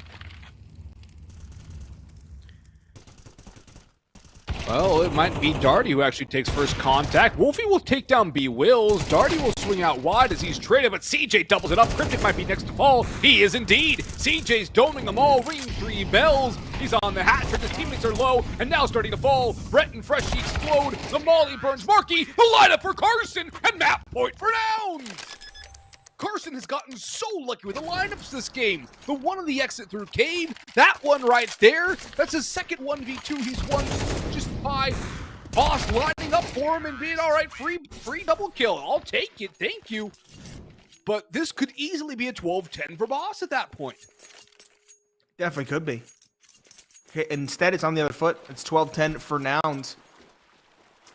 Well, it might be Darty who actually takes first contact. Wolfie will take down B-Wills. Darty will swing out wide as he's traded, but CJ doubles it up. Cryptic might be next to fall. He is indeed. CJ's doming them all, ringing 3 bells. He's on the hat trick. His teammates are low and now starting to fall. Brett and Freshie explode. The Molly burns Marky. The lineup for Carson and map point for Nouns. Carson has gotten so lucky with the lineups this game. The one on the exit through Cave, that one right there, that's his second 1v2 he's won just by Boss lining up for him and being all right, free double kill. I'll take it, thank you. But this could easily be a 12-10 for Boss at that point. Definitely could be. Okay, instead, it's on the other foot. It's 12-10 for Nouns.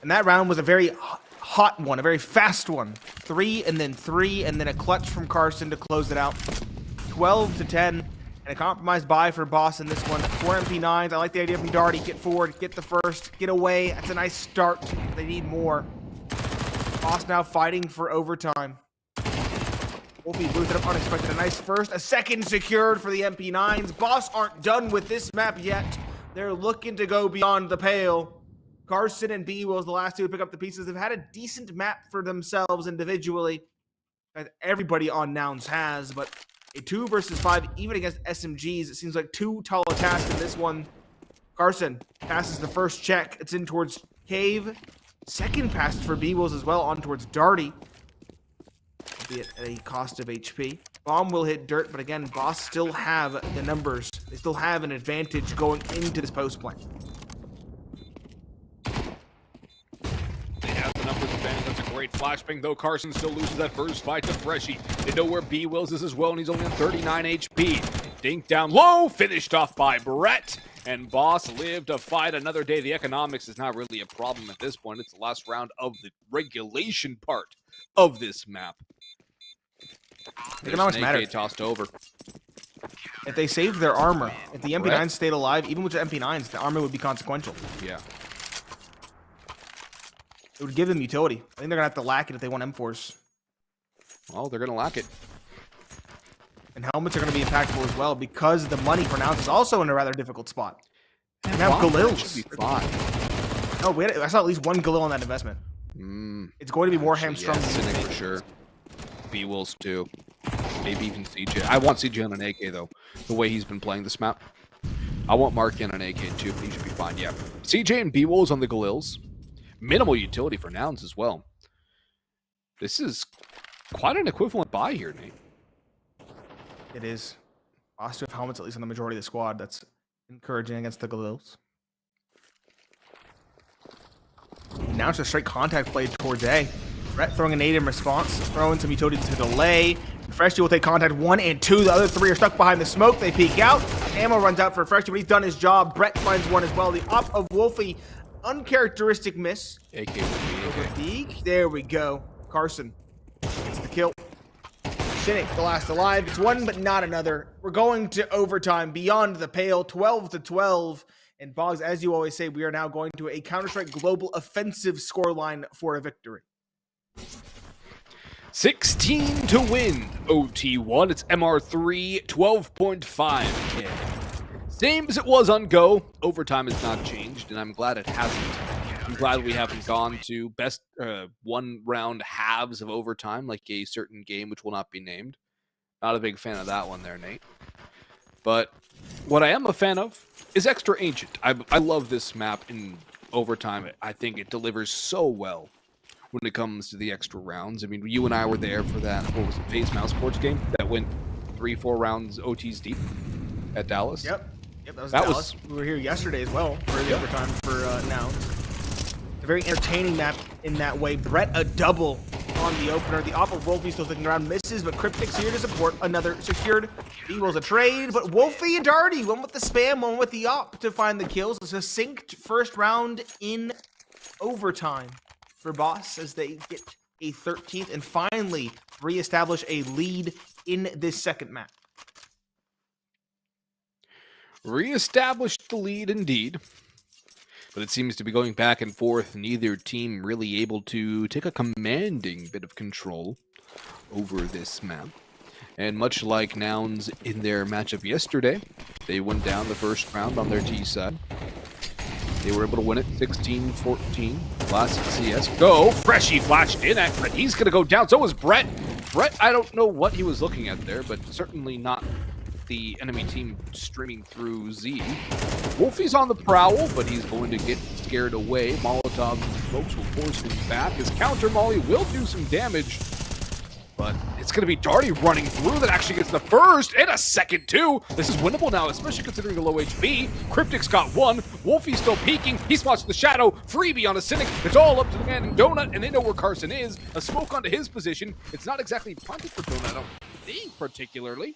And that round was a very hot one, a very fast one. 3 and then 3 and then a clutch from Carson to close it out. 12-10 and a compromised buy for Boss in this one. 4 MP9s. I like the idea from Darty. Get forward, get the first, get away. That's a nice start. They need more. Boss now fighting for overtime. Wolfie boots it up unexpected. A nice first. A second secured for the MP9s. Boss aren't done with this map yet. They're looking to go beyond the pale. Carson and B-Wills, the last two to pick up the pieces, have had a decent map for themselves individually, as everybody on Nouns has, but a 2 versus 5, even against SMGs, it seems like too tall a task in this one. Carson passes the first check. It's in towards Cave. Second pass for B-Wills as well, on towards Darty, albeit at a cost of HP. Bomb will hit dirt, but again, Boss still have the numbers. They still have an advantage going into this post play. That's a great flashbang, though. Carson still loses that first fight to Freshie. They know where B-Wills is as well, and he's only on 39 HP. Dink down low, finished off by Brett. And Boss lived to fight another day. The economics is not really a problem at this point. It's the last round of the regulation part of this map. Economics matter. Tossed over. If they saved their armor, if the MP9s stayed alive, even with the MP9s, the armor would be consequential. Yeah. It would give them utility. I think they're going to have to lack it if they want M4s. Well, they're going to lack it. And helmets are going to be impactful as well because the money for Nouns is also in a rather difficult spot. And now Galils. Should be fine. No, I saw at least 1 Galil on that investment. It's going to be more hamstrung. Yeah, Cynic for sure. B-Wills too. Maybe even CJ. I want CJ on an AK though, the way he's been playing this map. I want Marky on an AK too, but he should be fine. Yeah. CJ and B-Wills on the Galils. Minimal utility for Nouns as well. This is quite an equivalent buy here, Nate. It is. Boss to have helmets at least on the majority of the squad. That's encouraging against the Galils. Now it's a straight contact play towards A. Brett throwing a nade in response, throwing some utility to delay. Freshie will take contact 1 and 2. The other 3 are stuck behind the smoke. They peek out. Ammo runs out for Freshie, but he's done his job. Brett finds 1 as well. The op of Wolfie. Uncharacteristic miss. AK Vertigo. There we go. Carson gets the kill. Cynic, the last alive. It's 1, but not another. We're going to overtime beyond the pale, 12-12. And Boggs, as you always say, we are now going to a Counter-Strike Global offensive scoreline for a victory. 16 to win. OT1. It's MR3, 12.5K. Same as it was on Go. Overtime has not changed, and I'm glad it hasn't. I'm glad we haven't gone to best 1-round halves of overtime, like a certain game which will not be named. Not a big fan of that one there, Nate. But what I am a fan of is Extra Ancient. I love this map in overtime. I think it delivers so well when it comes to the extra rounds. I mean, you and I were there for that, what was it, Face Mouse Sports game that went 3-4 rounds OTs deep at Dallas. Yep, that was Dallas. We were here yesterday as well for the overtime for Nouns. A very entertaining map in that way. Brett a double on the opener. The Oppo Wolfie still sticking around, misses, but Cryptic's here to support. Another secured. Equals a trade, but Wolfie and Darty, one with the spam, one with the op to find the kills. It's a synced first round in overtime for Boss as they get a 13th and finally reestablish a lead in this second map. Reestablished the lead indeed. But it seems to be going back and forth, neither team really able to take a commanding bit of control over this map. And much like Nouns in their matchup yesterday, they went down the first round on their T side. They were able to win it 16-14. Classic CS. Go! Freshie flashed in at, but he's going to go down. So was Brett. Brett, I don't know what he was looking at there, but certainly not the enemy team streaming through Z. Wolfie's on the prowl, but he's going to get scared away. Molotov and smokes will force him back. His counter molly will do some damage, but it's going to be Darty running through that actually gets the first and a second too. This is winnable now, especially considering the low HP. Cryptic's got one. Wolfie's still peeking. He spots the shadow. Freebie on a Cynic. It's all up to the man in Donut, and they know where Carson is. A smoke onto his position. It's not exactly planted for Donut, I don't think particularly.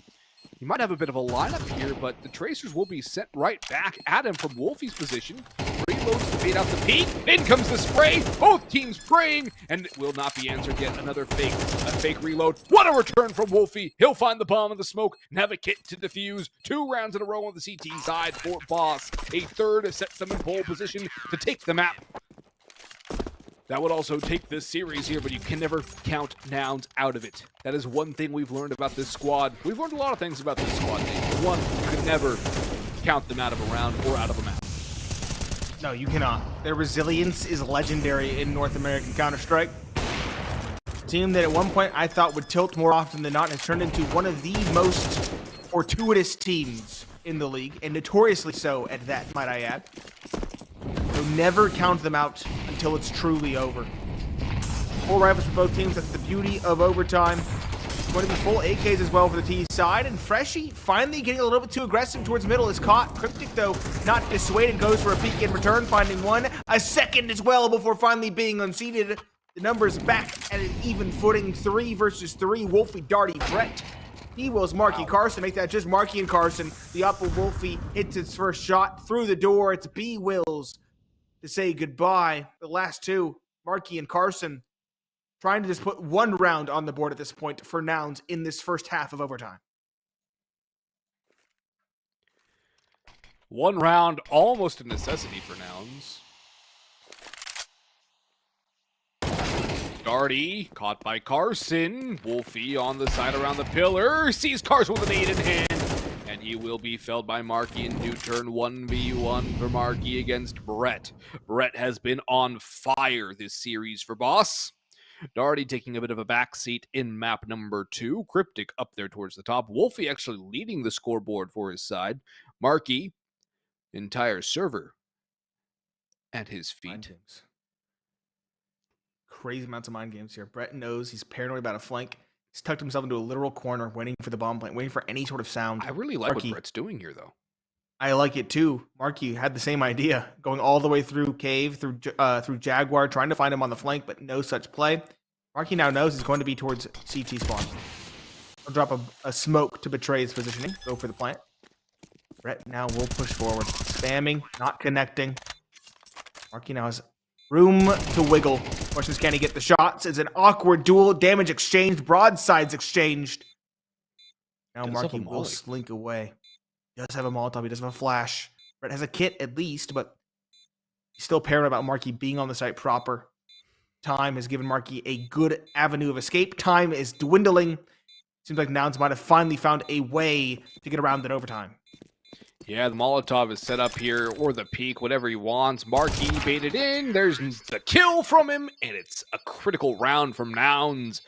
He might have a bit of a lineup here, but the Tracers will be sent right back at him from Wolfie's position. Reloads to bait out the peak. In comes the spray. Both teams praying, and it will not be answered yet. Another fake reload. What a return from Wolfie. He'll find the bomb in the smoke and have a kit to defuse. 2 rounds in a row on the CT side for Boss. A third sets them in pole position to take the map. That would also take this series here, but you can never count Nouns out of it. That is one thing we've learned about this squad. We've learned a lot of things about this squad, Nate. One, you can never count them out of a round or out of a map. No, you cannot. Their resilience is legendary in North American Counter-Strike. A team that at one point I thought would tilt more often than not has turned into one of the most fortuitous teams in the league, and notoriously so at that, might I add. So never count them out until it's truly over. 4 rifles for both teams. That's the beauty of overtime. It's going to be full AKs as well for the T side. And Freshie finally getting a little bit too aggressive towards middle is caught. Cryptic, though, not dissuaded, goes for a peek in return, finding one. A second as well before finally being unseated. The numbers back at an even footing. 3 versus 3. Wolfie, Darty, Brett. He wills Marky Carson. Make that just Marky and Carson. The upper Wolfie hits its first shot through the door. It's B Wills to say goodbye. The last 2, Marky and Carson, trying to just put 1 round on the board at this point for Nouns in this first half of overtime. 1 round, almost a necessity for Nouns. Darty, caught by Carson. Wolfie on the side around the pillar. Sees Carson with an 8 in hand. And he will be felled by Marky in new turn. 1v1 for Marky against Brett. Brett has been on fire this series for Boss. Darty taking a bit of a backseat in map number 2. Cryptic up there towards the top. Wolfie actually leading the scoreboard for his side. Marky, entire server at his feet. Crazy amounts of mind games here. Brett knows he's paranoid about a flank. He's tucked himself into a literal corner, waiting for the bomb plant, waiting for any sort of sound. I really like Marky, what Brett's doing here, though. I like it too. Marky had the same idea, going all the way through Cave, through Jaguar, trying to find him on the flank, but no such play. Marky now knows he's going to be towards CT spawn. He'll drop a smoke to betray his positioning. Go for the plant. Brett now will push forward. Spamming, not connecting. Marky now has room to wiggle. Question is, can he get the shots? It's an awkward duel. Damage exchanged. Broadsides exchanged. Now Marky will slink away. He does have a Molotov. He does have a flash. Brett has a kit at least, but he's still paranoid about Marky being on the site proper. Time has given Marky a good avenue of escape. Time is dwindling. Seems like Nouns might have finally found a way to get around in overtime. Yeah, the Molotov is set up here, or the peak, whatever he wants. Marky baited in. There's the kill from him, and it's a critical round from Nouns.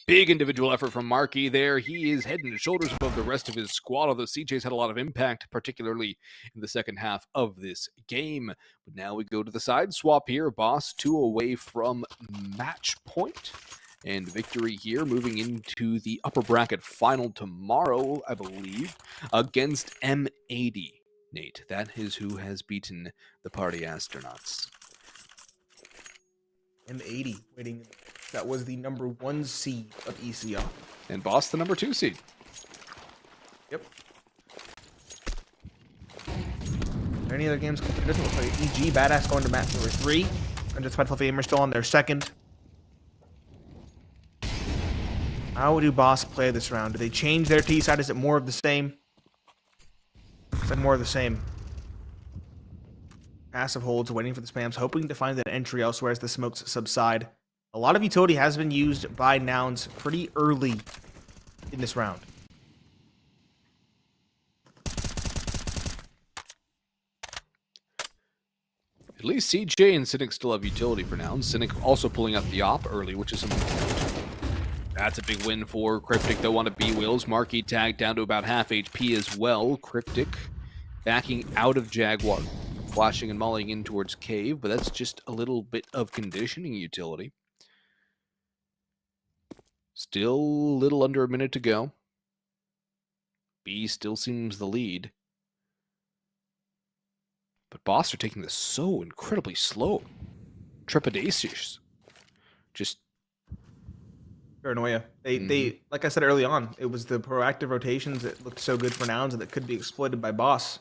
Big individual effort from Marky there. He is head and shoulders above the rest of his squad, although CJ's had a lot of impact, particularly in the second half of this game. But now we go to the side swap here. Boss 2 away from match point. And victory here, moving into the upper bracket final tomorrow, I believe, against M80. Nate, that is who has beaten the Party Astronauts. M80 waiting. That was the number 1 seed of ECL. And Boss, the number 2 seed. Yep. Any other games? It doesn't look like EG Badass going to match number 3. And just Fluffy Gamer still on their second. How do Boss play this round? Do they change their T side? Is it more of the same? Is it more of the same? Passive holds, waiting for the spams, hoping to find that entry elsewhere as the smokes subside. A lot of utility has been used by Nouns pretty early in this round. At least CJ and Cynic still have utility for Nouns. Cynic also pulling out the op early, which is something to note. That's a big win for Cryptic, though, on a B-Wheels. Marquee tag down to about half HP as well. Cryptic backing out of Jaguar. Flashing and mulling in towards Cave, but that's just a little bit of conditioning utility. Still a little under a minute to go. B still seems the lead. But Boss are taking this so incredibly slow. Trepidatious. Just Paranoia. They like I said early on, it was the proactive rotations that looked so good for Nouns and that could be exploited by Boss.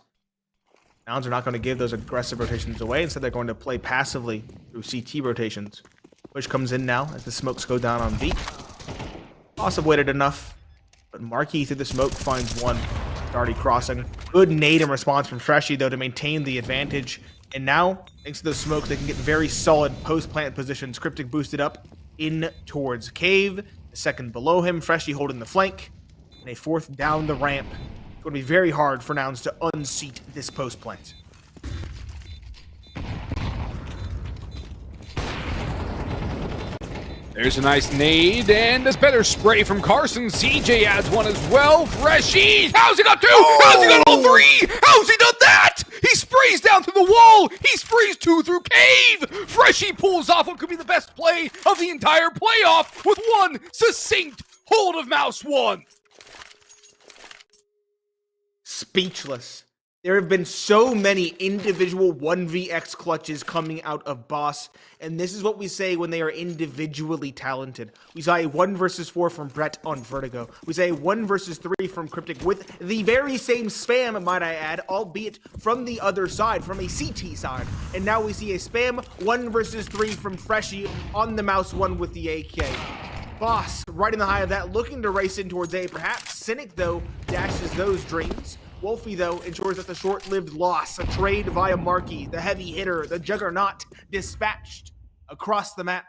Nouns are not going to give those aggressive rotations away. Instead, they're going to play passively through CT rotations. Push comes in now as the smokes go down on B. Boss have waited enough, but Marquee through the smoke finds one. Already crossing. Good nade in response from Freshy, though, to maintain the advantage. And now, thanks to those smokes, they can get very solid post-plant positions. Cryptic boosted up in towards Cave. The second below him, Freshy holding the flank. And a fourth down the ramp. It's going to be very hard for Nouns to unseat this post-plant. there's a nice nade, and this better spray from Carson. CJ adds one as well. Freshy! How's he got 2? How's he got all 3? How's he done that? He sprays down through the wall. He sprays 2 through Cave. Freshy pulls off what could be the best play of the entire playoff with one succinct hold of mouse 1. Speechless. There have been so many individual 1vx clutches coming out of Boss, and this is what we say when they are individually talented. We saw a 1 versus 4 from Brett on Vertigo. We say a 1 versus 3 from Cryptic with the very same spam, might I add, albeit from the other side, from a CT side. And now we see a spam 1 versus 3 from Freshy on the mouse 1 with the AK. Boss, right in the high of that, looking to race in towards A. Perhaps Cynic, though, dashes those dreams. Wolfie, though, ensures that the short-lived loss, a trade via Marquee, the heavy hitter, the juggernaut, dispatched across the map.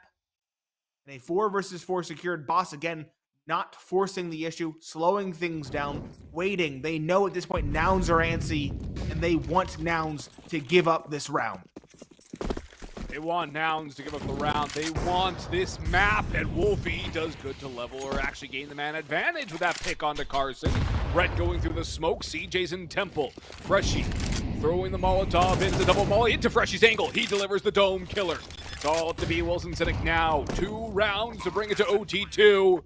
And a 4 versus 4 secured. Boss, again, not forcing the issue, slowing things down, waiting. They know at this point Nouns are antsy, and they want Nouns to give up this round. They want Nouns to give up the round. They want this map, and Wolfie does good to level or actually gain the man advantage with that pick onto Carson. Brett going through the smoke. CJ's in Temple. Freshy throwing the Molotov into double molly into Freshy's angle. He delivers the dome killer. It's all up to B. Wilson Cynic now. 2 rounds to bring it to OT2.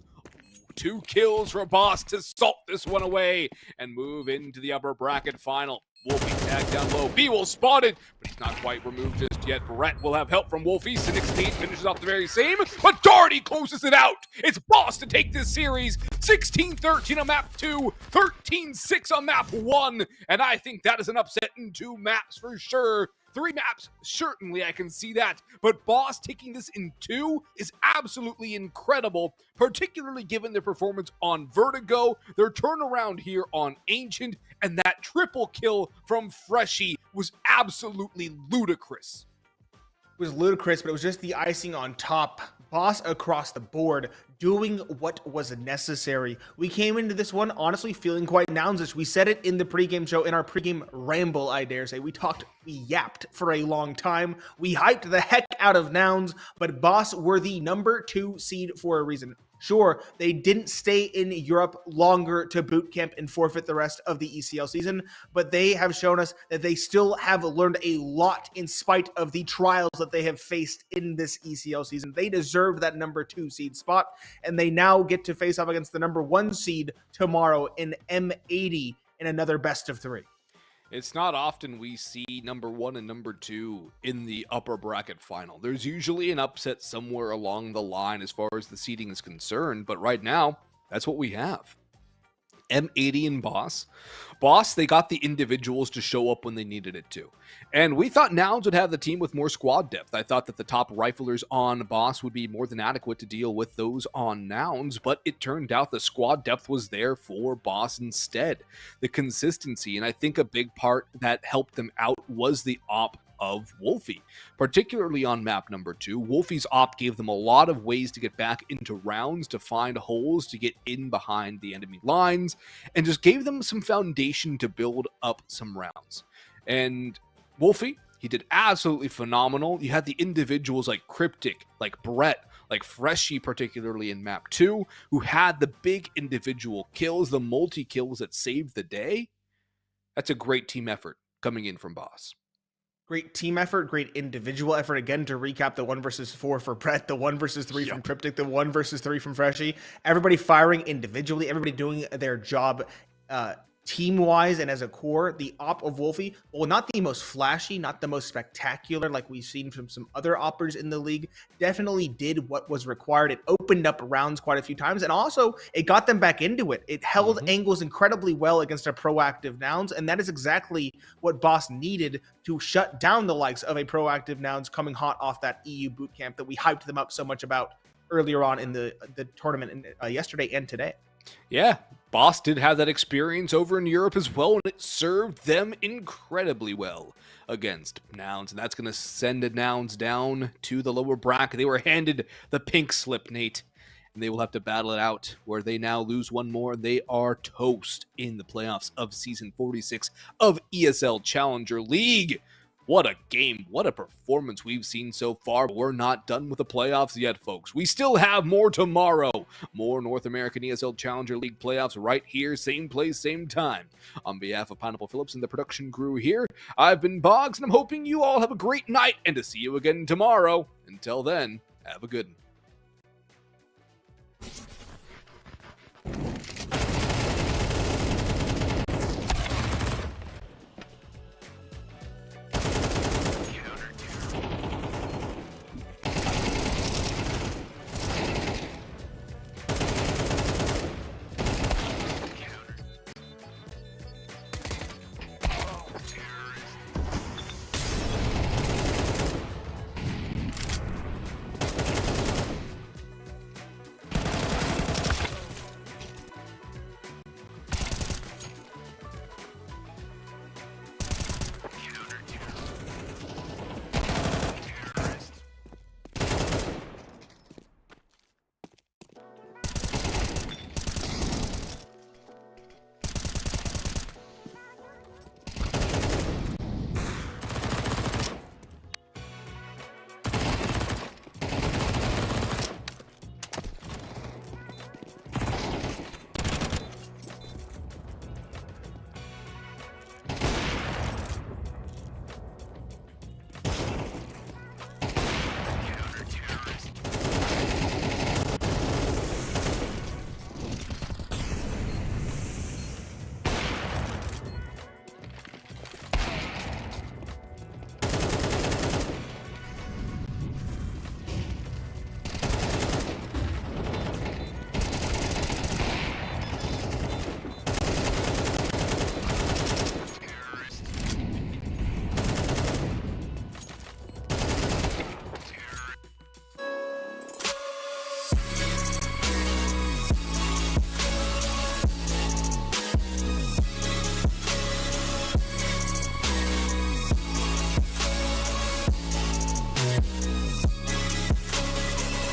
2 kills for Boss to salt this one away and move into the upper bracket final. Wolfie tagged down low. B will spotted, but he's not quite removed just yet. Brett will have help from Wolfie. Cynic's team finishes off the very same, but Doherty closes it out. It's Boss to take this series. 16-13 on map 2, 13-6 on map 1, and I think that is an upset in 2 maps for sure. 3 maps, certainly I can see that, but Boss taking this in 2 is absolutely incredible, particularly given their performance on Vertigo, their turnaround here on Ancient, and that triple kill from Freshy was absolutely ludicrous. It was ludicrous, but it was just the icing on top. Boss across the board doing what was necessary. We came into this one honestly feeling quite Nounsish. We said it in the pregame show, in our pregame ramble, I dare say. We yapped for a long time. We hyped the heck out of Nouns, but Boss were the number 2 seed for a reason. Sure, they didn't stay in Europe longer to boot camp and forfeit the rest of the ECL season, but they have shown us that they still have learned a lot in spite of the trials that they have faced in this ECL season. They deserved that number 2 seed spot, and they now get to face off against the number 1 seed tomorrow in M80 in another best of 3. It's not often we see number 1 and number 2 in the upper bracket final. There's usually an upset somewhere along the line as far as the seeding is concerned, but right now, that's what we have. M80 and Boss. Boss, they got the individuals to show up when they needed it to. And we thought Nouns would have the team with more squad depth. I thought that the top riflers on Boss would be more than adequate to deal with those on Nouns, but it turned out the squad depth was there for Boss instead. The consistency, and I think a big part that helped them out was the op of Wolfie, particularly on map number 2. Wolfie's op gave them a lot of ways to get back into rounds, to find holes, to get in behind the enemy lines, and just gave them some foundation to build up some rounds. And Wolfie, he did absolutely phenomenal. You had the individuals like Cryptic, like Brett, like Freshie, particularly in map 2, who had the big individual kills, the multi-kills that saved the day. That's a great team effort coming in from Boss. Great team effort, great individual effort. Again, to recap, the 1 versus 4 for Brett, the 1 versus 3 from Cryptic, the 1 versus 3 from Freshie. Everybody firing individually, everybody doing their job team-wise and as a core. The op of Wolfie, well, not the most flashy, not the most spectacular like we've seen from some other oppers in the league, definitely did what was required. It opened up rounds quite a few times, and also it got them back into it. It held angles incredibly well against a proactive Nouns, and that is exactly what Boss needed to shut down the likes of a proactive Nouns coming hot off that EU bootcamp that we hyped them up so much about earlier on in the tournament yesterday and today. Yeah, Boss did have that experience over in Europe as well, and it served them incredibly well against Nouns, and that's going to send the Nouns down to the lower bracket. They were handed the pink slip, Nate, and they will have to battle it out, where they now lose one more. They are toast in the playoffs of Season 46 of ESL Challenger League. What a game, what a performance we've seen so far. But we're not done with the playoffs yet, folks. We still have more tomorrow. More North American ESL Challenger League playoffs right here, same place, same time. On behalf of Pineapple Phillips and the production crew here, I've been Boggs, and I'm hoping you all have a great night and to see you again tomorrow. Until then, have a good one.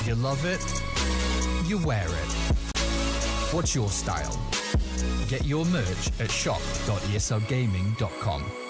You love it, you wear it. What's your style? Get your merch at shop.eslgaming.com.